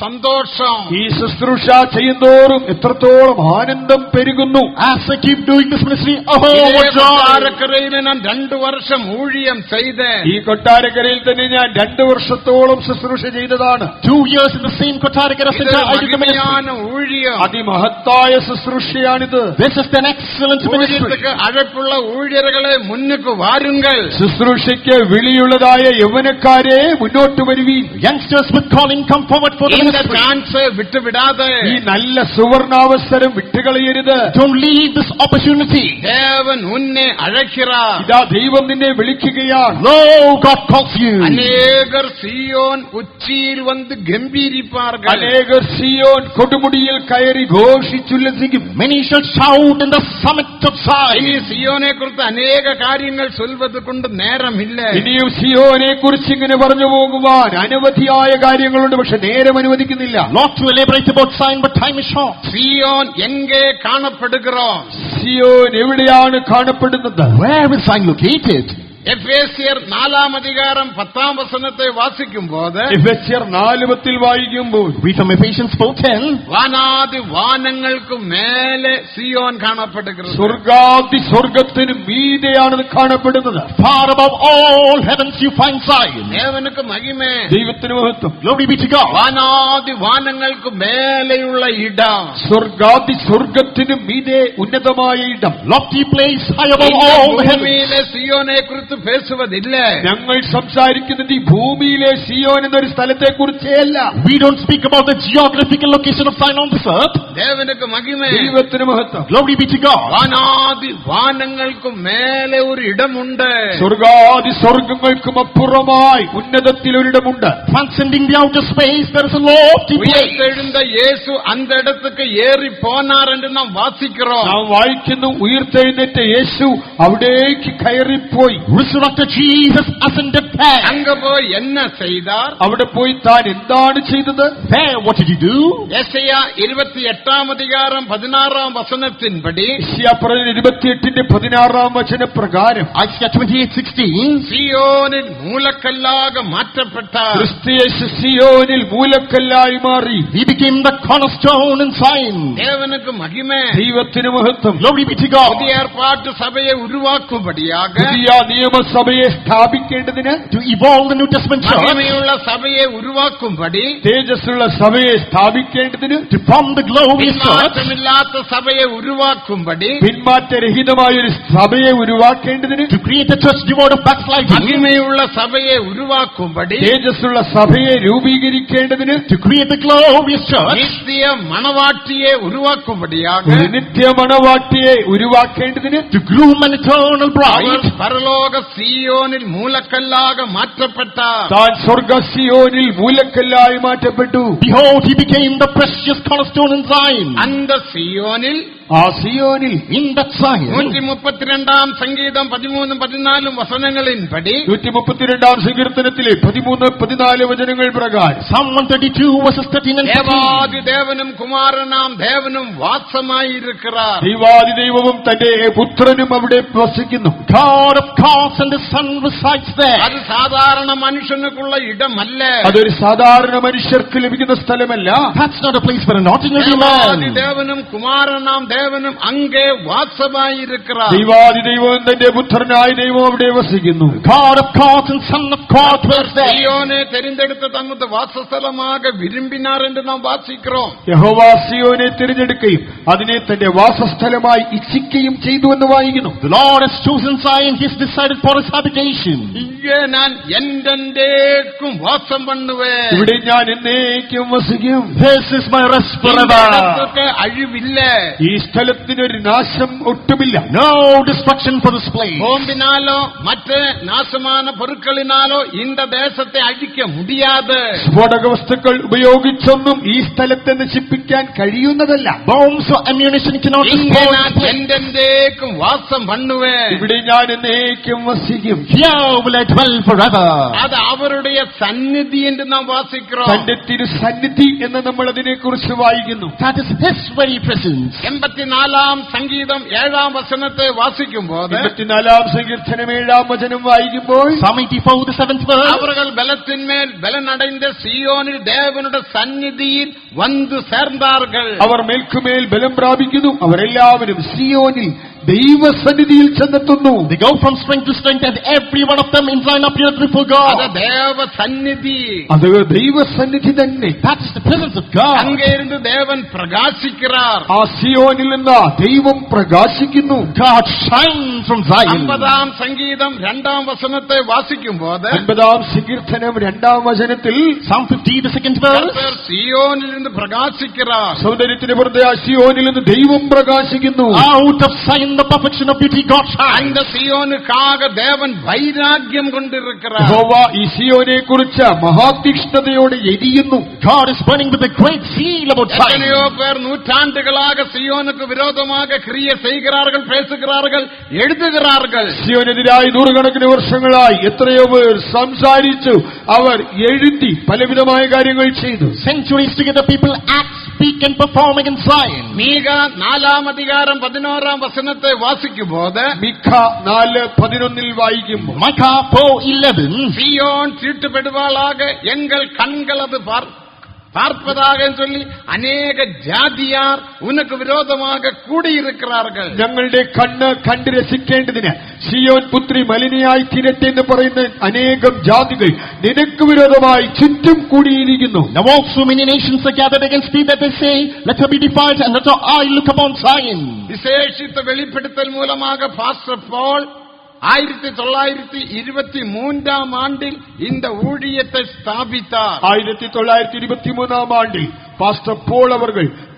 சந்தோஷம்.
ഈ ശുശ്രൂഷ ചെയ്യുന്തോറും എത്രത്തോളം ആനന്ദം പെരുകുന്നു.
As I keep doing this ministry, oh, what joy.
കൊട്ടാരക്കരയിൽ ഞാൻ 2 വർഷം ഊഴിയം ചെയ്ത്
ഈ കൊട്ടാരക്കരയിൽ തന്നെ ഞാൻ 2 വർഷത്തോളം ശുശ്രൂഷ ചെയ്തതാണ്.
2 years in the same Kottarakara center, I did the ministry.
ഊഴിയം.
അതിമഹത്തായ ശുശ്രൂഷയാണിത്.
This is an excellent ministry.
ஊழியத்துக்கு அழைப்புள்ள ஊழியர்களே முன்னுக்கு வாருங்கள்.
ശുശ്രൂഷയ്ക്ക് വിളിയുള്ളതായ യൗവനക്കാരെ മുന്നോട്ട് വരുവീൻ.
Youngsters with calling, come forward for the
இந்த
ministry.
சான்ஸ் விட்டு விடாதே.
ഈ നല്ല സുവർണാവസരം വിട്ടുകളയരുത്.
Don't leave this opportunity.
தேவன் உன்னை அழைக்கிறார்.
ഇതാ ദൈവം നിന്നെ വിളിക്കുകയാണ്.
No, God calls you.
அநேகர் சீயோன் உச்சியில் வந்து கம்பீரிப்பார்கள்.
അനേകർ സിയോൻ കൊടുമുടിയിൽ കയറി ഘോഷിച്ചുല്ലസിക്കും.
Many shall shout in the summit of
இனி
Zion.
சியோனை குறித்து அநேக காரியங்கள் சொல்வது கொண்டு நேரம் இல்லை.
ഇനിയും സിയോനെ കുറിച്ച് ഇങ്ങനെ പറഞ്ഞു പോകുവാൻ അനവധിയായ കാര്യങ്ങളുണ്ട്, പക്ഷെ നേരം അനുവദിക്കുന്നില്ല.
Not to elaborate about Zion, but time is short.
Zion எங்கே காணப்படுகிறோம்?
സിയോൻ എവിടെയാണ് കാണപ്പെടുന്നത്?
Where is Zion located?
എഫേസ്യർ 4-ാം അധികാരം 10-ാം വചനത്തെ വാസിക്കുമ്പോൾ
എഫെസ്യർ 4:10 വായിക്കുമ്പോൾ
Read from Ephesians 4:10.
വാനാദി വാനങ്ങൾക്ക് മേലെ സിയോൻ കാണപ്പെടുகிறது.
സ്വർഗാദി സ്വർഗത്തിന് മീതെയാണ് കാണപ്പെടുന്നത്.
Far above all heavens you find Zion.
ദേവനുക്ക് മഹിമേ.
ദൈവത്തിന് മഹത്വം.
Glory be to God.
വാനാദി വാനങ്ങൾക്ക് മേലെയുള്ള ഇടം.
സ്വർഗാദി സ്വർഗത്തിന് മീതെ ഉന്നതമായ ഇടം.
Lofty place high above
இந்த
all the heavens.
ഭൂമിയിലെ സിയോനെ കുറിച്ച് പേசுവതില്ല.
ഞങ്ങൾ സംസാരിക്കുന്നത് ഈ ഭൂമിയിലെ സിയോൻ എന്നൊരു സ്ഥലത്തെ കുറിച്ചേ അല്ല.
We don't speak about the geographical location of Zion on this earth.
ദേവനുക്ക് മഹിമേ.
ദൈവത്തിന് മഹത്വം.
Glory be to God.
വാനാദി വാനങ്ങൾക്ക് മേലെ ഒരു ഇടമുണ്ട്.
സ്വർഗാദി സ്വർഗങ്ങൾക്കും അപ്പുറമായി ഉന്നതത്തിൽ ഒരിടമുണ്ട്.
Transcending the outer space, there is a lofty place.
ഉയർത്തെഴുந்த യേശു அந்த இடத்துக்கு ஏறி போனார் என்று நாம் வாசிக்கிறோம்.
നാം വായിക്കുന്നു, ഉയർത്തെഴുന്നേറ്റ യേശു അവിടേക്ക് കയറിപ്പോയി.
Resurrected Jesus ascended there.
அங்க போய் என்ன செய்தார்?
അവിടെ പോയി താൻ എന്താണ് ചെയ്തത്?
There, what did he do?
യെശയ്യാ 28-ാം അധികാരം 16-ാം വചനത്തിൻപടി
യെശയ്യാ 28:16 വചനപ്രകാരം
Isaiah 28:16.
സിയോനിൽ മൂലക്കല്ലാക മാറ്റപ്പെട്ടാർ.
ക്രിസ്തുയേശു സിയോനിൽ മൂലക്കല്ലായി മാറി.
He became the cornerstone in Zion.
தேவனுக்கு மகிமை.
ദൈവത്തിന് മഹത്വം.
Glory be to God.
புதிய ஏற்பாட்டு சபையை உருவாக்கும்படியாக
പുതിയ നിയമസഭയെ സ്ഥാപിക്കേണ്ടതിന്,
To evolve the New Testament church.
மகிமையுள்ள சபையை உருவாக்கும்படி,
തേജസ്സുള്ള സഭയെ സ്ഥാപിക്കേണ്ടതിന്,
To form the glorious church.
பின்மாற்றமில்லாத சபையை உருவாக்கும்படி,
പിന്മാറ്റരഹിതമായ ഒരു സഭയെ ഉരുവാക്കേണ്ടതിന്,
To create a church devoid of backsliding.
மகிமையுள்ள சபையை உருவாக்கும்படி,
തേജസ്സുള്ള സഭയെ രൂപീകരിക്കേണ്ടതിന്,
To create the glorious church.
நித்திய மணவாட்டியை உருவாக்கும்படியாக,
ഒരു നിത്യമണവാട്ടിയെ ഉരുവാക്കേണ്ടതിന്,
To groom an eternal bride.
அவர் பரலோக சீயோனில் மூலக்கல்லாக மாற்றப்பட்டார்.
താൻ സ്വർഗ സിയോനിൽ മൂലക്കല്ലായി മാറ്റപ്പെട്ടു.
Behold, he became the precious cornerstone in Zion.
அந்த சீயோனில்
ആ സിയോനിൽ
In that Zion.
132-ാം സംഗീതം 13-14 വചനങ്ങളിൻപടി
132-ാം സങ്കീർത്തനത്തിലെ 13-14 വചനങ്ങൾ പ്രകാരം
Psalm 132 verses 13 and 14.
தேவாதி தேவனும் குமாரனாம் தேவனும் வாசமாயிருக்கிறார்.
ദൈവാദി ദൈവവും തന്റെ പുത്രനും അവിടെ വസിക്കുന്നു.
God of gods and the Son resides there.
அது சாதாரண மனுஷனுக்குள்ள இடம் அல்ல.
അതൊരു സാധാരണ മനുഷ്യർക്ക് ലഭിക്കുന്ന സ്ഥലമല്ല.
That's not a place for an ordinary
Devathi
man.
தேவனும் குமாரனாம் தேவனும் அங்கே வாசமாயிருக்கிறார்.
ദൈവാദി ദൈവവും തന്റെ പുത്രനായ ദൈവം അവിടെ വസിക്കുന്നു.
God of gods and Son of God dwells there.
சீயோனை தெரிந்தெடுத்து தமது வாசஸ்தலமாக விரும்பினார் என்று நாம் வாசிக்கிறோம்.
യഹോവ സിയോനെ തിരഞ്ഞെടുക്കുകയും അതിനെ തന്റെ വാസസ്ഥലമായി ഇച്ഛിക്കുകയും ചെയ്തു എന്ന് വായിക്കുന്നു.
The Lord has chosen Zion. He has decided for his habitation.
இங்கே நான் என்றென்றேக்கும் வாசம் பண்ணுவேன்.
ഇവിടെ ഞാൻ എന്നേക്കും വസിക്കും.
This is my rest
இந்த
forever.
இடத்துக்கு அழிவில்லை.
ഈ സ്ഥലത്തിനൊരു നാശം ഒട്ടുമില്ല.
No destruction for this place.
ബോംബിനാലോ മറ്റ് നാശமான പൊരുക്കളിനാലോ இந்த தேசத்தை அழிக்க முடியாது.
സ്ഫോടക വസ്തുക്കൾ ഉപയോഗിച്ചൊന്നും ഈ സ്ഥലത്തെ നശിപ്പിക്കാൻ കഴിയുന്നതല്ല.
Bombs or ammunition cannot
இங்கே
destroy
நான்
this place.
என்றென்றேக்கும் வாசம் பண்ணுவேன்.
ഇവിടെ ഞാൻ എന്നേക്കും വസിക്കും.
Here will I dwell forever.
அது அவருடைய சந்நிதி என்று நாம் வாசிக்கிறோம்.
തന്റെ തിരുസന്നിധി എന്ന് നമ്മൾ അതിനെ കുറിച്ച് വായിക്കുന്നു.
That is his very presence.
84 സംഗീതം 7 വചനത്തെ വാസിക്കുമ്പോൾ
84 സങ്കീർത്തനം 7 വചനം വായിക്കുമ്പോൾ
Psalm 84, the 7th verse.
அவர்கள் பலத்தின்மேல் பலனடைந்த சீயோனில் தேவனுடைய சந்நிதியில் வந்து சேர்ந்தார்கள்.
അവർ മേൽക്കുമേൽ ബലം പ്രാപിക്കുന്നു. അവരെല്ലാവരും സിയോനിൽ ദൈവസന്നിധിയിൽ ചെന്നെത്തുന്നു.
They go from strength to strength, and every one of them in Zion appeared before
அது
God.
தேவ சந்நிதி.
അത് ദൈവസന്നിധി തന്നെ.
That is the presence of God.
அங்கே இருந்து தேவன் பிரகாசிக்கிறார்.
ആ സിയോനിൽ നിന്ന് ദൈവം പ്രകാശിക്കുന്നു.
God shines from Zion.
50 സംഗീതം 2 വചനത്തെ വാസിക്കുമ്പോൾ
50 സങ്കീർത്തനം 2 വചനത്തിൽ
Psalm 50, the 2nd verse.
கர்த்தர் சீயோனில் இருந்து பிரகாசிக்கிறார்.
സൗന്ദര്യത്തിന് പുറത്തെ ആ സിയോനിൽ നിന്ന് ദൈവം പ്രകാശിക്കുന്നു.
Out of Zion, the perfection of beauty, God shines.
அந்த சீயோனுக்காக தேவன் வைராக்கியம் கொண்டிருக்கிறார்.
യഹോവ ഈ സിയോനെ കുറിച്ച് മഹാതീക്ഷ്ണതയോടെ എരിയുന്നു.
God is burning with a great zeal about
எத்தனையோ
Zion.
பேர் நூற்றாண்டுகளாக சியோனுக்கு விரோதமாக கிரியை செய்கிறார்கள், பேசுகிறார்கள், எழுதுகிறார்கள்.
സിയോനെതിരായി നൂറുകണക്കിന് വർഷങ്ങളായി എത്രയോ പേർ സംസാരിച്ചു, അവർ എഴുതി പലവിധമായ കാര്യങ്ങൾ ചെയ്തു.
Centuries together, people act, speak, and perform against Zion.
மீக 4 அதிகாரம் 11 வசனத்தை வாசிக்கும்போது
മിഖ 4:11 വായിക്കുമ്പോൾ
Micah 4:11.
சியோன் தீட்டுப்படுவாளாக எங்கள் கண்கள் அது பார்ப்பதாக சொல்லி அநேக ஜாதியார் உனக்கு விரோதமாக கூடியிருக்கிறார்கள்.
ഞങ്ങളുടെ കണ്ണ് കണ്ട് രസിക്കേണ്ടതിന് സിയോൻ പുത്രി മലിനയായി തീരട്ടെ എന്ന് പറയുന്ന അനേകം ജാതികൾ നിനക്ക് വിരോധമായി ചുറ്റും കൂടിയിരിക്കുന്നു.
Now also many nations are gathered against thee, that they say, let her be defiled, and let her eye look upon Zion.
விசேஷித்த வெளிப்படுத்தல் மூலமாக பாஸ்டர் பால் 1923 ஆண்டில் இந்த ஊழியத்தை ஸ்தாபித்தார்.
1923 ആണ്ടിൽ പാസ്റ്റർ പോൾ അവർ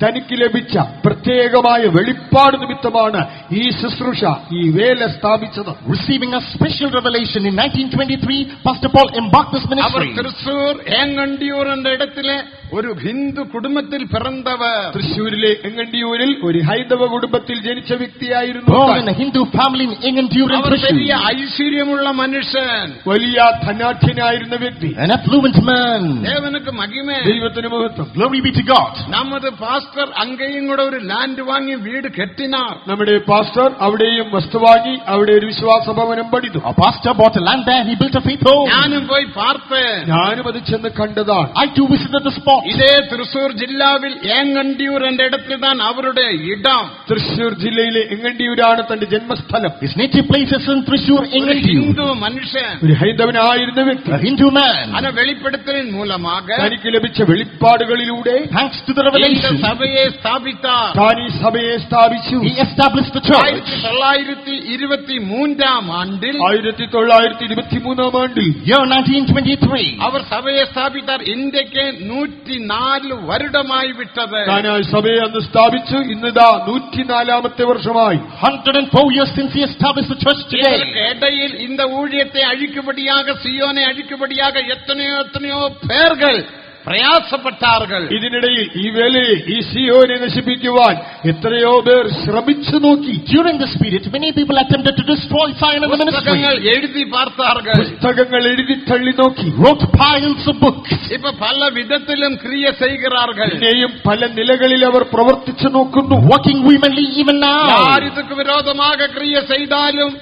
തനിക്ക് ലഭിച്ച പ്രത്യേകമായ വെളിപ്പാട് നിമിത്തമാണ് ഈ ശുശ്രൂഷ, ഈ വേല സ്ഥാപിച്ചത്.
Receiving a special revelation in 1923, Pastor Paul embarked this
our
ministry.
Thrissur ஏங்கண்டியூர் என்ற இடத்திலே ஒரு ஹிந்து குடும்பத்தில் பிறந்தவர்.
തൃശ്ശൂരിലെ എങ്ങണ്ടിയൂരിൽ ഒരു ഹൈന്ദവ കുടുംബത്തിൽ ജനിച്ച വ്യക്തിയായിരുന്നു.
Born in a Hindu family in Engandiur in
அவர் பெரிய
Thrissur.
ஐஸ்வர்யமுள்ள மனுஷன்,
വലിയ ധനാഢ്യനായിരുന്ന വ്യക്തി.
An affluent man.
தேவனுக்கு மகிமை.
ദൈവത്തിന് മഹത്വം.
Glory be to God.
நமது பாஸ்டர் அங்கேயும் கூட ஒரு லேண்ட் வாங்கி வீடு கட்டினார்.
നമ്മുടെ പാസ്റ്റർ അവിടെയും വസ്തു വാങ്ങി അവിടെ ഒരു വിശ്വാസ ഭവനം പണിതു.
Our pastor bought a land there, and he built a faith home.
நானும் போய் பார்த்தேன்.
ഞാനും അത് ചെന്ന് കണ്ടതാണ്.
I too visited the spot.
இதே திருச்சூர் ஜில்லாவில் ஏங்கண்டியூர் என்ற இடத்தில் தான் அவருடைய இடம்.
തൃശ്ശൂർ ജില്ലയിലെ എങ്ങണ്ടിയൂരാണ് തന്റെ ജന്മസ്ഥലം.
His native place is in Thrissur,
ஒரு
Engandiur.
ஹிந்து மனுஷன்.
ഒരു ഹൈന്ദവനായിരുന്ന വ്യക്തി.
A Hindu man.
ஆனா வெளிப்படுத்தலின் மூலமாக
തനിക്ക് ലഭിച്ച വെളിപ്പാടുകളിലൂടെ
Thanks to the
இந்த
revelation,
சபையை ஸ்தாபித்தார்.
താൻ ഈ സഭയെ സ്ഥാപിച്ചു.
he established the church.
1923 ஆண்டில்
1923 ആണ്ടിൽ
Year 1923.
அவர் சபையை ஸ்தாபித்தார். இன்றைக்கு 104 வருடமாய் விட்டது.
താൻ ആ സഭയെ അന്ന് സ്ഥാപിച്ചു. ഇന്നിതാ 104ാമത്തെ വർഷമായി.
104 years since he established the church
இதற்கு
today.
இடையில் இந்த ஊழியத்தை அழிக்கும்படியாக, சியோனை அழிக்கும்படியாக எத்தனையோ பேர்கள் പ്രയാസപ്പെട്ടാர்கள்.
ഇതിനിടയിൽ ഈ വേലയെ, ഈ സിയോനെ നശിപ്പിക്കുവാൻ എത്രയോ പേർ ശ്രമിച്ചു നോക്കി.
During this period, many people attempted to destroy Zion and the
പുസ്തകങ്ങൾ
ministry.
എഴുതി பார்த்தார்கள்.
പുസ്തകങ്ങൾ എഴുതി തള്ളി നോക്കി.
Wrote piles of books.
இப்ப பல விதத்திலும் கிரியை செய்கிறார்கள்.
പിന്നെയും പല നിലകളിൽ അവർ പ്രവർത്തിച്ചു നോക്കുന്നു.
Working womanly even now.
யார் இதுக்கு விரோதமாக கிரியை செய்தாலும்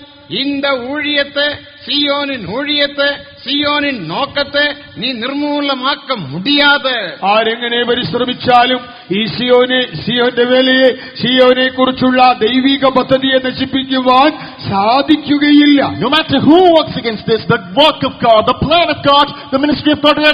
இந்த ஊழியத்தை, சியோனின் ஊழியத்தை, സിയോനിൻ നോക്കത്തെ നീ നിർമൂലമാക്ക മുടിയാതെ.
ആരെങ്ങനെ പരിശ്രമിച്ചാലും ഈ സിയോന്റെ വേലയെ, സിയോനെ കുറിച്ചുള്ള ദൈവിക പദ്ധതിയെ നശിപ്പിക്കുവാൻ സാധിക്കുകയില്ല.
No matter who works against this, the work of God, the plan of God, the ministry of God will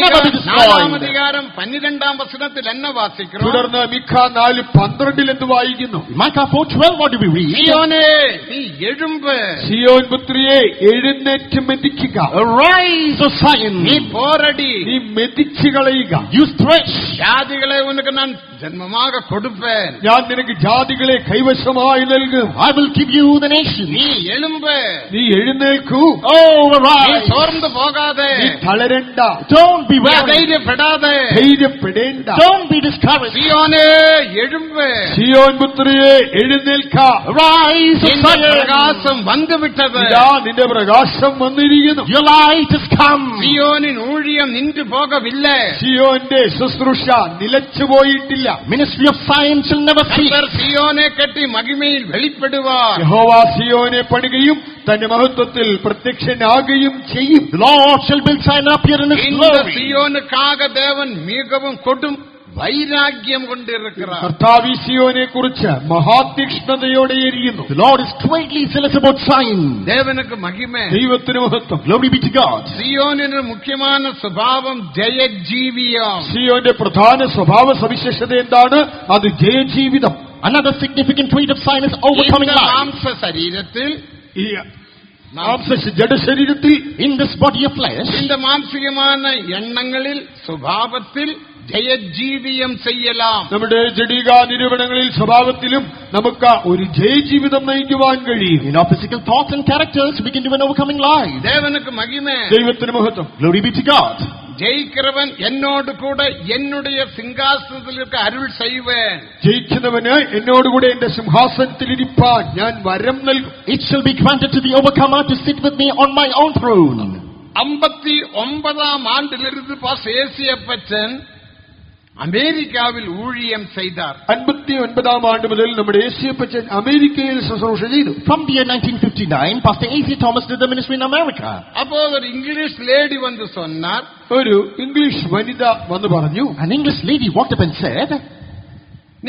never be destroyed.
4 அதிகாரம் 12 വചനത്തിൽ എന്നെ വാസിക്കുന്നു.
തുടർന്ന് മിഖ 4:12 എന്ന് വായിക്കുന്നു.
Micah 4:12, what do we read?
സിയോനേ നീ എഴുമ്പ്,
സിയോൻ പുത്രിയെ എഴുന്നേറ്റ് മെതിക്കുക.
Arise, O Zion.
നീ പോരടി,
നീ മെതിച്ചു കളയുക.
You thresh.
ജാതികളെ ഉനക്ക് ഞാൻ ജന്മமாக കൊടുപ്പേൻ.
ഞാൻ നിനക്ക് ജാതികളെ കൈവശമായി നൽകും.
I will give you the nations.
നീ എഴുമ്പ്,
നീ എഴുന്നേൽക്കൂ.
Oh,
നീ
arise.
സോർന്നു പോകാതെ,
നീ തളരണ്ട.
Don't be
നീ
weary.
അധൈര്യപ്പെടാതെ.
ധൈര്യപ്പെടേണ്ട.
Don't be discouraged.
സിയോനേ എഴുമ്പ്,
Zion പുത്രിയെ എഴുന്നേൽക്ക.
Rise, O
നിന്റെ
Zion.
പ്രകാശം വന്നുവിട്ടത്.
ഇതാ നിന്റെ പ്രകാശം വന്നിരിക്കുന്നു.
Your light has come.
സിയോനിൻ ഊഴിയം നിന്നു പോകവില്ല.
സിയോന്റെ ശുശ്രൂഷ നിലച്ചു പോയിട്ടില്ല.
Ministry of science shall never cease.
கர்த்தர் சீயோனை கட்டி மகிமையில் வெளிப்படுவார்.
യഹോവ സിയോനെ പണികയും തന്റെ മഹത്വത്തിൽ പ്രത്യക്ഷനാകുകയും ചെയ്യും.
The Lord shall build Zion up here in His
இந்த
glory.
சீயோனுக்காக தேவன் மிகவும் கொடும் வைராக்கியம் கொண்டிருக்கிறார்.
കർത്താവ് സിയോനെ കുറിച്ച് മഹാതീക്ഷ്ണതയോടെ എരിയുന്നു.
The Lord is greatly zealous about Zion.
தேவனுக்கு மகிமை.
ദൈവത്തിന് മഹത്വം.
Glory be to God.
സിയോനിന്റെ മുഖ്യமான സ്വഭാവം ജയജീവിയം.
സിയോന്റെ പ്രധാന സ്വഭാവ സവിശേഷത എന്താണ്? അത് ജയജീവിതം.
Another significant trait of Zion is overcoming
இந்த
life.
மாംச ശരീരത്തിൽ
ഈ ജഡശരീരത്തിൽ,
In this body of flesh,
இந்த மாംசிகமான எண்ணங்களில் சுபாவத்தில் ജയജീവിയം ചെയ്യலாம்.
നമ്മുടെ ജഡിക നിരൂപണങ്ങളിൽ സ്വഭാവത്തിലും നമുക്ക് ഒരു ജയജീവിതം നയിക്കുവാൻ കഴിയും.
in our physical thoughts and characters, we can do an overcoming life.
தேவனுக்கு மகிமை.
ദൈവത്തിന് മഹത്വം.
Glory be to God.
ஜெயிக்கிறவன் என்னோடு கூட என்னுடைய சிங்காசனத்தில் இருக்க அருள் செய்வேன்.
ജയിക്കുന്നവന് എന്നോടുകൂടെ എന്റെ സിംഹാസനത്തിലിരിപ്പാൻ ഞാൻ വരം നൽകും.
It shall be granted to the overcomer to sit with me on my own throne.
59ஆம் ஆண்டிலிருந்து பாஸ் ஏசியப்பச்சன் അമേരിക്കാവിൽ ഊഴിയം ചെയ്താർ.
59ആം ആണ്ട് മുതൽ നമ്മുടെ യേശുപ്പച്ചൻ അമേരിക്കയിൽ ശുശ്രൂഷ ചെയ്തു.
From the year 1959, Pastor A.C. Thomas did the ministry in America.
அப்போ ஒரு இங்கிலீஷ் லேடி வந்து சொன்னார்,
ഒരു ഇംഗ്ലീഷ് വനിത വന്ന് പറഞ്ഞു,
An English lady walked up and said,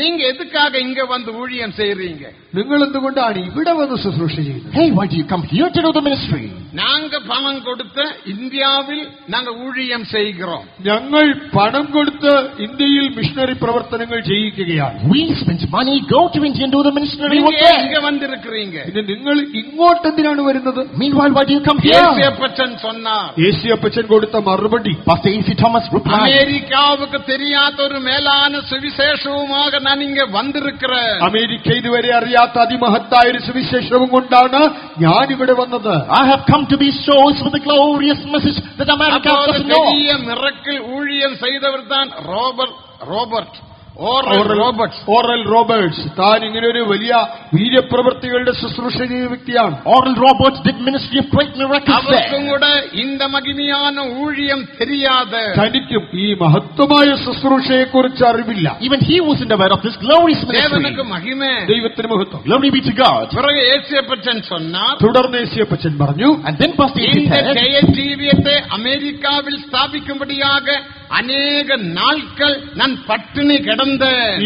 நீங்க எதுக்காக இங்க வந்து ஊழியம் செய்றீங்க?
നിങ്ങൾ എന്തുകൊണ്ടാണ് ഇവിടെ വന്ന് ശുശ്രൂഷ ചെയ്യുന്നത്?
Hey, why do you come here to do the ministry?
நாங்க பணம் கொடுத்து இந்தியாவில் நாங்க ஊழியம் செய்கிறோம்.
ഞങ്ങൾ പണം കൊടുത്ത് ഇന്ത്യയിൽ മിഷണറി പ്രവർത്തനങ്ങൾ ചെയ്യിക്കുകയാണ്.
We spend money, go to India and do the missionary work
நீங்க இங்க
there.
வந்திருக்கிறீங்க.
പിന്നെ നിങ്ങൾ ഇങ്ങോട്ട് എന്തിനാണ് വരുന്നത്?
Meanwhile, why do you come here?
ஏசியப்பச்சன் சொன்னார்,
യേശുപ്പച്ചൻ കൊടുത്ത മറുപടി,
Pastor A.C. Thomas replied,
அமெரிக்காவுக்கு தெரியாத ஒரு மேலான சுவிசேஷவுமாக நான் இங்க வந்திருக்கிறேன்.
അമേരിക്ക ഇതുവരെ അറിയാത്ത അതിമഹത്തായ ഒരു സുവിശേഷവും കൊണ്ടാണ് ഞാൻ ഇവിടെ വന്നത്.
I have come to these shores with the glorious message that America
அப்போது
doesn't know.
பெரிய மிரக்கிள் ஊழியம் செய்தவர் தான் ഓറൽ റോബർട്ട്സ്.
താൻ ഇങ്ങനെ ഒരു വലിയ വീര്യപ്രവൃത്തികളുടെ ശുശ്രൂഷ ചെയ്ത വ്യക്തിയാണ്.
Oral Roberts did ministry of great miracles
அவருக்கும்
there.
கூட இந்த மகிமையான ஊழியம் தெரியாது.
തനിക്കും ഈ മഹത്വമായ ശുശ്രൂഷയെ കുറിച്ച് അറിവില്ല.
Even he wasn't aware of this glorious ministry.
தேவனுக்கு மகிமை.
ദൈവത്തിന് മഹത്വം.
Glory be to God.
பிறகு ஏசியப்பச்சன் சொன்னார்,
തുടർന്ന് യേശുപ്പച്ചൻ പറഞ്ഞു,
And then Pastor A.C.
இந்த
said,
ஜெய ஜீவியத்தை அமெரிக்காவில் ஸ்தாபிக்கும்படியாக அநேக நாட்கள் நான் பட்டினி கிடந்தேன்.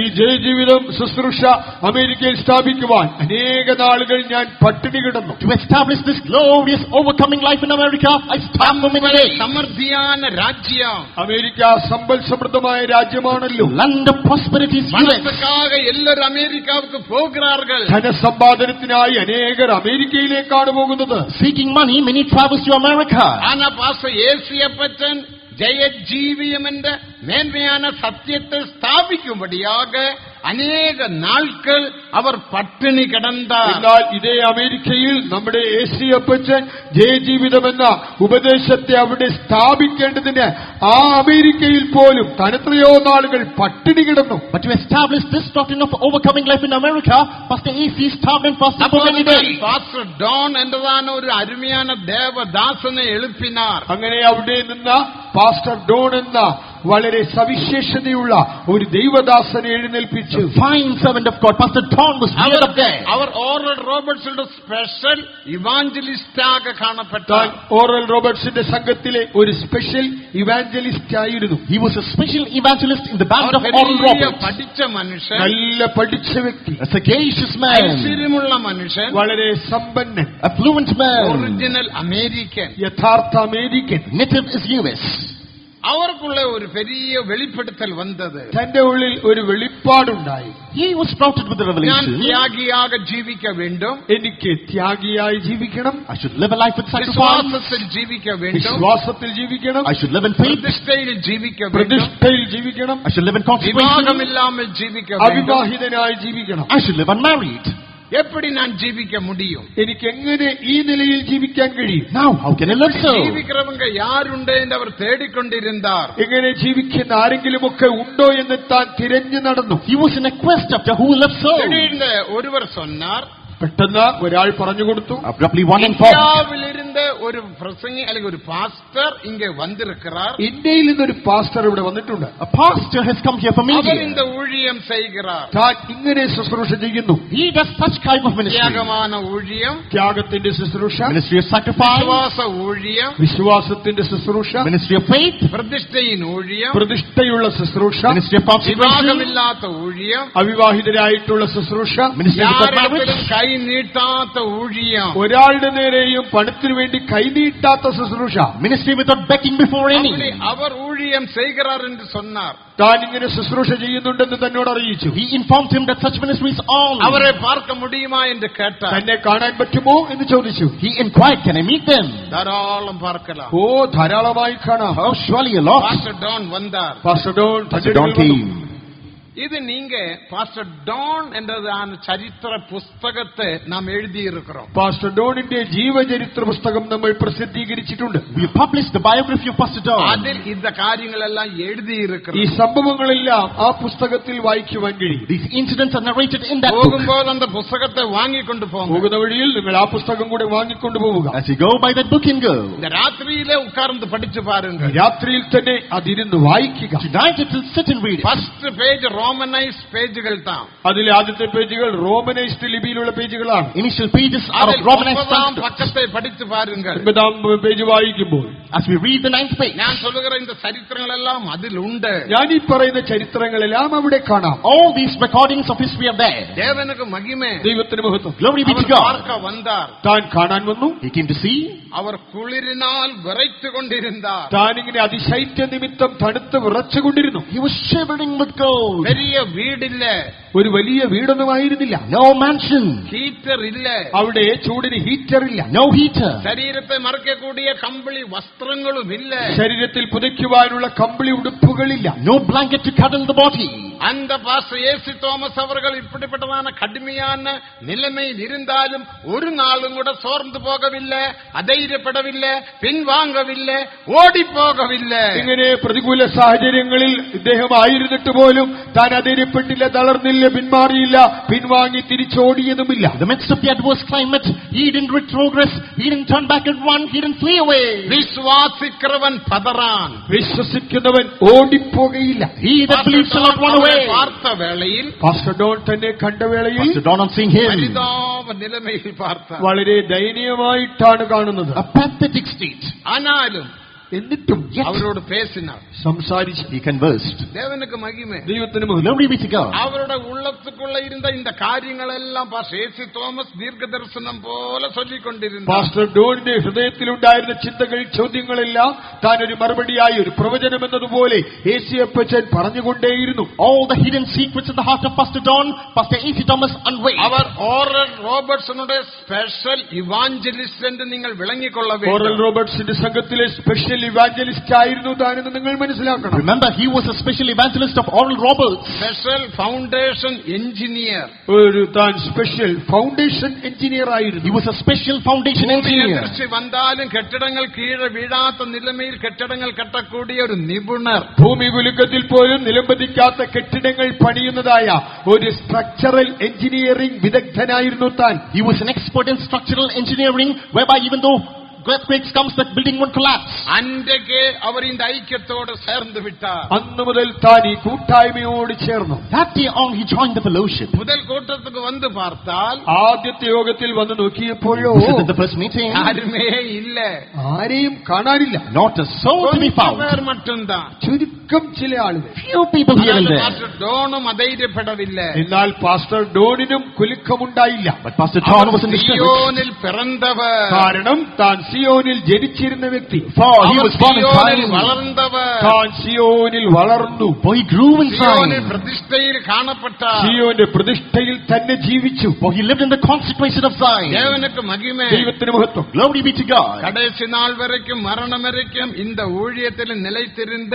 ഈ ജയജീവിതം ശുശ്രൂഷ അമേരിക്കയിൽ സ്ഥാപിക്കുവാൻ അനേക നാളുകൾ ഞാൻ പട്ടിണി കിടന്നു.
To establish this glorious overcoming life in America, I starved for many days.
സമൃദ്ധിயான ராஜ்யம்,
അമേരിക്ക സമ്പൽ സമൃദ്ധമായ രാജ്യമാണല്ലോ.
Land of prosperity is US.
பணத்துக்காக எல்லாரும் அமெரிக்காவுக்கு போகிறார்கள்.
ധനസമ്പാദനത്തിനായി അനേകർ അമേരിക്കയിലേക്കാണ് പോകുന്നത്.
Seeking money, many travels to America.
ஆனா பாஸ்டர் ஏசியப்பச்சன் ஜெயஜீவியம் என்ற மேன்மையான சத்தியத்தை ஸ்தாபிக்கும்படியாக அநேக நாட்கள் அவர் பட்டினி கிடந்தார்.
എന്നാൽ ഇതേ അമേരിക്കയിൽ നമ്മുടെ യേശുപ്പച്ചൻ ജയജീവിതം എന്ന ഉപദേശത്തെ അവിടെ സ്ഥാപിക്കേണ്ടതിന് ആ അമേരിക്കയിൽ പോലും തനത്രയോ നാളുകൾ പട്ടിണി കിടന്നു.
But to establish this doctrine of overcoming life in America, Pastor A.C. starved and fasted for many days.
Pastor Don എന്നതാണ് ഒരു അരുമயான ദേവദാസനെ എഴുപ്പിനാർ.
അങ്ങനെ അവിടെ നിന്ന് പാസ്റ്റർ ഡോൺ എന്ന വളരെ സവിശേഷതയുള്ള ഒരു ദൈവദാസനെ എഴുന്നേൽപ്പിച്ചു.
Fine servant of God, Pastor Don was reared up there.
അവർ ഓറൽ റോബർട്ട്സിന്റെ സ്പെഷ്യൽ ഇവാഞ്ചലിസ്റ്റ് ആകെ കാണപ്പെട്ട
താൻ ഓറൽ റോബർട്ട്സിന്റെ സംഘത്തിലെ ഒരു സ്പെഷ്യൽ ഇവാഞ്ചലിസ്റ്റ് ആയിരുന്നു.
He was a special evangelist in the band of Oral
വലിയ
Roberts.
പഠിച്ച മനുഷ്യൻ,
നല്ല പഠിച്ച വ്യക്തി,
A sagacious man,
ഐശ്വര്യമുള്ള മനുഷ്യൻ,
വളരെ സമ്പന്നൻ,
affluent man,
ഒറിജിനൽ അമേരിക്കൻ.
യഥാർത്ഥ അമേരിക്കൻ.
native is US.
അവർക്കുള്ള ഒരു പെരിയ വെളിപ്പെടുത്തൽ വന്നത്,
തന്റെ ഉള്ളിൽ ഒരു വെളിപ്പാടുണ്ടായി.
He was sprouted with the
ഞാൻ
revelation.
ത്യാഗിയാക ജീവിക്ക വേണ്ടും,
എനിക്ക് ത്യാഗിയായി ജീവിക്കണം,
I should live a life with sacrifice.
വിശ്വാസത്തിൽ ജീവിക്ക വേണ്ടും,
വിശ്വാസത്തിൽ ജീവിക്കണം,
I should live in faith.
പ്രതിഷ്ഠയിൽ ജീവിക്ക വേണ്ടും,
പ്രതിഷ്ഠയിൽ ജീവിക്കണം,
I should live in consecration.
വിവാഹമില്ലാமல் ജീവിക്ക വേണ്ടും.
അവിവാഹിതനായി ജീവിക്കണം.
I should live unmarried.
எப்படி நான் ஜீவிக்க முடியும்?
എനിക്ക് എങ്ങനെ ഈ നിലയിൽ ജീവിക്കാൻ കഴിയും?
Now, how can I live so?
ജീവിக்கிறவங்க யாருண்டு என்று அவர் தேடிக்கொண்டிருந்தார்.
എങ്ങനെ ജീവിക്കുന്ന ആരെങ്കിലുമൊക്കെ ഉണ്ടോ എന്ന് താൻ തിരഞ്ഞു നടന്നു.
He was in a quest after who lives so.
திடீர்னு ஒருவர் சொன்னார்,
പെട്ടെന്ന് ഒരാൾ പറഞ്ഞു കൊടുത്തു.
Abruptly one informed.
இந்தியாவிலிருந்து ஒரு பிரசங்கி അല്ലെങ്കിൽ ஒரு பாஸ்டர் இங்கே வந்திருக்கிறார்.
ഇന്ത്യയിൽ നിന്നൊരു പാസ്റ്റർ ഇവിടെ വന്നിട്ടുണ്ട്.
A pastor has come here for
our
meeting.
இந்த ஊழியம் செய்கிறார்.
താൻ ഇങ്ങനെ ശുശ്രൂഷ ചെയ്യുന്നു.
He does such kind of ministry.
தியாகமான ஊழியம்,
ത്യാഗത്തിന്റെ ശുശ്രൂഷ,
Ministry of sacrifice,
விசுவாச ஊழியம்,
വിശ്വാസത്തിന്റെ ശുശ്രൂഷ,
ministry of faith,
பிரதிஷ்டையின் ஊழியம்,
പ്രതിഷ്ഠയുള്ള ശുശ്രൂഷ,
ministry of consecration,
விவாகமில்லாத ஊழியம்,
അവിവാഹിതരായിട്ടുള്ള ശുശ്രൂഷ,
ministry of marriage,
யாரிடத்திலும் கை நீட்டாத ஊழியம்,
ഒരാളുടെ നേരെയും പണത്തിനു വേണ്ടി കൈനീട്ടാത്ത ശുശ്രൂഷ,
ministry without begging before any.
அப்படி அவர் ஊழியம் செய்கிறார் என்று சொன்னார்.
താൻ ഇങ്ങനെ ശുശ്രൂഷ ചെയ്യുന്നുണ്ടെന്ന് തന്നോട് അറിയിച്ചു.
He informed him that such ministry is on.
அவரை பார்க்க முடியுமா என்று கேட்டார்.
തന്നെ കാണാൻ പറ്റുമോ എന്ന് ചോദിച്ചു.
He inquired, can I meet them?
தாராளம் பார்க்கலாம்.
ഓ, ധാരാളമായി കാണാം.
Oh, surely a lot.
Pastor Don வந்தார்.
Pastor Don
Pastor Don came.
இது நீங்க பாஸ்டர் டான் என்றதான சரித்திர புஸ்தகத்தை நாம் எழுதி இருக்கிறோம்.
പാസ്റ്റർ ഡോണിന്റെ ജീവചരിത്ര പുസ്തകം നമ്മൾ പ്രസിദ്ധീകരിച്ചിട്ടുണ്ട്.
We published the biography of Pastor Don.
அதில் இந்த காரியங்கள் எல்லாம் எழுதி
ഈ
இருக்கிறோம்.
സംഭവങ്ങളെല്ലാം ആ പുസ്തകത്തിൽ വായിക്കുവാൻ കഴിയും.
These incidents are narrated in that book.
போகும்போது அந்த புஸ்தகத்தை வாங்கி கொண்டு போங்க.
പോകുന്ന വഴിയിൽ നിങ്ങൾ ആ പുസ്തകം കൂടെ വാങ്ങിക്കൊണ്ടു പോവുക.
As you go by that book and go.
இந்த ராத்திரியிலே உட்கார்ந்து படிச்சு பாருங்க.
രാത്രിയിൽ തന്നെ അതിരുന്ന് വായിക്കുക.
Tonight it will sit and read it.
First page romanise பேஜ்கள் தான்.
അതിലെ ആദ്യത്തെ പേജുകൾ റോമനൈസ്ഡ് ലിപിയിലുള്ള പേജുകളാണ്.
Initial pages are of
அதில்
Romanized
9ஆம்
manuscript.
பக்கத்தை படித்து பாருங்கள்.
9ാം പേജ് വായിക്കുമ്പോൾ
As we read the 9th page,
நான் சொல்லுகிற இந்த சரித்திரங்கள் எல்லாம் அதில் உண்டு.
ഞാൻ ഈ പറയുന്ന ചരിത്രങ്ങളെല്ലാം അവിടെ കാണാം.
all these recordings of history are there.
தேவனுக்கு மகிமை.
ദൈവത്തിന് മഹത്വം.
Glory be to
our
God.
பார்க்க வந்தார்.
താൻ കാണാൻ വന്നു.
He came to see.
அவர் குளிரினால் விரைத்து கொண்டிருந்தார்.
താൻ ഇങ്ങനെ അതിശൈത്യ നിമിത്തം തണുത്ത് വിറച്ചുകൊണ്ടിരുന്നു.
He was shivering with cold.
பெரிய வீடு இல்ல,
ഒരു വലിയ വീടൊന്നും ആയിരുന്നില്ല.
No mansion.
ஹீட்டர் இல்ல,
അവിടെ ചൂടിന് ഹീറ്റർ ഇല്ല.
No heater.
சரீரத்தை மறைக்கக்கூடிய கம்பளி வஸ்திரங்களும் இல்ல.
ശരീരത്തിൽ പുതയ്ക്കുവാനുള്ള കമ്പിളി ഉടുപ്പുകളില്ല.
No blanket to cuddle the body.
அந்த பாஸ்டர் ஏசி தோமஸ் அவர்கள் இப்படிப்பட்டதான கடுமையான நிலைமையில் இருந்தாலும் ஒரு நாளும் கூட சோர்ந்து போகவில்லை, അധൈര്യപ്പെടവിல்லை, പിൻവാങ്ങവിல்லை, ഓടി പോകവിல்லை.
ഇങ്ങനെ പ്രതികൂല സാഹചര്യങ്ങളിൽ ഇദ്ദേഹം ആയിരുന്നിട്ട് പോലും താൻ അധൈര്യപ്പെട്ടില്ല, തളർന്നില്ല, പിന്മാറിയില്ല, പിൻവാങ്ങി തിരിച്ചോടിയതുമില്ല.
In the midst of the adverse climate, he didn't retrogress, he didn't turn back and run, he didn't flee away.
വിശ്വാസിக்கிறവൻ പതറാൻ,
വിശ്വസിക്കുന്നവൻ ഓടിപ്പോകയില്ല.
He that believes shall not run away.
பார்த்த வேளைയിൽ
പാസ്റ്റർ ഡോൺ തന്നെ കണ്ട വേളയിൽ
Pastor Don on seeing him,
പരിതാപ നിലമയിൽ பார்த்தார்.
വളരെ ദയനീയമായിട്ടാണ് കാണുന്നത്.
a pathetic state.
ஆனாலும்
എന്നിട്ടും
அவரோடு பேசினார்,
സംസാരിച്ചു.
He conversed.
தேவனுக்கு மகிமை.
ദൈവത്തിന് മഹത്വം.
Glory be to God.
அவரோட உள்ளத்துக்குள்ள இருந்த இந்த காரியங்கள் எல்லாம் பாஸ்டர் ஏசி தோமஸ் தீர்க்க தரிசனம் போல சொல்லிக் கொண்டிருந்தார்.
പാസ്റ്റർ ഡോണിന്റെ ഹൃദയത്തിലുണ്ടായിരുന്ന ചിന്തകൾ, ചോദ്യങ്ങളെല്ലാം താൻ ഒരു മറുപടിയായി, ഒരു പ്രവചനം എന്നതുപോലെ ഏസിയപ്പച്ചൻ പറഞ്ഞുകൊണ്ടേയിരുന്നു.
All the hidden secrets in the heart of Pastor Don, Pastor A.C. Thomas unveiled.
Our oral റോബർട്ട്സனுடைய special evangelist എന്ന് നിങ്ങൾ വിളങ്ങിക്കൊള്ള
ഓറൽ
வேண்டும்.
റോബർട്ട്സിന്റെ സംഘത്തിലെ സ്പെഷ്യൽ ഇവാഞ്ചലിസ്റ്റ് ആയിരുന്നു താനെന്ന് നിങ്ങൾ മനസ്സിലാക്കണം.
Remember, he was a special evangelist of Oral Roberts.
Special foundation engineer.
ഒരു താൻ സ്പെഷ്യൽ ഫൗണ്ടേഷൻ എഞ്ചിനീയർ
He
ആയിരുന്നു.
was a special foundation engineer.
എതിർച്ച് വന്നാലും കെട്ടിടങ്ങൾ കീഴെ വീഴാത്ത നിലമയിൽ കെട്ടിടങ്ങൾ കെട്ടക്കൂടിയ ഒരു നിപുണർ.
ഭൂമി കുലുക്കത്തിൽ പോലും നിലംപതിക്കാത്ത കെട്ടിടങ്ങൾ പണിയുന്നതായ ഒരു സ്ട്രക്ചറൽ എഞ്ചിനീയറിംഗ് വിദഗ്ധനായിരുന്നു താൻ.
He was an expert in structural engineering, whereby even though earthquakes comes, that building won't collapse.
അന്റയ്ക്ക് അവർ இந்த ஐக்கியத்தோடு சேர்ந்து വിട്ടാർ.
അന്നു മുതൽ താൻ ഈ കൂട്ടായ്മയോട് ചേർന്നു.
That day on, he joined the fellowship.
முதல் கூட்டத்துக்கு வந்து பார்த்தாൽ
ആദ്യത്തെ യോഗത്തിൽ വന്ന് നോക്കിയപ്പോഴോ
Visited the first meeting,
யாருமே இல்ல,
ആരെയും കാണാനില്ല.
not a soul to be
கொஞ்சம்
found.
பேர் மட்டும்தான்.
ചുരുക്കം ചില ആളുകൾ.
Few people here and there.
Pastor டோனும் അധൈര്യപ്പെടவில்லை.
എന്നാൽ പാസ്റ്റർ ഡോണിനും കുലുക്കമുണ്ടായില്ല.
But Pastor John was in distress.
സിയോനിൽ പിറന്നവർ,
കാരണം താൻ സിയോനിൽ ജനിച്ചിരുന്ന വ്യക്തി.
For he
our
was born in
സിയോനിൽ
Zion.
വളർന്നവർ,
താൻ സിയോനിൽ വളർന്നു.
For he grew in
സിയോനിൽ
Zion.
പ്രതിഷ്ഠയിൽ കാണപ്പെട്ട
സിയോന്റെ പ്രതിഷ്ഠയിൽ തന്നെ ജീവിച്ചു.
For he lived in the consecration of Zion.
தேவனுக்கு மகிமை.
ദൈവത്തിന് മഹത്വം.
Glory be to God.
கடைசி நாள் வரைக்கும் மரணம் வரைக்கும் இந்த ஊழியத்தில் நிலைத்திருந்த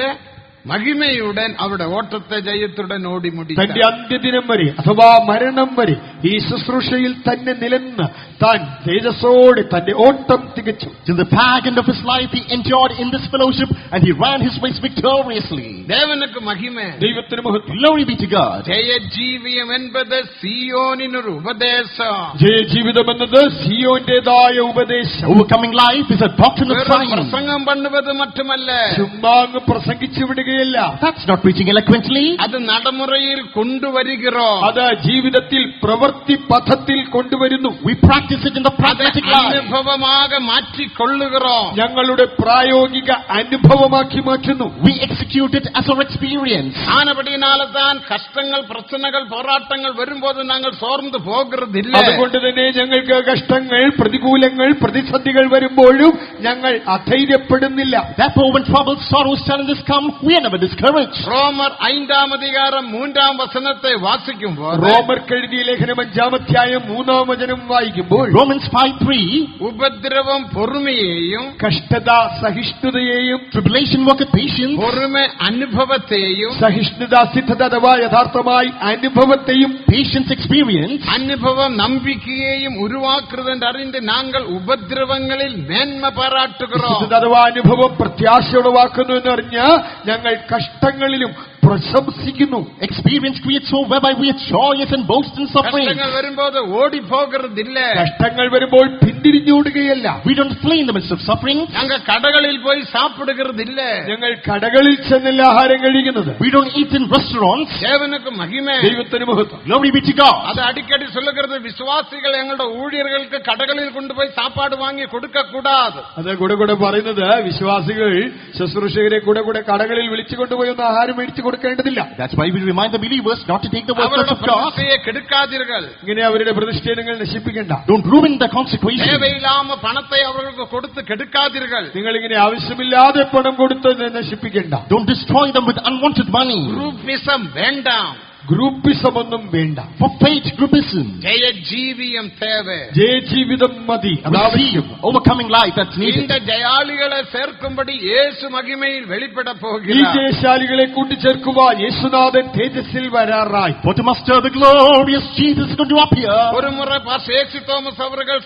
മഹിമയുടൻ അവിടെ ഓട്ടത്തെ ജയത്തുടൻ ഓടി മുടി.
തന്റെ അന്ത്യദിനം വരെ അഥവാ മരണം വരെ ഈ ശുശ്രൂഷയിൽ തന്നെ നിലനിന്ന് താൻ തേജസ്സോടെ തന്റെ ഓട്ടം തികച്ചു.
Till the fag end of his life he endured in this fellowship and he ran his race victoriously.
ദേവനുക്ക് മഹിമ.
ദൈവത്തിന് മഹത്വം.
Glory be to God.
ജയജീവിയം എന്നത് സിയോനിനൊരു ഉപദേശം.
ജയജീവിതം എന്നത് സിയോന്റേതായ ഉപദേശം.
Overcoming life is a doctrine of science.
പ്രസംഗം പണ്ണുന്നത് മറ്റുമല്ല.
ചുമ്മാ അങ്ങ് പ്രസംഗിച്ചു വിടുകയല്ല.
That's not preaching eloquently.
അത് നടമുറയിൽ കൊണ്ടുവരികയോ.
അത് ജീവിതത്തിൽ പ്രവൃത്തി പഥത്തിൽ കൊണ്ടുവരുന്നു.
We practice it in the pragmatic life.
അനുഭവമാകെ മാറ്റിക്കൊള്ളുകയോ.
ഞങ്ങളുടെ പ്രായോഗിക അനുഭവമാക്കി മാറ്റുന്നു.
We execute it as our experience.
ആനപടിയിനാലത്താൻ കഷ്ടങ്ങൾ പ്രശ്നങ്ങൾ പോരാട്ടങ്ങൾ വരുമ്പോൾ ഞങ്ങൾ സോർന്നു പോകുന്നില്ല.
അതുകൊണ്ട് തന്നെ ഞങ്ങൾക്ക് കഷ്ടങ്ങൾ പ്രതികൂലങ്ങൾ പ്രതിസന്ധികൾ വരുമ്പോഴും ഞങ്ങൾ അധൈര്യപ്പെടുന്നില്ല.
Therefore when troubles, sorrows, challenges come, we are never discouraged.
റോമർ 5-ാം അധികാരം 3-ാം വചനത്തെ വാസിക്കുമ്പോൾ
റോമർക്ക് എഴുതിയ ലേഖനം 5-ാം അധ്യായം 3-ാം വചനം വായിക്കുമ്പോൾ
Romans 5:3,
ഉപദ്രവം പൊറുമയെയും
കഷ്ടത സഹിഷ്ണുതയെയും
tribulation worketh patience,
പൊറുമ അനുഭവത്തെയും
സഹിഷ്ണുത സിദ്ധത അഥവാ യഥാർത്ഥമായി അനുഭവത്തെയും
patience experience,
അനുഭവം നമ്പിക്കുകയും ഉരുവാക്കുറതെന്ന് അറിഞ്ഞ് ഞങ്ങൾ ഉപദ്രവങ്ങളിൽ മേന്മ പാരാട്ടുകയോ.
വിശുദ്ധത അഥവാ അനുഭവം പ്രത്യാശ ഉളവാക്കുന്നു എന്നറിഞ്ഞ് ഞങ്ങൾ കഷ്ടങ്ങളിലും പ്രശംസിക്കുന്നു.
experience creates hope whereby we are joyous and boast in suffering.
കഷ്ടങ്ങൾ വരുമ്പോൾ ഓടിപ്പോകുന്നില്ല.
കഷ്ടങ്ങൾ വരുമ്പോൾ പിന്തിരിഞ്ഞോടുകയല്ല.
We don't flee in the midst of suffering.
ഞങ്ങൾ കടകളിൽ പോയി സാപ്പിടുകയില്ല.
ഞങ്ങൾ കടകളിൽ ചെന്നല്ല ആഹാരം കഴിക്കുന്നത്.
We don't eat in restaurants.
ദേവനുക്ക് മഹിമ.
ദൈവത്തിന് മഹത്വം.
Glory be to God.
അത് അടിക്കടി சொல்லுகிறது വിശ്വാസികൾ ഞങ്ങളുടെ ഊഴിയർക്ക് കടകളിൽ കൊണ്ടുപോയി സാപ്പാട് വാങ്ങി കൊടുക്കക്കൂടാതെ.
അത് കൂടെ പറയുന്നത് വിശ്വാസികൾ ശുശ്രൂഷകരെ കൂടെ കടകളിൽ വിളിച്ചു കൊണ്ടുപോയി ഒന്ന് ആഹാരം മേടിച്ചു കൊടുക്കേണ്ടതില്ല.
That's why we remind the believers not to take the words
അവരുടെ
of God.
പ്രതിഷ്ഠയെ കെടുക്കാതിരുകൾ.
ഇങ്ങനെ അവരുടെ പ്രതിഷ്ഠേനങ്ങൾ നശിപ്പിക്കേണ്ട.
Don't ruin the consecration.
தேவையில்லாம പണത്തെ അവർക്ക് കൊടുത്ത് കെടുക്കാതിരുകൾ.
നിങ്ങൾ ഇങ്ങനെ ആവശ്യമില്ലാതെ പണം കൊടുത്ത് നശിപ്പിക്കേണ്ട.
Don't destroy them with unwanted money.
Groupism വേണ്ടാം.
ഗ്രൂപ്പിസം ഒന്നും വേണ്ട.
For faith, groupism.
ജയജീവിയം തേവേ.
ജയജീവിതം മതി.
Receive overcoming life that's needed.
இந்த ജയാളികളെ ചേർക്കുമ്പടി യേശു മഹിമയിൽ വെളിപ്പെട
ഈ
പോകുകയാണ്.
ജയശാലികളെ കൂട്ടിച്ചേർക്കുവാൻ യേശുനാഥൻ തേജസ്സിൽ വരാറായി.
For to muster the glorious Jesus is going to appear.
ഒരു മുறை യേശു തോമസ് അവர்கள்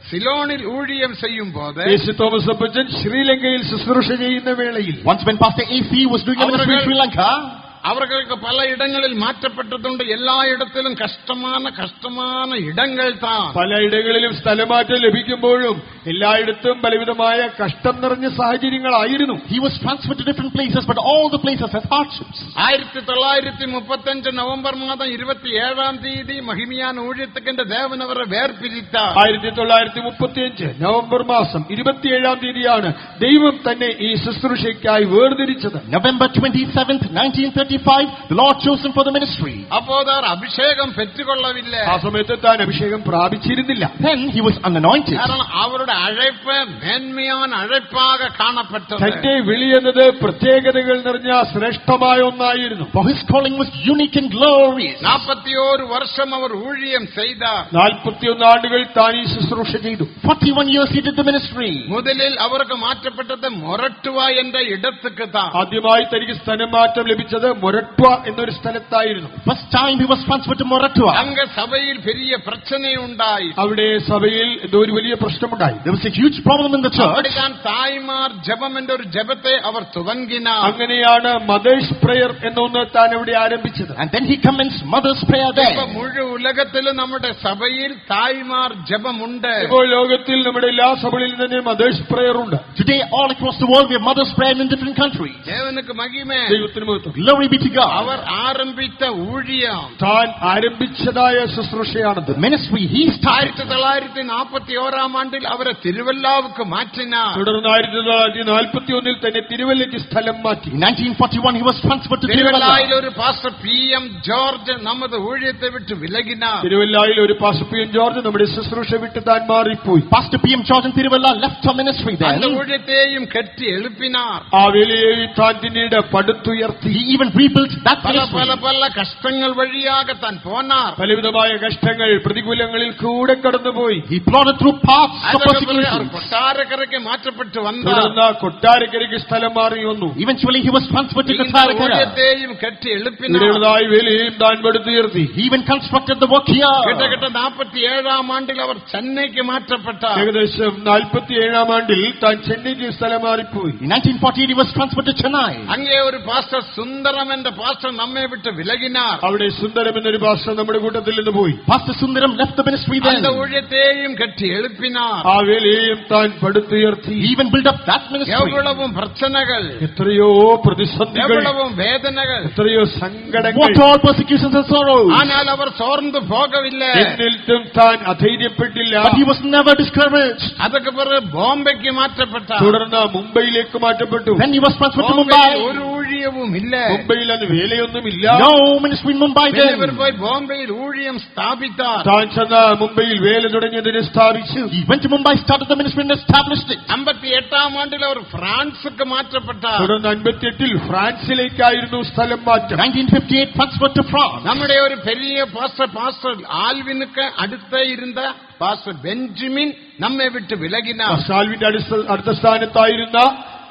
സിലോണിൽ ഊഴിയം ചെയ്യുമ്പോൾ
യേശു തോമസ് അപ്പച്ചൻ ശ്രീലങ്കയിൽ ശുശ്രൂഷ ചെയ്യുന്ന വേളയിൽ
Once when Pastor AC was doing a ministry in Sri Lanka,
അവർക്ക് പല ഇടങ്ങളിൽ മാറ്റപ്പെട്ടിട്ടുണ്ട്. എല്ലായിടത്തിലും കഷ്ടமான ഇടങ്ങൾ താൻ.
പലയിടങ്ങളിലും സ്ഥലമാറ്റം ലഭിക്കുമ്പോഴും എല്ലായിടത്തും പലവിധമായ കഷ്ടം നിറഞ്ഞ സാഹചര്യങ്ങളായിരുന്നു.
he was transferred to different places, but all the places has hardships.
1935 November മാസം 27-ാം തീയതി മഹിമിയാൻ ഊഴിയത്തിന്റെ ദേവൻ അവരെ വേർപിരിത്താർ.
1935 നവംബർ മാസം 27-ാം തീയതിയാണ് ദൈവം തന്നെ ഈ ശുശ്രൂഷയ്ക്കായി വേർതിരിച്ചത്.
November 27th, 1935, the Lord chose him for the ministry.
അപ്പോൾ അഭിഷേകം പെറ്റുകൊള്ളവില്ല.
ആ സമയത്ത് താൻ അഭിഷേകം പ്രാപിച്ചിരുന്നില്ല.
Then he was unanointed.
കാരണം അവരുടെ അழைപ്പ് മേന്മയാൻ അழைപ്പാക കാണപ്പെട്ടത്.
തന്റെ വിളി എന്നത് പ്രത്യേകതകൾ നിറഞ്ഞ ശ്രേഷ്ഠമായ ഒന്നായിരുന്നു.
For his calling was unique and glorious.
41 വർഷം അവർ ഊഴിയം ചെയ്താർ.
41 ആണ്ടുകൾ താൻ ഈ ശുശ്രൂഷ ചെയ്തു.
41 years he did the ministry.
മുതലിൽ അവർക്ക് മാറ്റപ്പെട്ടത് മൊറട്ടുവ എന്ന ഇടത്തേക്ക് താൻ.
ആദ്യമായി തനിക്ക് സ്ഥലമാറ്റം ലഭിച്ചത് മൊരട്വ എന്നൊരു സ്ഥലത്തായിരുന്നു.
First time he was transferred to Moratua.
അംഗ സഭയിൽ വലിയ പ്രശ്നമുണ്ടായി.
അവിടെ സഭയിൽ എന്തോ ഒരു വലിയ പ്രശ്നമുണ്ടായി.
There was a huge problem in the church.
അവിടെയാണ് തായ്മാർ ജപം എന്ന ഒരു ജപത്തെ അവർ തുടങ്ങിനാർ.
അങ്ങനെയാണ് മദേഴ്സ് പ്രയർ എന്നൊന്ന് താൻ അവിടെ ആരംഭിച്ചത്.
And then he commenced mother's prayer
ഇപ്പൊ
there.
മുഴു ഉലകത്തിലും നമ്മുടെ സഭയിൽ തായ്മാർ ജപമുണ്ട്.
ഇപ്പോൾ ലോകത്തിൽ നമ്മുടെ എല്ലാ സഭകളിലും തന്നെ മദേഴ്സ് പ്രയർ ഉണ്ട്.
Today all across the world we have mother's prayer in different countries.
ദേവനുക്ക് മഹിമേ.
ദൈവത്തിന് മഹത്വം.
Glory be to God.
അവർ ആരംഭിച്ച ഊഴിയം
താൻ ആരംഭിച്ചതായ ശുശ്രൂഷയാണത്.
The ministry he started.
1941 ആണ്ടിൽ അവരെ തിരുവല്ലാവുക്ക് മാറ്റിനാർ.
തുടർന്ന് 1941 തന്നെ തിരുവല്ലയ്ക്ക് സ്ഥലം മാറ്റി.
In 1941 he was transferred to
തിരുവല്ലായിൽ
Tiruvalla.
ഒരു പാസ്റ്റർ PM ജോർജ് നമ്മുടെ ഊഴിയത്തെ വിട്ട് വിലകിനാർ.
തിരുവല്ലയിൽ ഒരു പാസ്റ്റർ PM ജോർജ് നമ്മുടെ ശുശ്രൂഷ വിട്ട് താൻ മാറിപ്പോയി.
Pastor PM George in Tiruvalla left our ministry
அந்த
then.
ഊഴിയത്തെയും കെട്ടി എളുപ്പിനാർ.
ആ വേലയെയും താൻ പിന്നീട് പടുത്തുയർത്തി.
He even rebuilt that
പല
ministry.
പല പല കഷ്ടങ്ങൾ വഴിയാകെ താൻ പോനാർ.
പലവിധമായ കഷ്ടങ്ങൾ പ്രതികൂലങ്ങളിൽ കൂടെ കടന്നുപോയി.
He plodded through paths of
our
persecution.
കൊട്ടാരക്കരയ്ക്ക് മാറ്റപ്പെട്ടു വന്ന
തുടർന്ന് കൊട്ടാരക്കരയ്ക്ക് സ്ഥലം മാറി വന്നു.
Eventually he was transferred to Kottarakara.
ഊഴിയത്തെയും കെട്ടി എളുപ്പിനാർ.
ഇവിടെയുള്ളതായി വേലയും താൻ പടുത്തുയർത്തി.
He even constructed the work here.
കിട്ട 47 ആണ്ടിൽ അവർ ചെന്നൈക്ക് മാറ്റപ്പെട്ട.
ഏകദേശം 47 ആണ്ടിൽ താൻ ചെന്നൈക്ക് സ്ഥലം മാറിപ്പോയി.
In 1948 he was transferred to Chennai.
അങ്ങേ ഒരു പാസ്റ്റർ സുന്ദരം എന്റെ പാസ്റ്റർ നമ്മെ വിട്ട് വിലകിനാർ.
അവിടെ സുന്ദരം എന്നൊരു പാസ്റ്റർ നമ്മുടെ കൂട്ടത്തിൽ നിന്ന് പോയി.
Pastor Sundaram left the ministry then.
அந்த ഊഴിയത്തെയും കെട്ടി എളുപ്പിനാർ.
ആ വേലയെയും താൻ പടുത്തുയർത്തി.
He even built up that ministry.
എവ്വളവും പ്രശ്നങ്ങൾ,
എത്രയോ പ്രതിസന്ധികൾ,
എവ്വളവും വേദനകൾ,
എത്രയോ സങ്കടങ്ങൾ.
What all persecutions and sorrows.
ஆனால் അവർ സോർന്നു പോകവില്ല.
എന്നിട്ടും താൻ അധൈര്യപ്പെട്ടില്ല.
But he was never discouraged.
അതൊക്കെ പിറகு ബോംബെക്ക് മാറ്റപ്പെട്ട.
തുടർന്ന് മുംബൈയിലേക്ക് മാറ്റപ്പെട്ടു.
Then he was transferred to
ബോംബെയിൽ
Mumbai.
ഒരു ഊഴിയവും ഇല്ല.
മുംബൈയിൽ അന്ന് വേലയൊന്നുമില്ല.
No ministry in Mumbai
പിന്നെ ഇവർ
then.
പോയി ബോംബെയിൽ ഊഴിയം സ്ഥാപിത്താർ.
താൻ ചെന്ന മുംബൈയിൽ വേല തുടങ്ങിയതിനെ സ്ഥാപിച്ചു.
He went to Mumbai, started the ministry and established it.
58 ആണ്ടിൽ അവർ ഫ്രാൻസുക്ക് മാറ്റപ്പെട്ട.
തുടർന്ന് 58 ഫ്രാൻസിലേക്കായിരുന്നു സ്ഥലം മാറ്റം.
1958 transferred to France.
നമ്മുടെ ഒരു പെരിയ പാസ്റ്റർ ആൽവിനുക്ക് അടുത്തേ ഇരുന്ന പാസ്റ്റർ ബെഞ്ചമിൻ നമ്മെ വിട്ട് വിലകിനാർ.
സാൽവിന്റെ അടുത്ത സ്ഥാനത്തായിരുന്ന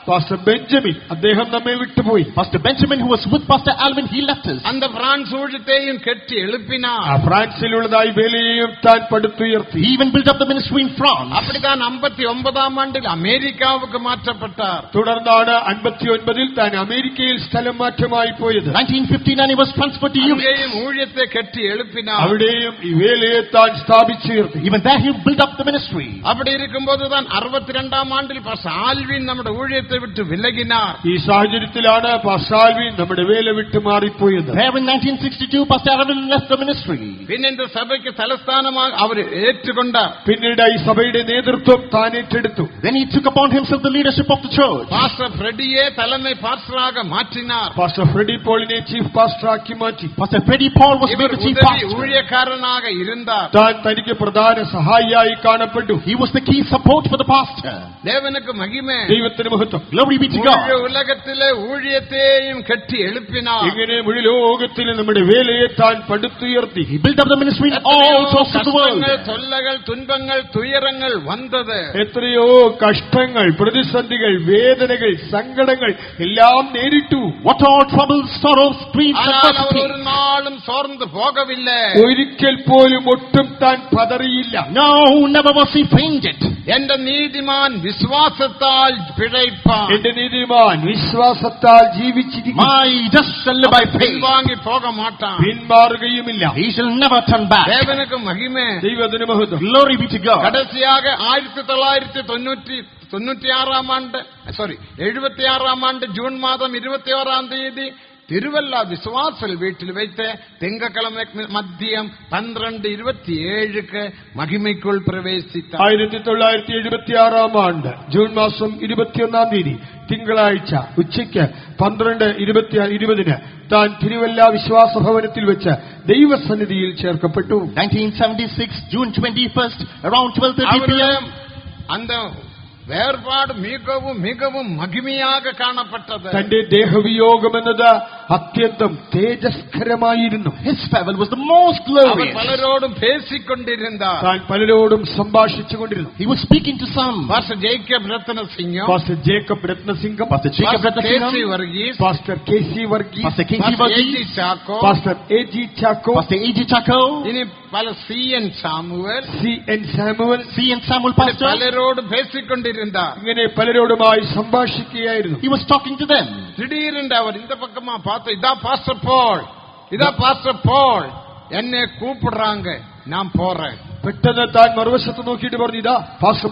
പാസ്റ്റർ ബെഞ്ചമിൻ അദ്ദേഹം നമ്മെ വിട്ടുപോയി.
Pastor Benjamin, who was with Pastor Alvin, he left us.
அந்த பிரான்ஸ் ஊழியத்தையும் கெட்டி எழுப்பினார்.
ആ ഫ്രാൻസിലുള്ളതായി വേലയെയും താൻ പടുത്തുയർത്തി.
He even built up the ministry in France.
அப்படித்தான் 59 ஆண்டில் അമേരിക്കാവുക്ക് മാറ്റപ്പെട്ടാർ.
തുടർന്നാണ് 59 താൻ അമേരിക്കയിൽ സ്ഥലം മാറ്റമായി പോയത്.
1959 he was transferred to US.
അവിടെയും ഊഴിയത്തെ കെട്ടി எழுப்பினார்.
അവിടെയും ഈ വേലയെ താൻ സ്ഥാപിച്ചുയർത്തി.
Even there he built up the ministry.
அப்படி இருக்கும்போது தான் 62 ஆண்டில் பாஸ்டர் ஆல்வின் നമ്മുടെ ഊഴിയത്തെ വിട്ട് വിലകിനാർ.
ഈ സാഹചര്യത്തിലാണ് പാസ്റ്റർ ആൽവിൻ നമ്മുടെ വേല വിട്ട് മാറിപ്പോയത്.
There in 1962 Pastor Alvin left the ministry.
പിന്നെ இந்த സഭയ്ക്ക് തലസ്ഥാനമായി അവർ ഏറ്റുകൊണ്ടാർ.
പിന്നീട് ഈ സഭയുടെ നേതൃത്വം താൻ ഏറ്റെടുത്തു.
Then he took upon himself the leadership of the church.
Pastor ഫ്രെഡിയെ தலைமை பாஸ்டராக மாற்றினார்.
പാസ്റ്റർ ഫ്രെഡി പോളിനെ ചീഫ് പാസ്റ്ററാക്കി മാറ്റി.
Pastor Freddie Paul was made
இவர்
the chief
உதவி
pastor.
ஊழியக்காரனாக இருந்தார்.
താൻ തനിക്ക് പ്രധാന സഹായിയായി കാണപ്പെട്ടു.
He was the key support for the pastor.
தேவனுக்கு மகிமை.
ദൈവത്തിന് മഹത്വം.
Glory be to God.
ഉലകത്തിലെ ഊഴിയത്തെയും കെട്ടി എളുപ്പിനാർ.
ഇങ്ങനെ മുഴു ലോകത്തിലെ നമ്മുടെ വേലയെ താൻ പടുത്തുയർത്തി.
He built up the ministry in all sorts of the world.
തൊല്ലകൾ തുன்பങ്ങൾ തുയരങ്ങൾ വന്നത്.
എത്രയോ കഷ്ടങ്ങൾ, പ്രതിസന്ധികൾ, വേദനകൾ, സങ്കടങ്ങൾ എല്ലാം നേരിട്ടു.
What all troubles, sorrows, griefs and
ஆனால் அவர்
adversity.
ഒരു നാളും സോർന്നു പോകവില്ല.
ഒരിക്കൽ പോലും ഒട്ടും താൻ പതറിയില്ല.
No, never was he fainted.
എന്റെ നീതിമാൻ വിശ്വാസത്താൽ പിഴയ്പാൻ.
എന്റെ നീതിമാൻ വിശ്വാസത്താൽ ജീവിച്ചിരിക്കും.
My just shall live by faith.
പിൻവാങ്ങി പോക മാട്ടാൻ.
പിന്മാറുകയുമില്ല.
He shall never turn back.
ദേവനുക്ക് മഹിമേ.
ദൈവത്തിന് മഹത്വം.
Glory be to God.
കടസിയാക 1976 ആണ്ട് ജൂൺ മാസം 21 തീയതി തിരുവല്ല വിശ്വാസൽ വീട്ടിൽ വെച്ച് തിങ്കക്കിഴമ മധ്യം 12:27 മഹിമയ്ക്കുൾ പ്രവേശിച്ച
1976 ആണ്ട് ജൂൺ മാസം 21 തീയതി തിങ്കളാഴ്ച ഉച്ചയ്ക്ക് 12:20 താൻ തിരുവല്ല വിശ്വാസ ഭവനത്തിൽ വെച്ച് ദൈവസന്നിധിയിൽ ചേർക്കപ്പെട്ടു.
1976 June 21st around 12:30 p.m.
அந்த വേർപാട് മികവും മികവും മഹിമയാക കാണപ്പെട്ടത്.
തന്റെ ദേഹവിയോഗമെന്നത് അത്യന്തം തേജസ്കരമായിരുന്നു.
His farewell was the most
our
glorious.
പലരോടും പേശിക്കൊണ്ടിരുന്നാർ.
താൻ പലരോടും സംഭാഷിച്ചുകൊണ്ടിരുന്നു.
He was speaking to some.
Pastor Jacob Ratnasingam,
pastor Jacob Ratnasingam,
Pastor Jacob
pastor KC.
Ratnasingam,
Varghese,
pastor KC. Varghese,
Pastor K.C.
Pastor AG.
Varghese,
Chacko,
pastor AG. Chacko,
Pastor A.J. Chacko,
ഇനി പല C.N. Samuel,
C.N. Samuel,
C.N. Samuel
ഇങ്ങനെ
pastor.
പലരോടും പേശിക്കൊണ്ടിരുന്നാർ.
ഇങ്ങനെ പലരോടുമായി സംഭാഷിക്കുകയായിരുന്നു.
He was talking to them.
திடீரென்று அவர் இந்த பக்கமா பார்த்து, இதா பாஸ்டர் போல், இதா பாஸ்டர் போல், என்னை கூப்பிடுறாங்க, நான் போறேன்.
പെട്ടെന്ന് താൻ മറുവശത്ത് നോക്കിയിട്ട് പറഞ്ഞു, ഇതാ പാസ്റ്റർ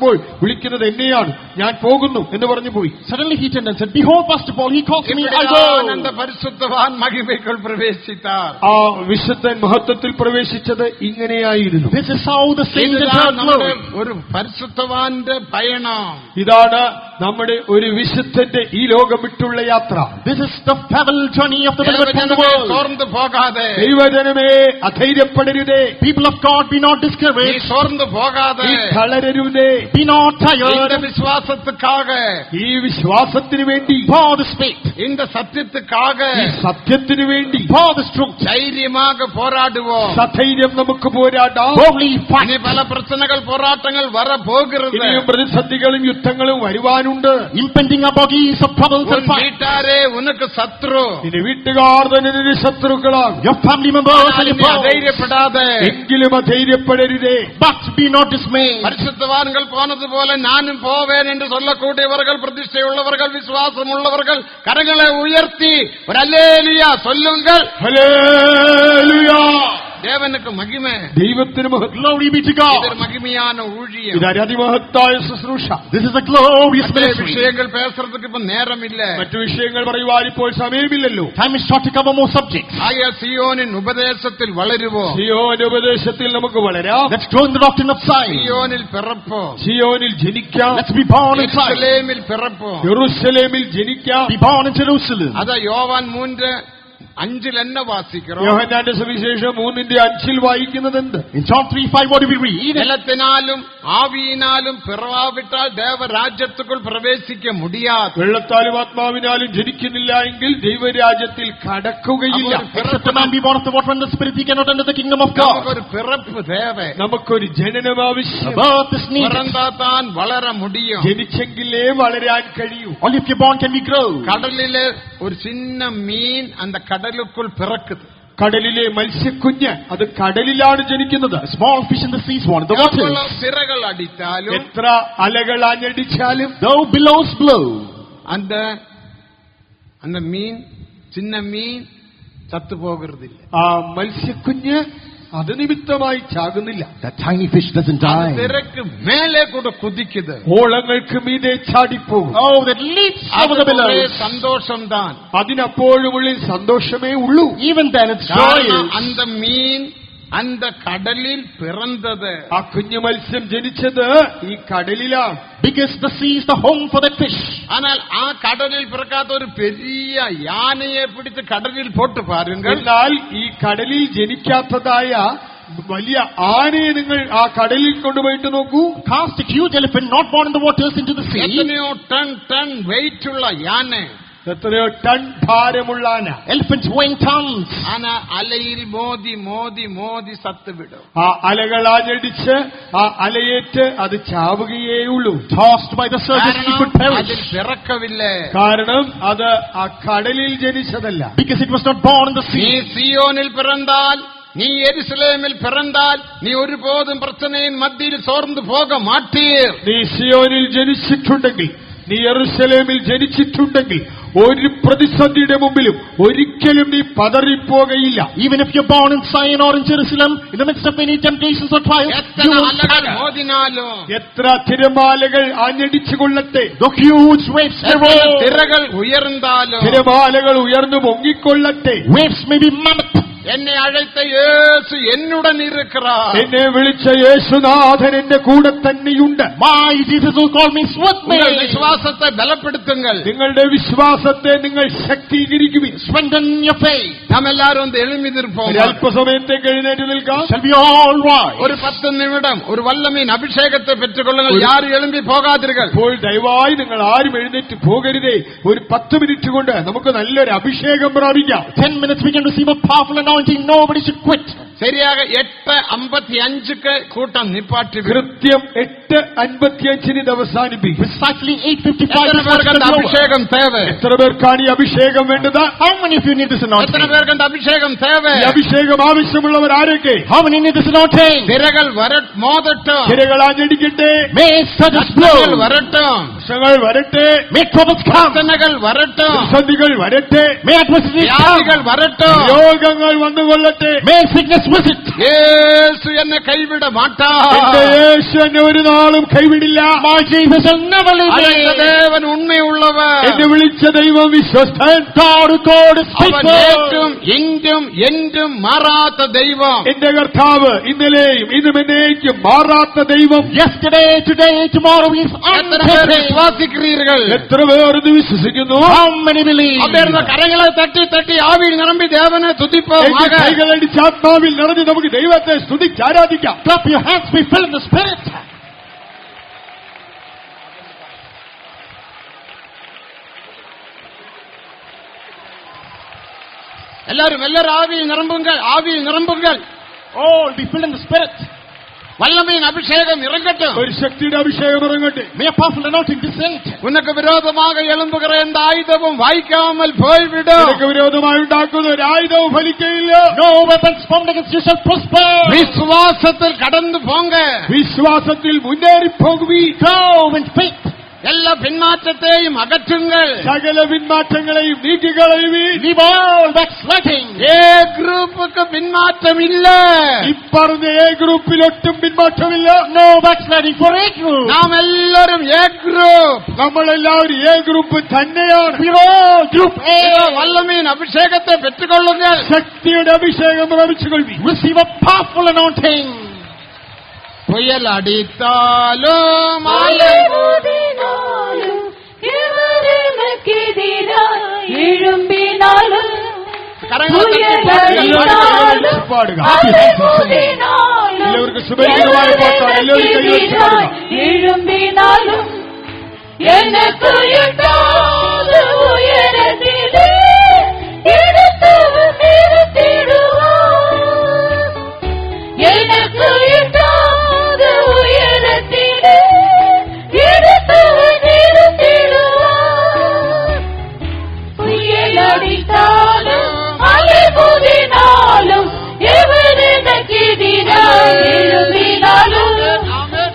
പോൾ വിളിക്കുന്നത് എന്നെയാണ്, ഞാൻ പോകുന്നു എന്ന് പറഞ്ഞു പോയി.
Suddenly he turned and said, "Behold, Pastor Paul, he calls me, I go."
அந்த பரிசுத்தவான் மகிமைக்குள் பிரவேசித்தார்.
ആ വിശുദ്ധൻ മഹത്വത്തിൽ പ്രവേശിച്ചത് ഇങ്ങനെയായിരുന്നു.
This is how the saints
இதுதான்
enter
നമ്മുടെ
glory.
ഒരു പരിശുദ്ധവാന്റെ பயணம்.
ഇതാണ് നമ്മുടെ ഒരു വിശുദ്ധന്റെ ഈ ലോകം വിട്ടുള്ള യാത്ര.
This is the farewell journey of the beloved from the world.
സോർന്നു പോകാതെ,
ദൈവജനമേ അധൈര്യപ്പെടരുതേ.
People of God, be not
നീ
discouraged.
സോർന്നു പോകാതെ,
തളരരുതേ.
Be not tired.
இந்த விசுவாசத்துக்காக,
ഈ വിശ്വാസത്തിന് വേണ്ടി,
For this faith.
இந்த சத்தியத்துக்காக
ഈ സത്യത്തിന് വേണ്ടി
For this truth.
தைரியமாக போராடுவோம்.
സധൈര്യം നമുക്ക് പോരാടാം.
Boldly fight.
இனி பல பிரச்சனைகள் போராட்டங்கள் வர போகிறது.
ഇനിയും പ്രതിസന്ധികളും യുദ്ധങ്ങളും വരുവാനുണ്ട്.
Impending abogies of troubles and
உன்
fight.
வீட்டாரே உனக்கு சத்ரு.
നിന്റെ വീട്ടുകാർ തന്നെ നിന്റെ ശത്രുക്കളാകും.
Your family members and your foes.
தைரியப்படாதே.
എങ്കിലും അധൈര്യപ്പെടരുതേ.
But be not dismayed.
பரிசுத்தவான்கள் போனது போல நானும் போவேன் என்று சொல்லக்கூடியவர்கள், பிரதிஷ்டை உள்ளவர்கள், விசுவாசம் உள்ளவர்கள் கரங்களை உயர்த்தி ஒரு அல்லேலூயா சொல்லுங்கள்.
ഹല്ലേലൂയ.
தேவனுக்கு மகிமை.
ദൈവത്തിന് മഹത്വം.
Glory be to
இது
God.
ஒரு மகிமையான ஊழியம்.
ഇത് അതിമഹത്തായ ശുശ്രൂഷ.
This is a glorious
மற்ற
ministry.
விஷயங்கள் பேசுறதுக்கு இப்ப நேரம் இல்ல.
മറ്റു വിഷയങ്ങൾ പറയുവാൻ ഇപ്പോൾ സമയമില്ലല്ലോ.
Time is short to cover more subjects.
ஆகிய சீயோனின் உபதேசத்தில் வளருவோம்.
സിയോൻ ഉപദേശത്തിൽ നമുക്ക് വളരാം.
Let's grow in the doctrine of Zion.
சீயோனில் பிறப்போம்.
സിയോനിൽ ജനിക്കാം.
Let's be born in Zion.
எருசலேமில் பிறப்போம்.
യെരൂശലേമിൽ ജനിക്കാം.
Be born in Jerusalem.
அத யோவான் 3:5 என்ன வாசிக்கிறோம்?
യോഹന്നാന്റെ സുവിശേഷം 3:5 വായിക്കുന്നത് എന്ത്?
In John 3:5, what do we read?
ஜலத்தினாலும் ஆவியினாலும் பிறவாவிட்டால் தேவ ராஜ்யத்துக்குள் பிரவேசிக்க முடியாது.
വെള്ളത്താലും ആത്മാവിനാലും ജനിക്കുന്നില്ല എങ്കിൽ ദൈവരാജ്യത്തിൽ കടക്കുകയില്ല.
Except a man be born of the water and the spirit, he cannot enter the kingdom of God.
நமக்கு ஒரு பிறப்பு தேவை.
നമുക്കൊരു ജനനം
A
ആവശ്യം.
birth is needed.
பிறந்தாதான் வளர முடியும்.
ജനിച്ചെങ്കിലേ വളരാൻ കഴിയൂ.
Only if you're born can we grow.
கடலிலே ஒரு சின்ன மீன் அந்த கடலுக்குள் பிறக்குது.
കടലിലെ മത്സ്യക്കുഞ്ഞ് അത് കടലിലാണ് ജനിക്കുന്നത്.
A small fish in the sea is born in the waters.
எவ்வளவு திரைகள் அடித்தாலும்
എത്ര അലകൾ ആഞ്ഞടിച്ചാലും
Though billows blow,
அந்த மீன், சின்ன மீன் சத்து போகிறது இல்ல.
ആ മത്സ്യക്കുഞ്ഞ് അത് നിമിത്തമായി ചാകുന്നില്ല.
that tiny fish doesn't die.
திரைக்கு மேலே கூட குதிக்குது.
ഓളങ്ങൾക്ക് മീതെ ചാടിപ്പോകും.
Oh, that leaps over the
அதுக்குள்ளே
billows.
சந்தோஷம்தான்.
അതിനപ്പോഴും ഉള്ളിൽ സന്തോഷമേ ഉള്ളൂ.
Even then it's
காரணம்
joyous.
அந்த மீன் அந்த கடலில் பிறந்தது.
ആ കുഞ്ഞു മത്സ്യം ജനിച്ചത് ഈ കടലിലാണ്.
Because the sea is the home for that fish.
ஆனால் கடலில் பிறக்காத ஒரு பெரிய யானையை பிடித்து கடலில் போட்டு பாருங்கள்.
എന്നാൽ ഈ കടലിൽ ജനിക്കാത്തതായ വലിയ ആനയെ നിങ്ങൾ ആ കടലിൽ കൊണ്ടുപോയിട്ട് നോക്കൂ.
Cast a huge elephant not born in the waters into the sea.
எத்தனையோ டன் வெயிட் உள்ள யானை,
എത്രയോ ടൺ ഭാരമുള്ള ആന.
Elephants weighing tons.
ஆனா அலையில் மோதி மோதி மோதி சத்து விடும்.
ആ അലകൾ ആഞ്ഞടിച്ച് ആ അലയേറ്റ് അത് ചാവുകയേയുള്ളൂ.
Tossed by the surges, he could perish.
அதில் பிறக்கவில்லை.
കാരണം അത് ആ കടലിൽ ജനിച്ചതല്ല.
Because it was not born in the
நீ
sea.
சீயோனில் பிறந்தால், நீ எருசலேமில் பிறந்தால், நீ ஒருபோதும் பிரச்சனையின் மத்தியில் சோர்ந்து போக மாட்டீர்.
നീ സിയോനിൽ ജനിച്ചിട്ടുണ്ടെങ്കിൽ, നീ യെരൂശലേമിൽ ജനിച്ചിട്ടുണ്ടെങ്കിൽ ഒരു പ്രതിസന്ധിയുടെ മുമ്പിലും ഒരിക്കലും നീ പതറിപ്പോകയില്ല.
Even if you're born in Zion or in Jerusalem, in the midst of any temptations or trials, you
எத்தனை
won't
அலைகள்
tire.
மோதினாலும்,
എത്ര തിരമാലകൾ ആഞ്ഞടിച്ചു കൊള്ളട്ടെ,
The huge waves may
எத்தனை
roll.
திரைகள் உயர்ந்தாலும்,
തിരമാലകൾ ഉയർന്നു പൊങ്ങിക്കൊള്ളട്ടെ,
Waves may be mammoth.
என்னை அழைத்த இயேசு என்னுடன் இருக்கிறார்.
എന്നെ വിളിച്ച യേശുനാഥൻ എന്റെ കൂടെ തന്നെയുണ്ട്.
My Jesus will call me with me.
உங்கள் விசுவாசத்தை பலப்படுத்துங்கள்.
നിങ്ങളുടെ വിശ്വാസത്തെ നിങ്ങൾ ശക്തീകരിക്കുവിൻ.
Strengthen your faith.
நாம் எல்லாரும் வந்து எழுந்திருப்போம்.
ഒരു അല്പസമയത്തേക്ക് എഴുന്നേറ്റ് നിൽക്കാം.
Shall we all rise?
ஒரு 10 நிமிடம் ஒரு வல்லமையின் அபிஷேகத்தை பெற்றுக் கொள்ளுங்கள். யாரும் எழும்பி போகாதீர்கள்.
അപ്പോൾ ദയവായി നിങ്ങൾ ആരും എഴുന്നേറ്റ് പോകരുതേ. ഒരു 10 മിനിറ്റ് കൊണ്ട് നമുക്ക് നല്ലൊരു അഭിഷേകം പ്രാപിക്കാം.
10 minutes we can receive a powerful anointing. Nobody should quit.
சரியாக 8:55க்கு கூட்டம் நிப்பாட்டி விடும்.
കൃത്യം 8:55 ഇത് അവസാനിപ്പിക്കും.
Precisely 8:55
எத்தனை
is
பேருக்கு அந்த
over.
அபிஷேகம் தேவை?
എത്ര പേർക്കാണ് ഈ അഭിഷേകം വേണ്ടത്?
How many of you need this
எத்தனை
anointing?
பேருக்கு அந்த அபிஷேகம் தேவை?
ഈ അഭിഷേകം ആവശ്യമുള്ളവർ ആരൊക്കെ?
How many need this anointing?
திரைகள் மோதட்டும்,
തിരകൾ ആഞ്ഞടിക്കട്ടെ,
May surges
கஷ்டங்கள்
blow.
வரட்டும்,
പ്രശ്നങ്ങൾ വരട്ടെ,
May troubles come.
பிரச்சனைகள் வரட்டும்,
പ്രതിസന്ധികൾ വരട്ടെ,
May adversities
வியாதிகள்
come.
வரட்டும்.
രോഗങ്ങൾ വന്നുകൊള്ളട്ടെ.
May sickness visit.
இயேசு என்னை கைவிட
എന്റെ
மாட்டார்.
യേശു എന്നെ ഒരു നാളും കൈവിടില്ല.
My Jesus shall never leave
அழைத்த
me.
தேவன் உண்மை உள்ளவர்.
എന്നെ വിളിച്ച ദൈവം വിശ്വസ്തൻ.
God who called is
our
faithful.
நேற்றும் இன்றும் என்றும் மாறாத தெய்வம்.
എന്റെ കർത്താവ് ഇന്നലെയും ഇന്നും എന്നേക്കും മാറാത്ത ദൈവം.
Yesterday, today, tomorrow he is
எத்தனை பேருக்கு
unchanging.
விசுவாசிக்கிறீர்கள்?
എത്ര പേർ ഇത് വിശ്വസിക്കുന്നു?
How many believe?
அப்படியே கரங்களை தட்டி தட்டி ஆவியில் நிரம்பி தேவனை துதிப்போமாக.
കൈകളടിച്ച് ആത്മാവിൽ നിറഞ്ഞ് നമുക്ക് ദൈവത്തെ സ്തുതിച്ച് ആരാധിക്കാം.
Clap your hands, be filled in the Spirit.
எல்லாரும் ஆவியில் நிரம்புங்கள், ஆவியில் நிரம்புங்கள்.
All be filled in the Spirit.
வல்லமையின் அபிஷேகம் இறங்கட்டும்.
ഒരു ശക്തിയുടെ അഭിഷേകം ഇറങ്ങട്ടെ.
May a powerful anointing descend.
உனக்கு விரோதமாக எழும்புகிற எந்த ஆயுதமும் வாய்க்காமல் போய்விடும்.
നിനക്ക് വിരോധമായി ഉണ്ടാക്കുന്ന ഒരു ആയുധവും ഫലിക്കയില്ല.
No weapons formed against you shall prosper.
விசுவாசத்தில் கடந்து போங்க.
വിശ്വാസത്തിൽ മുന്നേറി പോകുവീൻ.
Go in faith.
எல்லா பின்மாற்றத்தையும் அகற்றுங்கள்.
സകല പിന്മാറ്റങ്ങളെയും നീക്കിക്കളയുവീൻ.
Leave all backsliding.
ஏ குரூப்புக்கு பின்மாற்றம் இல்ல.
ഇപ്പറഞ്ഞ എ ഗ്രൂപ്പിൽ ഒട്ടും പിന്മാറ്റമില്ല.
No backsliding for a group.
நாம் எல்லாரும் ஏ குரூப்.
നമ്മളെല്ലാവരും എ ഗ്രൂപ്പ് തന്നെയാണ്.
We are all group A.
வல்லமையின் அபிஷேகத்தை பெற்றுக்கொள்ளுங்கள்.
ശക്തിയുടെ അഭിഷേകം പ്രാപിച്ചുകൊള്ളുവീൻ.
Receive a powerful anointing.
புயல் அடித்தாலும்
மழை ஊதினாலும் எவரெனக்கெதிராய் எழும்பினாலும் புயல் அடித்தாலும் மழை ஊதினாலும்
എല്ലാവർക്കും സുപരിചിതമായ പാട്ടാണ്. എല്ലാവരും കൈവച്ച് പാടുക.
எழும்பினாலும் எனக்கு எட்டாத உயரத்திலே எடுத்து நிறுத்திடுவார். எனக்கு எட்டாத உயரத்திலே எடுத்து நிறுத்திடுவார். புயல் அடித்தாலும் மழை ஊதினாலும் எவரெனக்கெதிராய் எழும்பினாலும்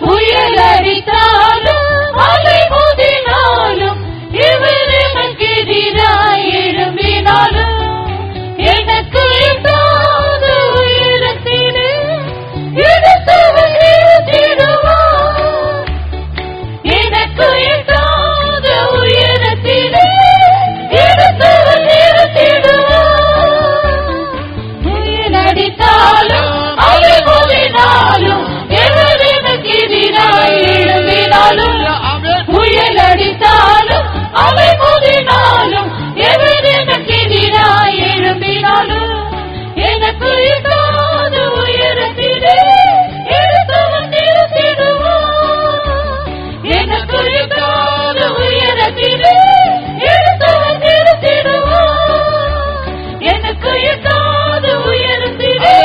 புயல் அடித்தாலும் மழை ஊதினாலும் எவரெனக்கெதிராய் எழும்பினாலும் எனக்கு எட்டாத உயரத்திலே எடுத்து நிறுத்திடுவார். எனக்கு எட்டாத உயரத்திலே எடுத்து நிறுத்திடுவார். புயல் அடித்தாலும் மழை ஊதினாலும் எவரெனக்கெதிராய் எழும்பினாலும் புயல் அடித்தாலும் மழை ஊதினாலும் எவரெனக்கெதிராய் எழும்பினாலும் எனக்கு எட்டாத உயரத்திலே எடுத்து நிறுத்திடுவார். எனக்கு எட்டாத உயரத்திலே எடுத்து நிறுத்திடுவார். எனக்கு எட்டாத உயரத்திலே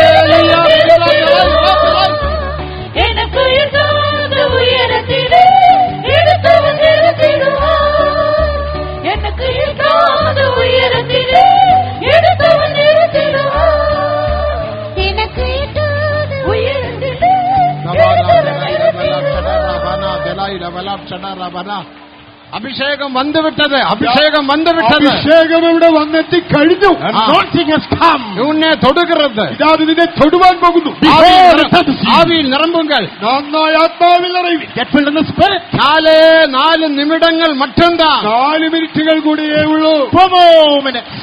எடுத்து நிறுத்திடுவார். எனக்கு எட்டாத உயரத்திலே எடுத்து நிறுத்திடுவார். எனக்கு எட்டாத உயரத்திலே எடுத்து நிறுத்திடுவார். எனக்கு எட்டாத உயரத்திலே
அபிஷேகம் வந்துவிட்டது. அபிஷேகம் வந்துவிட்டது.
അഭിഷേകം ഇവിടെ വന്നെത്തി കഴിഞ്ഞു.
Anointing has come.
உன்னை தொடுகிறது.
ഇതാ നിന്നെ തൊടുവാൻ പോകുന്നു.
ஆவியில் நிரம்புங்கள்.
നന്നായി ആത്മാവിൽ നിറയുവിൻ.
Get filled in the Spirit.
4 நிமிடங்கள் மட்டும்தான்.
4 മിനിറ്റുകൾ കൂടിയേ ഉള്ളൂ.
4 more minutes.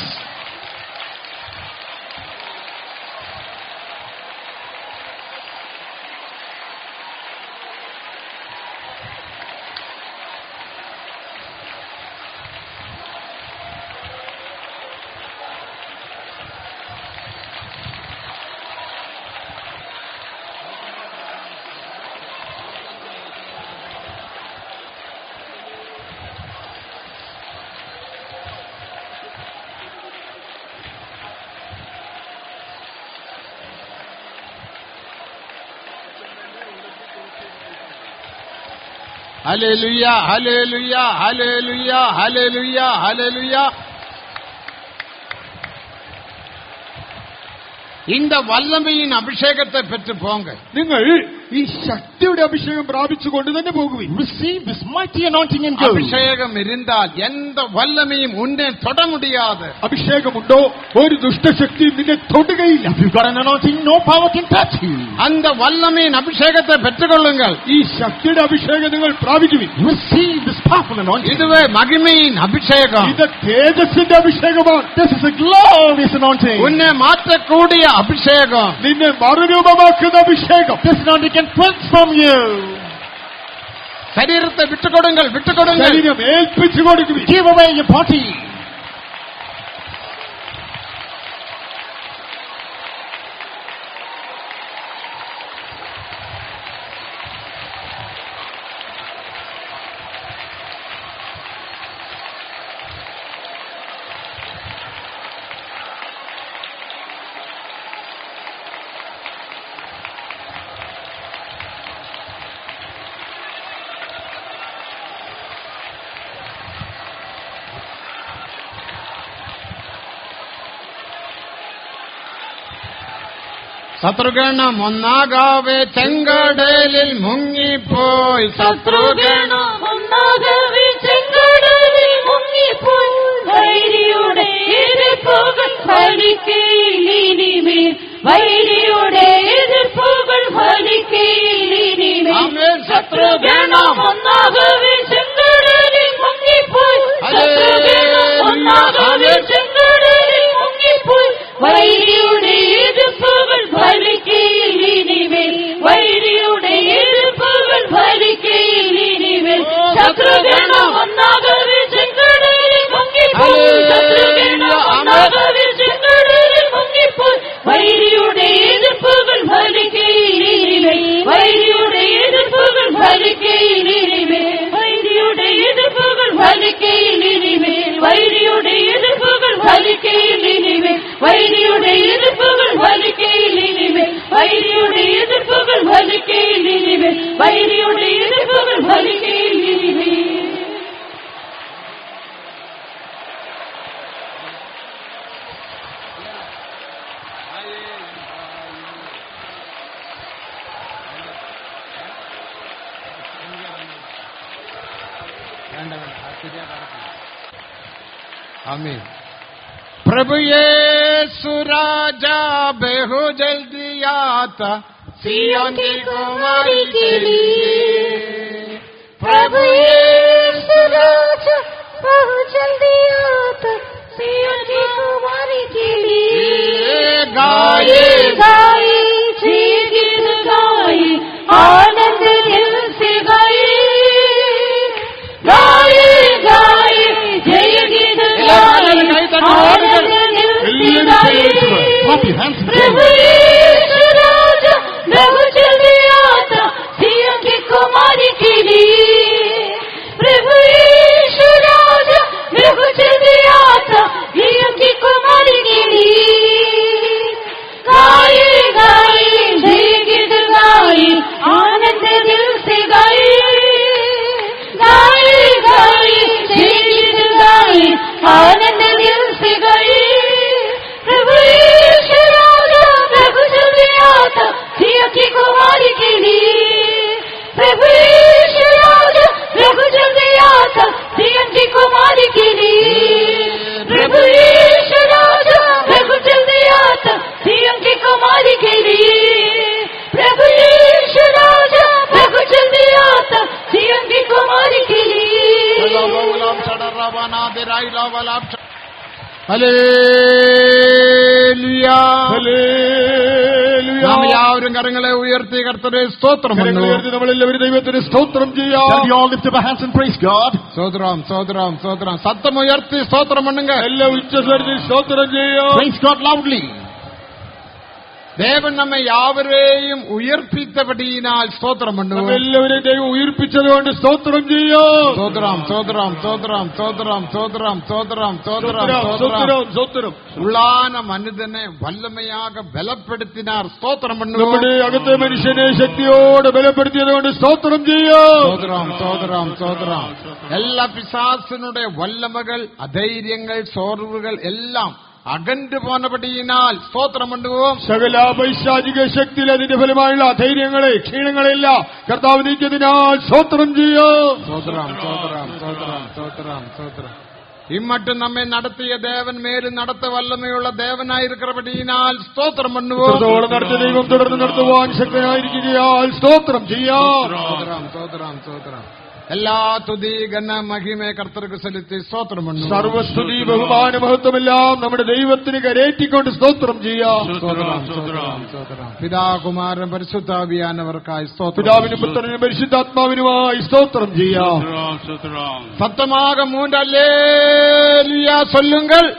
ஹல்லேலூயா, ஹல்லேலூயா, ஹல்லேலூயா, ஹல்லேலூயா, ஹல்லேலூயா. இந்த வல்லமையின் அபிஷேகத்தை பெற்று போங்க.
നിങ്ങൾ ഈ ശക്തിയുടെ അഭിഷേകം പ്രാപിച്ചുകൊണ്ട് തന്നെ പോകുവിൻ.
Receive this mighty anointing and go.
அபிஷேகம் இருந்தால் எந்த வல்லமையும் உன்னை தொட முடியாது.
അഭിഷേകമുണ്ടോ ഒരു ദുഷ്ടശക്തിയും നിന്നെ തൊടുകയില്ല.
If you've got an anointing, no power can touch you.
அந்த வல்லமையின் அபிஷேகத்தை பெற்றுக்கொள்ளுங்கள்.
ഈ ശക്തിയുടെ അഭിഷേകം നിങ്ങൾ പ്രാപിക്കുവിൻ.
Receive this powerful anointing.
இதுவே மகிமையின் அபிஷேகம்.
ഇത് തേജസ്സിന്റെ അഭിഷേകമാണ്.
This is a glorious anointing.
உன்னை மாற்றக்கூடிய அபிஷேகம்.
നിന്നെ മറുരൂപമാക്കുന്ന അഭിഷേകം.
This anointing can transform you.
ശരീരത്തെ വിട്ടുകൊടുങ്ങൾ, വിട്ടുകൊടുങ്ങൾ.
ശരീരം ഏൽപ്പിച്ചു കൊടുക്കുവിൻ.
Give away your body.
ശത്രുഗണം ഒന്നാകാവെ ചെങ്കടലിൽ മുങ്ങിപ്പോയി. ശത്രുഗണം
ഒന്നാകവേ ചെങ്കടലിൽ മുങ്ങിപ്പോയി. വൈരിയുടെ എതിർപ്പുകൾ ഫലിക്കയിലിനിമേൽ. വൈരിയുടെ എതിർപ്പുകൾ ഫലിക്കയിലിനിമേൽ. ശത്രുഗണം ഒന്നാകവേ ചെങ്കടലിൽ മുങ്ങിപ്പോയി. ശത്രുഗണം ഒന്നാകവേ ചെങ്കടലിൽ മുങ്ങിപ്പോയി. വൈരിയുടെ എതിർപ്പുകൾ ഫലിക്കയിലിനിമേൽ. വൈരിയുടെ എതിർപ്പുകൾ ഫലിക്കയിലിനിമേൽ. ശത്രുഗണം ഒന്നാകവേ ചെങ്കടലിൽ മുങ്ങിപ്പോയി. ശത്രുഗണം ഒന്നാകവേ ചെങ്കടലിൽ മുങ്ങിപ്പോയി. വൈരിയുടെ എതിർപ്പുകൾ ഫലിക്കയിലിനിമേൽ. വൈരിയുടെ എതിർപ്പുകൾ ഫലിക്കയിലിനിമേൽ. വൈരിയുടെ എതിർപ്പുകൾ ഫലിക്കയിലിനിമേൽ. വൈരിയുടെ എതിർപ്പുകൾ ഫലിക്കയിലിനിമേൽ. വൈരിയുടെ എതിർപ്പുകൾ ഫലിക്കയിലിനിമേൽ. വൈരിയുടെ എതിർപ്പുകൾ ഫലിക്കയിലിനിമേൽ. വൈരിയുടെ എതിർപ്പുകൾ ഫലിക്കയിലിനിമേൽ.
आमीन। प्रभु यीशु राजा बेहू जल्दी आता सिय्योन की कुमारी के लिए। प्रभु यीशु राजा
बहु जल्दी आता सिय्योन की कुमारी के लिए।
गाये
गाये जय गीत गाये, आनंद दिल से गाये। गाये गाये जय गीत गाये, आनंद दिल से गाये।
Clap your hands.
प्रभु यीशु राजा बहु जल्दी आता सिय्योन की कुमारी के लिए। प्रभु यीशु राजा बहु जल्दी आता सिय्योन की कुमारी के लिए। गाये गाये जय गीत गाये, आनंद दिल से गाये। गाये गाये जय गीत गाये, आनंद दिल से गाये। प्रभु यीशु राजा बहु जल्दी आता सिय्योन की कुमारी के लिए। प्रभु यीशु राजा बहु जल्दी आता सिय्योन की कुमारी के लिए। प्रभु यीशु राजा बहु जल्दी आता सिय्योन की कुमारी के लिए। प्रभु यीशु राजा बहु जल्दी आता सिय्योन की कुमारी के लिए।
ഹല്ലേലൂയ.
ഹല്ലേലൂയ.
നാം എല്ലാവരും കരങ്ങളെ ഉയർത്തി കർത്തരെ സ്തോത്രം
കരങ്ങൾ
ചെയ്യുന്നു.
ഉയർത്തി നമ്മളെല്ലാവരും ദൈവത്തിന് സ്തോത്രം
Shall we
ചെയ്യാം.
all lift up our hands and praise God?
ஸ்தோத்திரம் ஸ்தோத்திரம் ஸ்தோத்திரம். சத்தம் உயர்த்தி ஸ்தோத்திரம் பண்ணுங்க.
എല്ലാം ഉച്ചസ്വരത്തിൽ സ്തോത്രം ചെയ്യാം.
Praise God loudly.
ദേവൻ നമ്മെ യാവരെയും ഉയർപ്പിച്ചപടിയിനാൽ സ്തോത്രം பண்ணுவோம்.
നമ്മളെല്ലാവരെയും ദൈവം ഉയർപ്പിച്ചതുകൊണ്ട് സ്തോത്രം ചെയ്യാം.
സ്തോത്രം സ്തോത്രം സ്തോത്രം സ്തോത്രം സ്തോത്രം സ്തോത്രം സ്തോത്രം സ്തോത്രം.
സ്തോത്രം സ്തോത്രം.
உள்ளான மனிதனை வல்லமையாக பலப்படுத்தினார். ஸ்தோத்திரம் பண்ணுவோம்.
നമ്മുടെ അകത്തെ മനുഷ്യനെ ശക്തിയോടെ ബലപ്പെടുത്തിയതുകൊണ്ട് സ്തോത്രം ചെയ്യാം.
ஸ்தோத்திரம் ஸ்தோத்திரம் ஸ்தோத்திரம். எல்லா பிசாசினுடைய வல்லமைகள், அதைரியங்கள், சோர்வுகள் எல்லாம் അകന്നു പോന്നപടിയിനാൽ സ്തോത്രം பண்ணுவோം.
സകല പൈശാചിക ശക്തിയിൽ അതിന്റെ ഫലമായുള്ള ധൈര്യങ്ങളെ ക്ഷീണങ്ങളെല്ലാം കർത്താവ് നീക്കിയതിനാൽ സ്തോത്രം ചെയ്യാം.
സ്തോത്രം സ്തോത്രം സ്തോത്രം സ്തോത്രം സ്തോത്രം. ഇമ്മട്ടും നമ്മെ നടത്തിയ ദേവൻ മേലും നടത്ത വല്ലമയുള്ള ദേവനായിരിക്കുന്നപടിയിനാൽ സ്തോത്രം பண்ணுவோம்.
ഇത്രത്തോളം നടത്തിയ ദൈവം തുടർന്ന് നടത്തുവാൻ ശക്തനായിരിക്കുകയാൽ സ്തോത്രം ചെയ്യാം.
സ്തോത്രം സ്തോത്രം സ്തോത്രം. എല്ലാ തുതി ഘന മഹിമ കർത്തർക്ക് സെലുത്തി സ്തോത്രം പണ്ണു.
സർവസ്തുതി ബഹുമാന മഹത്വമെല്ലാം നമ്മുടെ ദൈവത്തിന് കരേറ്റിക്കൊണ്ട് സ്തോത്രം ചെയ്യാം.
പിതാ കുമാരൻ പരിശുദ്ധാവിയാനവർക്കായി സ്തോത്രം.
പിതാവിനും പുത്രനും പരിശുദ്ധാത്മാവിനുമായി സ്തോത്രം ചെയ്യാം.
സത്തமாக மூன்று அல்லேலூயா சொல்லுங்கள்.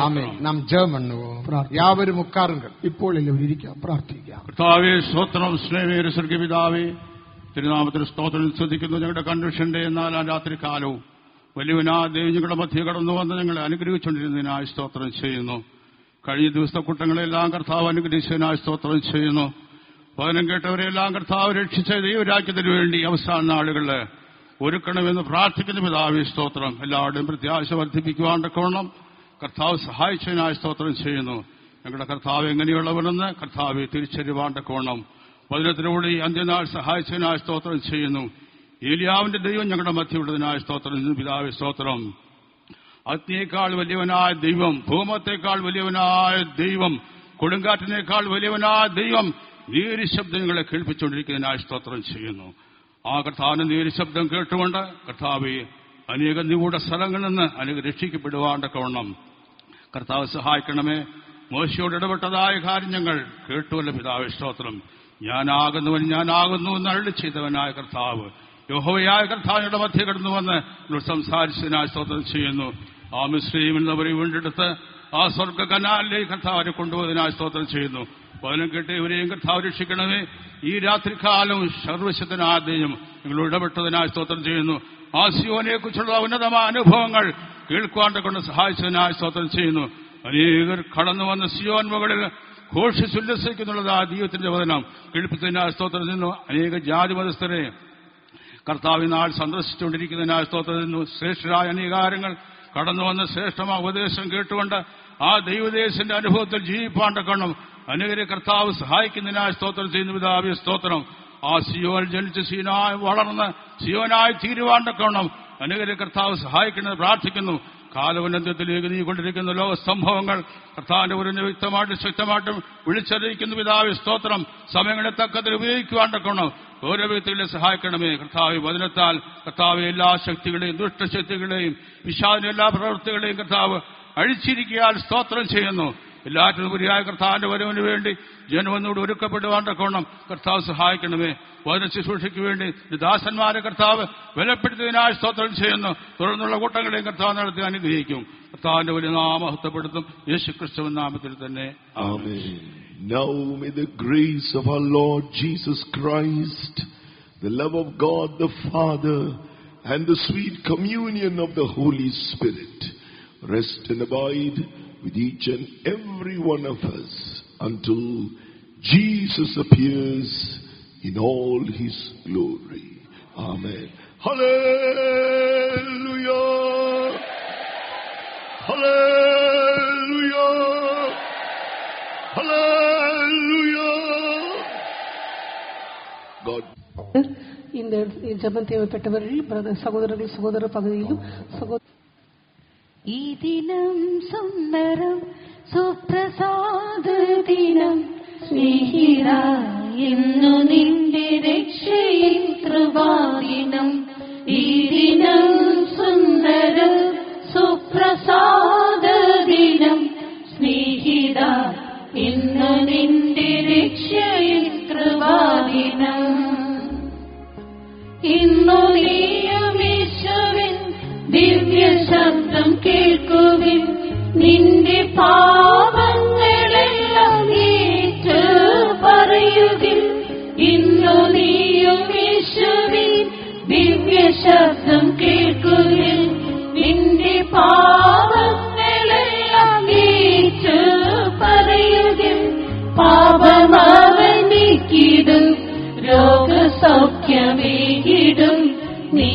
ആമേൻ. നാം ജപം பண்ணுவோம். യാവരും ഉட்காருங்கள்.
ഇപ്പോൾ എല്ലാവരും ഇരിക്കാം, പ്രാർത്ഥിക്കാം.
കർത്താവേ സ്തോത്രം. സ്നേഹമേറിയ സ്വർഗ്ഗപിതാവേ, തിരുനാമത്തിന് സ്തോത്രം ശ്രദ്ധിക്കുന്നു. ഞങ്ങളുടെ കൺവെൻഷന്റെ 4-ാം രാത്രി കാലവും വലിയവനാ ദൈവം ഞങ്ങളുടെ മധ്യ കടന്നു വന്ന് ഞങ്ങളെ അനുഗ്രഹിച്ചുകൊണ്ടിരുന്നതിനായി സ്തോത്രം ചെയ്യുന്നു. കഴിഞ്ഞ ദിവസത്തെ കുട്ടങ്ങളെല്ലാം കർത്താവ് അനുഗ്രഹിച്ചതിനായി സ്തോത്രം ചെയ്യുന്നു. വചനം കേട്ടവരെല്ലാം കർത്താവ് രക്ഷിച്ച ദൈവരാജ്യത്തിന് വേണ്ടി അവസാന നാളുകളിൽ ഒരുക്കണമെന്ന് പ്രാർത്ഥിക്കുന്ന പിതാവേ സ്തോത്രം. എല്ലാവരുടെയും പ്രത്യാശ വർദ്ധിപ്പിക്കുവാണ്ടക്കോണം കർത്താവ് സഹായിച്ചതിനായി സ്തോത്രം ചെയ്യുന്നു. ഞങ്ങളുടെ കർത്താവ് എങ്ങനെയുള്ളവരെന്ന് കർത്താവെ തിരിച്ചറിവാണ്ടക്കോണം വചനത്തിലൂടെ ഈ അന്ത്യനാൾ സഹായിച്ചതിനായി സ്തോത്രം ചെയ്യുന്നു. ഏലിയാവിന്റെ ദൈവം ഞങ്ങളുടെ മധ്യയുള്ളതിനായ സ്തോത്രം. പിതാവേ സ്തോത്രം. അഗ്നിയേക്കാൾ വലിയവനായ ദൈവം, ഭൂമത്തേക്കാൾ വലിയവനായ ദൈവം, കൊടുങ്കാറ്റിനേക്കാൾ വലിയവനായ ദൈവം നേരി ശബ്ദങ്ങളെ കേൾപ്പിച്ചുകൊണ്ടിരിക്കുന്നതിനായി സ്തോത്രം ചെയ്യുന്നു. ആ കർത്താവിന്റെ നേരി ശബ്ദം കേട്ടുകൊണ്ട് കർത്താവെ അനേക നിഗൂഢ സ്ഥലങ്ങളിൽ നിന്ന് അനേക രക്ഷിക്കപ്പെടുവാണ്ടക്കവണ്ണം കർത്താവ് സഹായിക്കണമേ. മോശയോട് ഇടപെട്ടതായ കാര്യം ഞങ്ങൾ കേട്ടുവല്ല പിതാവേ സ്തോത്രം. ഞാനാകുന്നവൻ ഞാനാകുന്നു എന്ന് അരുളി ചെയ്തവനായ കർത്താവ് യഹോവയായ കർത്താവിന്റെ മധ്യ കടന്നു വന്ന് സംസാരിച്ചതിനായി സ്തോത്രം ചെയ്യുന്നു. ആ മിസ്രയീം എന്നവരെ വീണ്ടെടുത്ത് ആ സ്വർഗ്ഗ കനാലിലേക്ക് കർത്താവിനെ കൊണ്ടുപോകുന്നതിനായി സ്തോത്രം ചെയ്യുന്നു. വചനം കേട്ട് ഇവരെയും കർത്താവ് രക്ഷിക്കണമേ. ഈ രാത്രികാലം സർവശക്തനായ ദൈവം നിങ്ങൾ ഇടപെട്ടതിനായി സ്തോത്രം ചെയ്യുന്നു. ആ സിയോനെ കുറിച്ചുള്ള ഉന്നതമായ അനുഭവങ്ങൾ കേൾക്കുവാണ്ട് കൊണ്ട് സഹായിച്ചതിനായി സ്തോത്രം ചെയ്യുന്നു. അനേകർ കടന്നു വന്ന സിയോൻ മുകളിൽ ഘോഷിച്ചുല്ലസിക്കുന്നുള്ളത് ആ ദൈവത്തിന്റെ വചനം കേൾപ്പിച്ചതിനായി സ്തോത്രം ചെയ്യുന്നു. അനേക ജാതി മതസ്ഥരെ കർത്താവിനാൾ സന്ദർശിച്ചുകൊണ്ടിരിക്കുന്നതിനായി സ്തോത്രം ചെയ്യുന്നു. ശ്രേഷ്ഠരായ അനേകാരങ്ങൾ കടന്നു വന്ന ശ്രേഷ്ഠമായ ഉപദേശം കേട്ടുകൊണ്ട് ആ ദൈവദേശത്തിന്റെ അനുഭവത്തിൽ ജീവിപ്പാണ്ടക്കണം അനേകരെ കർത്താവ് സഹായിക്കുന്നതിനായി സ്തോത്രം ചെയ്യുന്ന പിതാവേ സ്തോത്രം. ആ സിയോൻ ജനിച്ച് സീനായി വളർന്ന് സിയോനായി തീരുവാണ്ടക്കണം അനേകരെ കർത്താവ് സഹായിക്കുന്നത് പ്രാർത്ഥിക്കുന്നു. കാലവനന്ത്യത്തിലേക്ക് നീങ്ങിക്കൊണ്ടിരിക്കുന്ന ലോക സംഭവങ്ങൾ കർത്താവിന്റെ ഒരു വ്യക്തമായിട്ടും ശക്തമായിട്ടും വിളിച്ചറിയിക്കുന്ന പിതാവേ സ്തോത്രം. സമയങ്ങളെ തക്കത്തിൽ ഉപയോഗിക്കുവാണ്ടക്കണം ഓരോ വ്യക്തികളെ സഹായിക്കണമേ. കർത്താവ് വചനത്താൽ കർത്താവ് എല്ലാ ശക്തികളെയും ദുഷ്ടശക്തികളെയും പിശാചിന്റെ എല്ലാ പ്രവൃത്തികളെയും കർത്താവ് അഴിച്ചിരിക്കാൻ സ്തോത്രം ചെയ്യുന്നു. എല്ലാറ്റിനും ഉപരിയായ കർത്താവിന്റെ വരവിന് വേണ്ടി ജനമൊന്നുകൂടി ഒരുക്കപ്പെടുവാണ്ടക്കണം കർത്താവ് സഹായിക്കണമേ. വചന ശുശ്രൂഷയ്ക്ക് വേണ്ടി ദാസന്മാരെ കർത്താവ് ബലപ്പെടുത്തിയതിനായി സ്തോത്രം ചെയ്യുന്നു. തുടർന്നുള്ള കൂട്ടങ്ങളെയും കർത്താവ് നടത്തി അനുഗ്രഹിക്കും. കർത്താവിന്റെ വലിയ നാമഹത്വപ്പെടുത്തും യേശുക്രിസ്തുവിൻ നാമത്തിൽ തന്നെ.
Amen. Now may the grace of our Lord Jesus Christ, the love of God the Father, and the sweet communion of the Holy Spirit rest and abide with each and every one of us until Jesus appears in all his glory. Amen. Hallelujah. Hallelujah. Hallelujah. God.
இந்த ஜெபம் தேவைப்பட்டவர்கள் சகோதரர்கள் சகோதர பகுதியிலும் ഈ ദിനം സുന്ദരം സുപ്രസാദ ദിനം സ്നേഹിത ഇന്നു നിന്റെ രക്ഷയിൽ കൃപാദിനം. ഈ ദിനം സുന്ദരം സുപ്രസാദ ദിനം സ്നേഹിത ഇന്നു നിന്റെ രക്ഷയിൽ കൃപാദിനം. ഇന്നു നീയും യേശുവിൻ ദിവ്യ ശബ്ദം കേൾക്കുവിൻ. നിന്റെ പാപങ്ങളെല്ലാം ഏറ്റു പറയുവിൻ. ഇന്നു നീയും യേശുവിൻ ദിവ്യ ശബ്ദം കേൾക്കുവിൻ. നിന്റെ പാപങ്ങളെല്ലാം ഏറ്റു പറയുവിൻ. പാപമവനിക്കിടും രോഗസൗഖ്യമേകിടും. നീ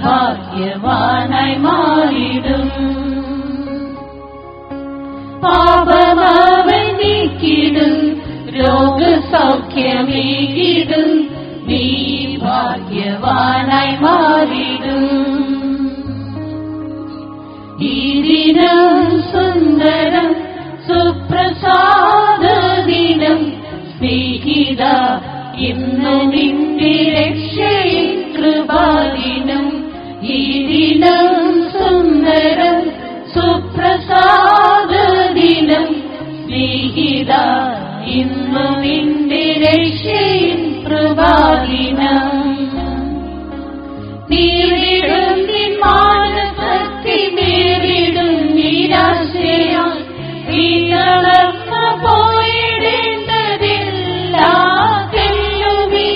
ഭാഗ്യവാനായി മാറിടും. പാപമവനിക്കിടും രോഗസൗഖ്യമേകിടും. നീ ഭാഗ്യവാനായി മാറിടും. ഈ ദിനം സുന്ദരം സുപ്രസാദ ദിനം സ്നേഹിത ഇന്നു നിന്റെ രക്ഷയും കൃപാദിനം ഈ ദിനം സുന്ദരം സുപ്രസാദ ദിനം സ്നേഹിത ഇന്നു നിന്റെ രക്ഷയും കൃപാദിനം നേരിടും നിൻ മാനസത്തിൽ നേരിടും നിരാശയാ നീ തളർന്നു പോയിടേണ്ടതില്ല തെല്ലുമീ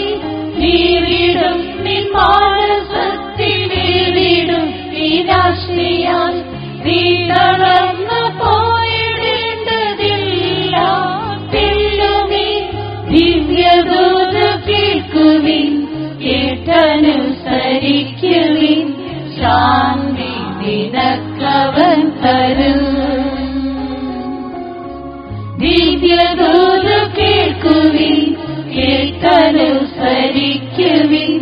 നേരിടും നിൻ മാനസത്തിൽ നേരിടും നിരാശയാ നീ തളർന്നു പോയിടേണ്ടതില്ല തെല്ലുമീ ദിവ്യദൂത കേൾക്കുവിൻ കേട്ടനുസരിക്കുവിൻ ശാന്തി നിനക്കവൻ തരും ദിവ്യദൂത കേൾക്കുവിൻ കേട്ടനുസരിക്കുവിൻ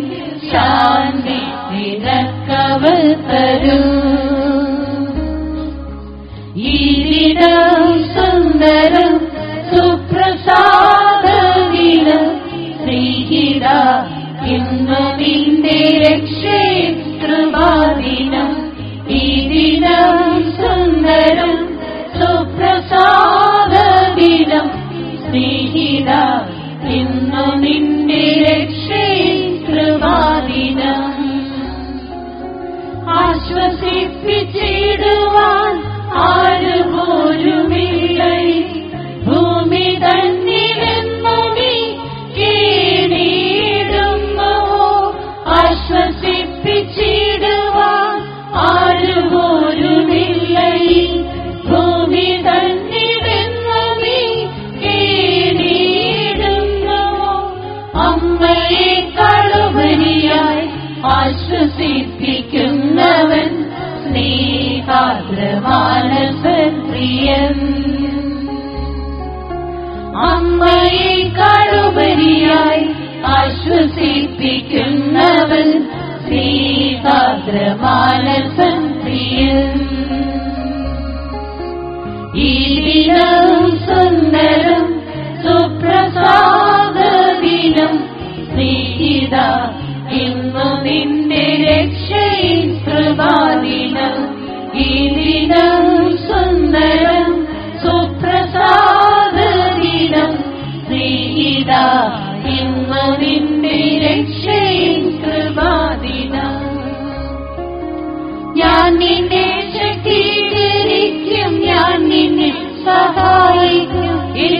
ശാന്തി നിനക്കവൻ തരും ഈ ദിനം സുന്ദരം സുപ്രസാദ ദിനം സ്നേഹിത ഇന്നു നിന്റെ രക്ഷയും കൃപാദിനം ഈ ദിനം സുന്ദരം സുപ്രസാദ ദിനം സ്നേഹിത ഇന്നു നിന്റെ രക്ഷയും കൃപാദിനം ആശ്വസിപ്പിച്ചിടുവാൻ ആരുപോലുമില്ല ഭൂമി തന്നിലെന്നു നീ കേണിടുന്നുവോ ആശ്വസിപ്പിച്ചിടുവാൻ ആരുപോലുമില്ല ഭൂമി തന്നിലെന്നു നീ കേണിടുന്നുവോ അമ്മയെ കളുപരിയായി ആശ്വസിപ്പിക്കുന്നവൻ സ്നേഹാദ്രമാനസൻ പ്രിയൻ അമ്മയെ കളുപരിയായി ആശ്വസിപ്പിക്കുന്നവൻ സ്നേഹാദ്രമാനസൻ പ്രിയൻ ഈ ദിനം സുന്ദരം സുപ്രസാദ ദിനം സ്നേഹിത ഇന്നു നിന്റെ രക്ഷയും കൃപാദിനം ഈ ദിനം സുന്ദരം സുപ്രസാദ ദിനം സ്നേഹിത ഇന്നു നിന്റെ രക്ഷയും കൃപാദിനം ഞാൻ നിന്നെ ശക്തീകരിക്കും ഞാൻ നിന്നെ സഹായിക്കും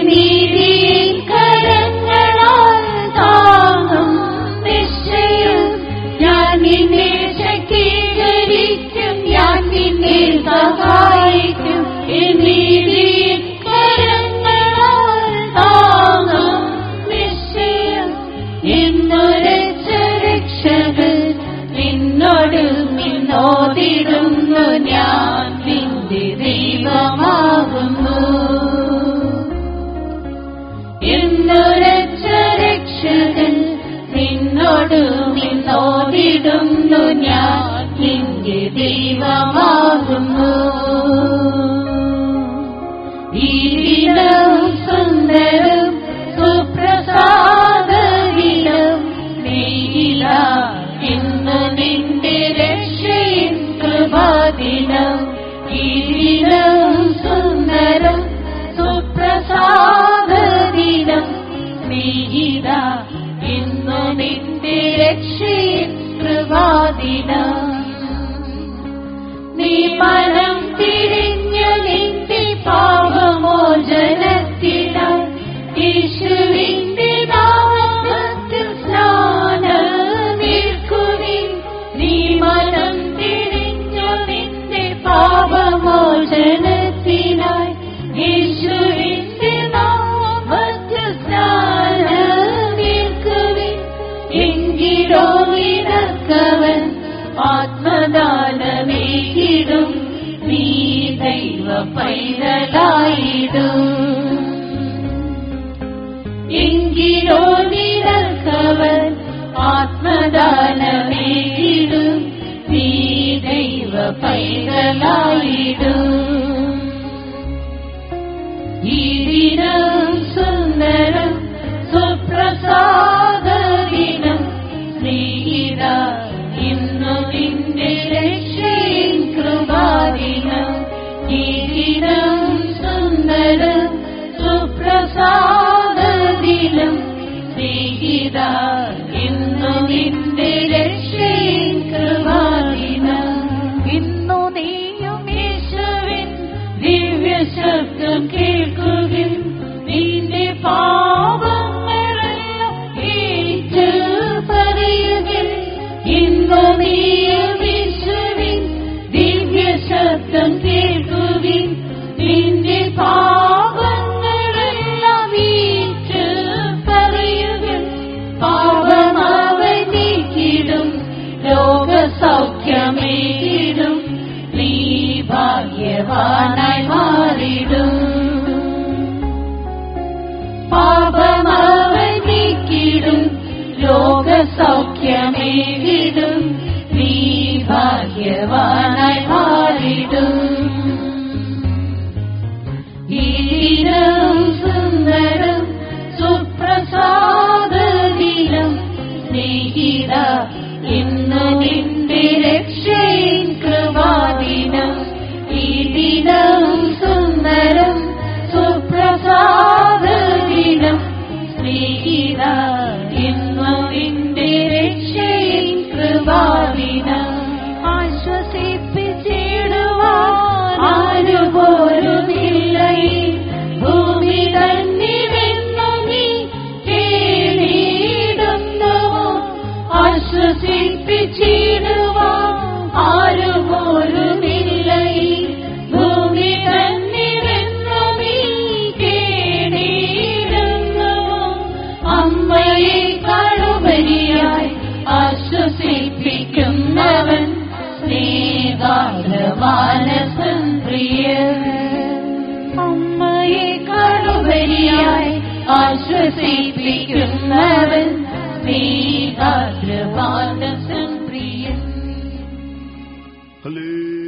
നീതിയിൽ കരങ്ങളാൽ താങ്ങും നിശ്ചയം ഞാൻ നിന്നെ ശക്തീകരിക്കും ഞാൻ നിന്നെ സഹായിക്കും നീതിയിൽ കരങ്ങളാൽ താങ്ങും നിശ്ചയം എന്നൊരച്ച രക്ഷകൻ നിന്നോട് നിന്നോതിടുന്നു ഞാൻ നിന്റെ ദൈവമാകുന്നു എന്നൊരച്ച രക്ഷകൻ നിന്നോട് നിന്നോതിടുന്നു ഞാൻ നിന്റെ ദൈവമാകുന്നു ഈ ദിനം സുന്ദരം സുപ്രസാദ ദിനം സ്നേഹിത ഇന്നു നിന്റെ രക്ഷയും കൃപാദിനം ഈ ദിനം സുന്ദരം സുപ്രസാദ ദിനം സ്നേഹിത ഇന്നു നിന്റെ രക്ഷയും കൃപാദിനം നീ മനം തിരിഞ്ഞു നിന്റെ പാപമോചനത്തിനായി യേശുവിന്റെ നാമത്തിൽ സ്നാനമേൽക്കുവിൻ നീ മനം തിരിഞ്ഞു നിന്റെ പാപമോചനത്തിനായി യേശുവിന്റെ നാമത്തിൽ സ്നാനമേൽക്കുവിൻ എങ്കിലോ നിനക്കവൻ ആത്മദാനമേകിടും നീ ദൈവ പൈതലായിടും എങ്കിലോ നിനക്കവൻ ആത്മദാനമേകിടും നീ ദൈവ പൈതലായിടും ഈ ദിനം സുന്ദരം നിന്റെ രക്ഷയും കൃപാദിനം ഈ ദിനം സുന്ദരം സുപ്രസാദദിനം സ്നേഹിത ഇന്നു നിന്റെ രക്ഷയും കൃപാദിനം ഇന്നു നീയും യേശുവിൻ ദിവ്യശബ്ദം കേൾക്കുകയും നിന്റെ പാപങ്ങളെല്ലാം ഏറ്റു പറയുകയും ഇന്നു നീയും യേശുവിൻ ദിവ്യശബ്ദം കേൾക്കുകയും നിന്റെ പാപങ്ങളെല്ലാം ഏറ്റു പറയുകയും പാപമവൻ നീക്കിടും രോഗസൗഖ്യമേകിടും നീ ഭാഗ്യവാനായി മാറിടും പാപമവൻ നീക്കിടും രോഗസൗഖ്യമേകിടും നീ ഭാഗ്യവാനായി മാറിടും ഈ ദിനം സുന്ദരം സുപ്രസാദദിനം സ്നേഹിത ഇന്നു നിന്റെ രക്ഷയും കൃപാദിനം ഈ ദിനം സുന്ദരം സുപ്രസാദദിനം സ്നേഹിത ഇന്നു നിന്റെ രക്ഷയും കൃപാദിനം ആശ്വസിപ്പിച്ചിടുവാൻ ആരുപോലുമില്ല ഈ ഭൂമി തന്നിലെന്നു നീ കേണിടുന്നുവോ ആശ്വസിപ്പിച്ചിടുവാൻ ആരുപോലുമില്ല ഈ ഭൂമി തന്നിലെന്നു നീ കേണിടുന്നുവോ അമ്മയെ കടുപരിയായി ആശ്വസിപ്പിക്കുന്നവൻ സ്നേഹാർദ്രമാനസൻ പ്രിയൻ അമ്മയെ കടുപരിയായി ആശ്വസിപ്പിക്കുന്നവൻ സ്നേഹാർദ്രമാനസൻ പ്രിയൻ.
Hallelujah.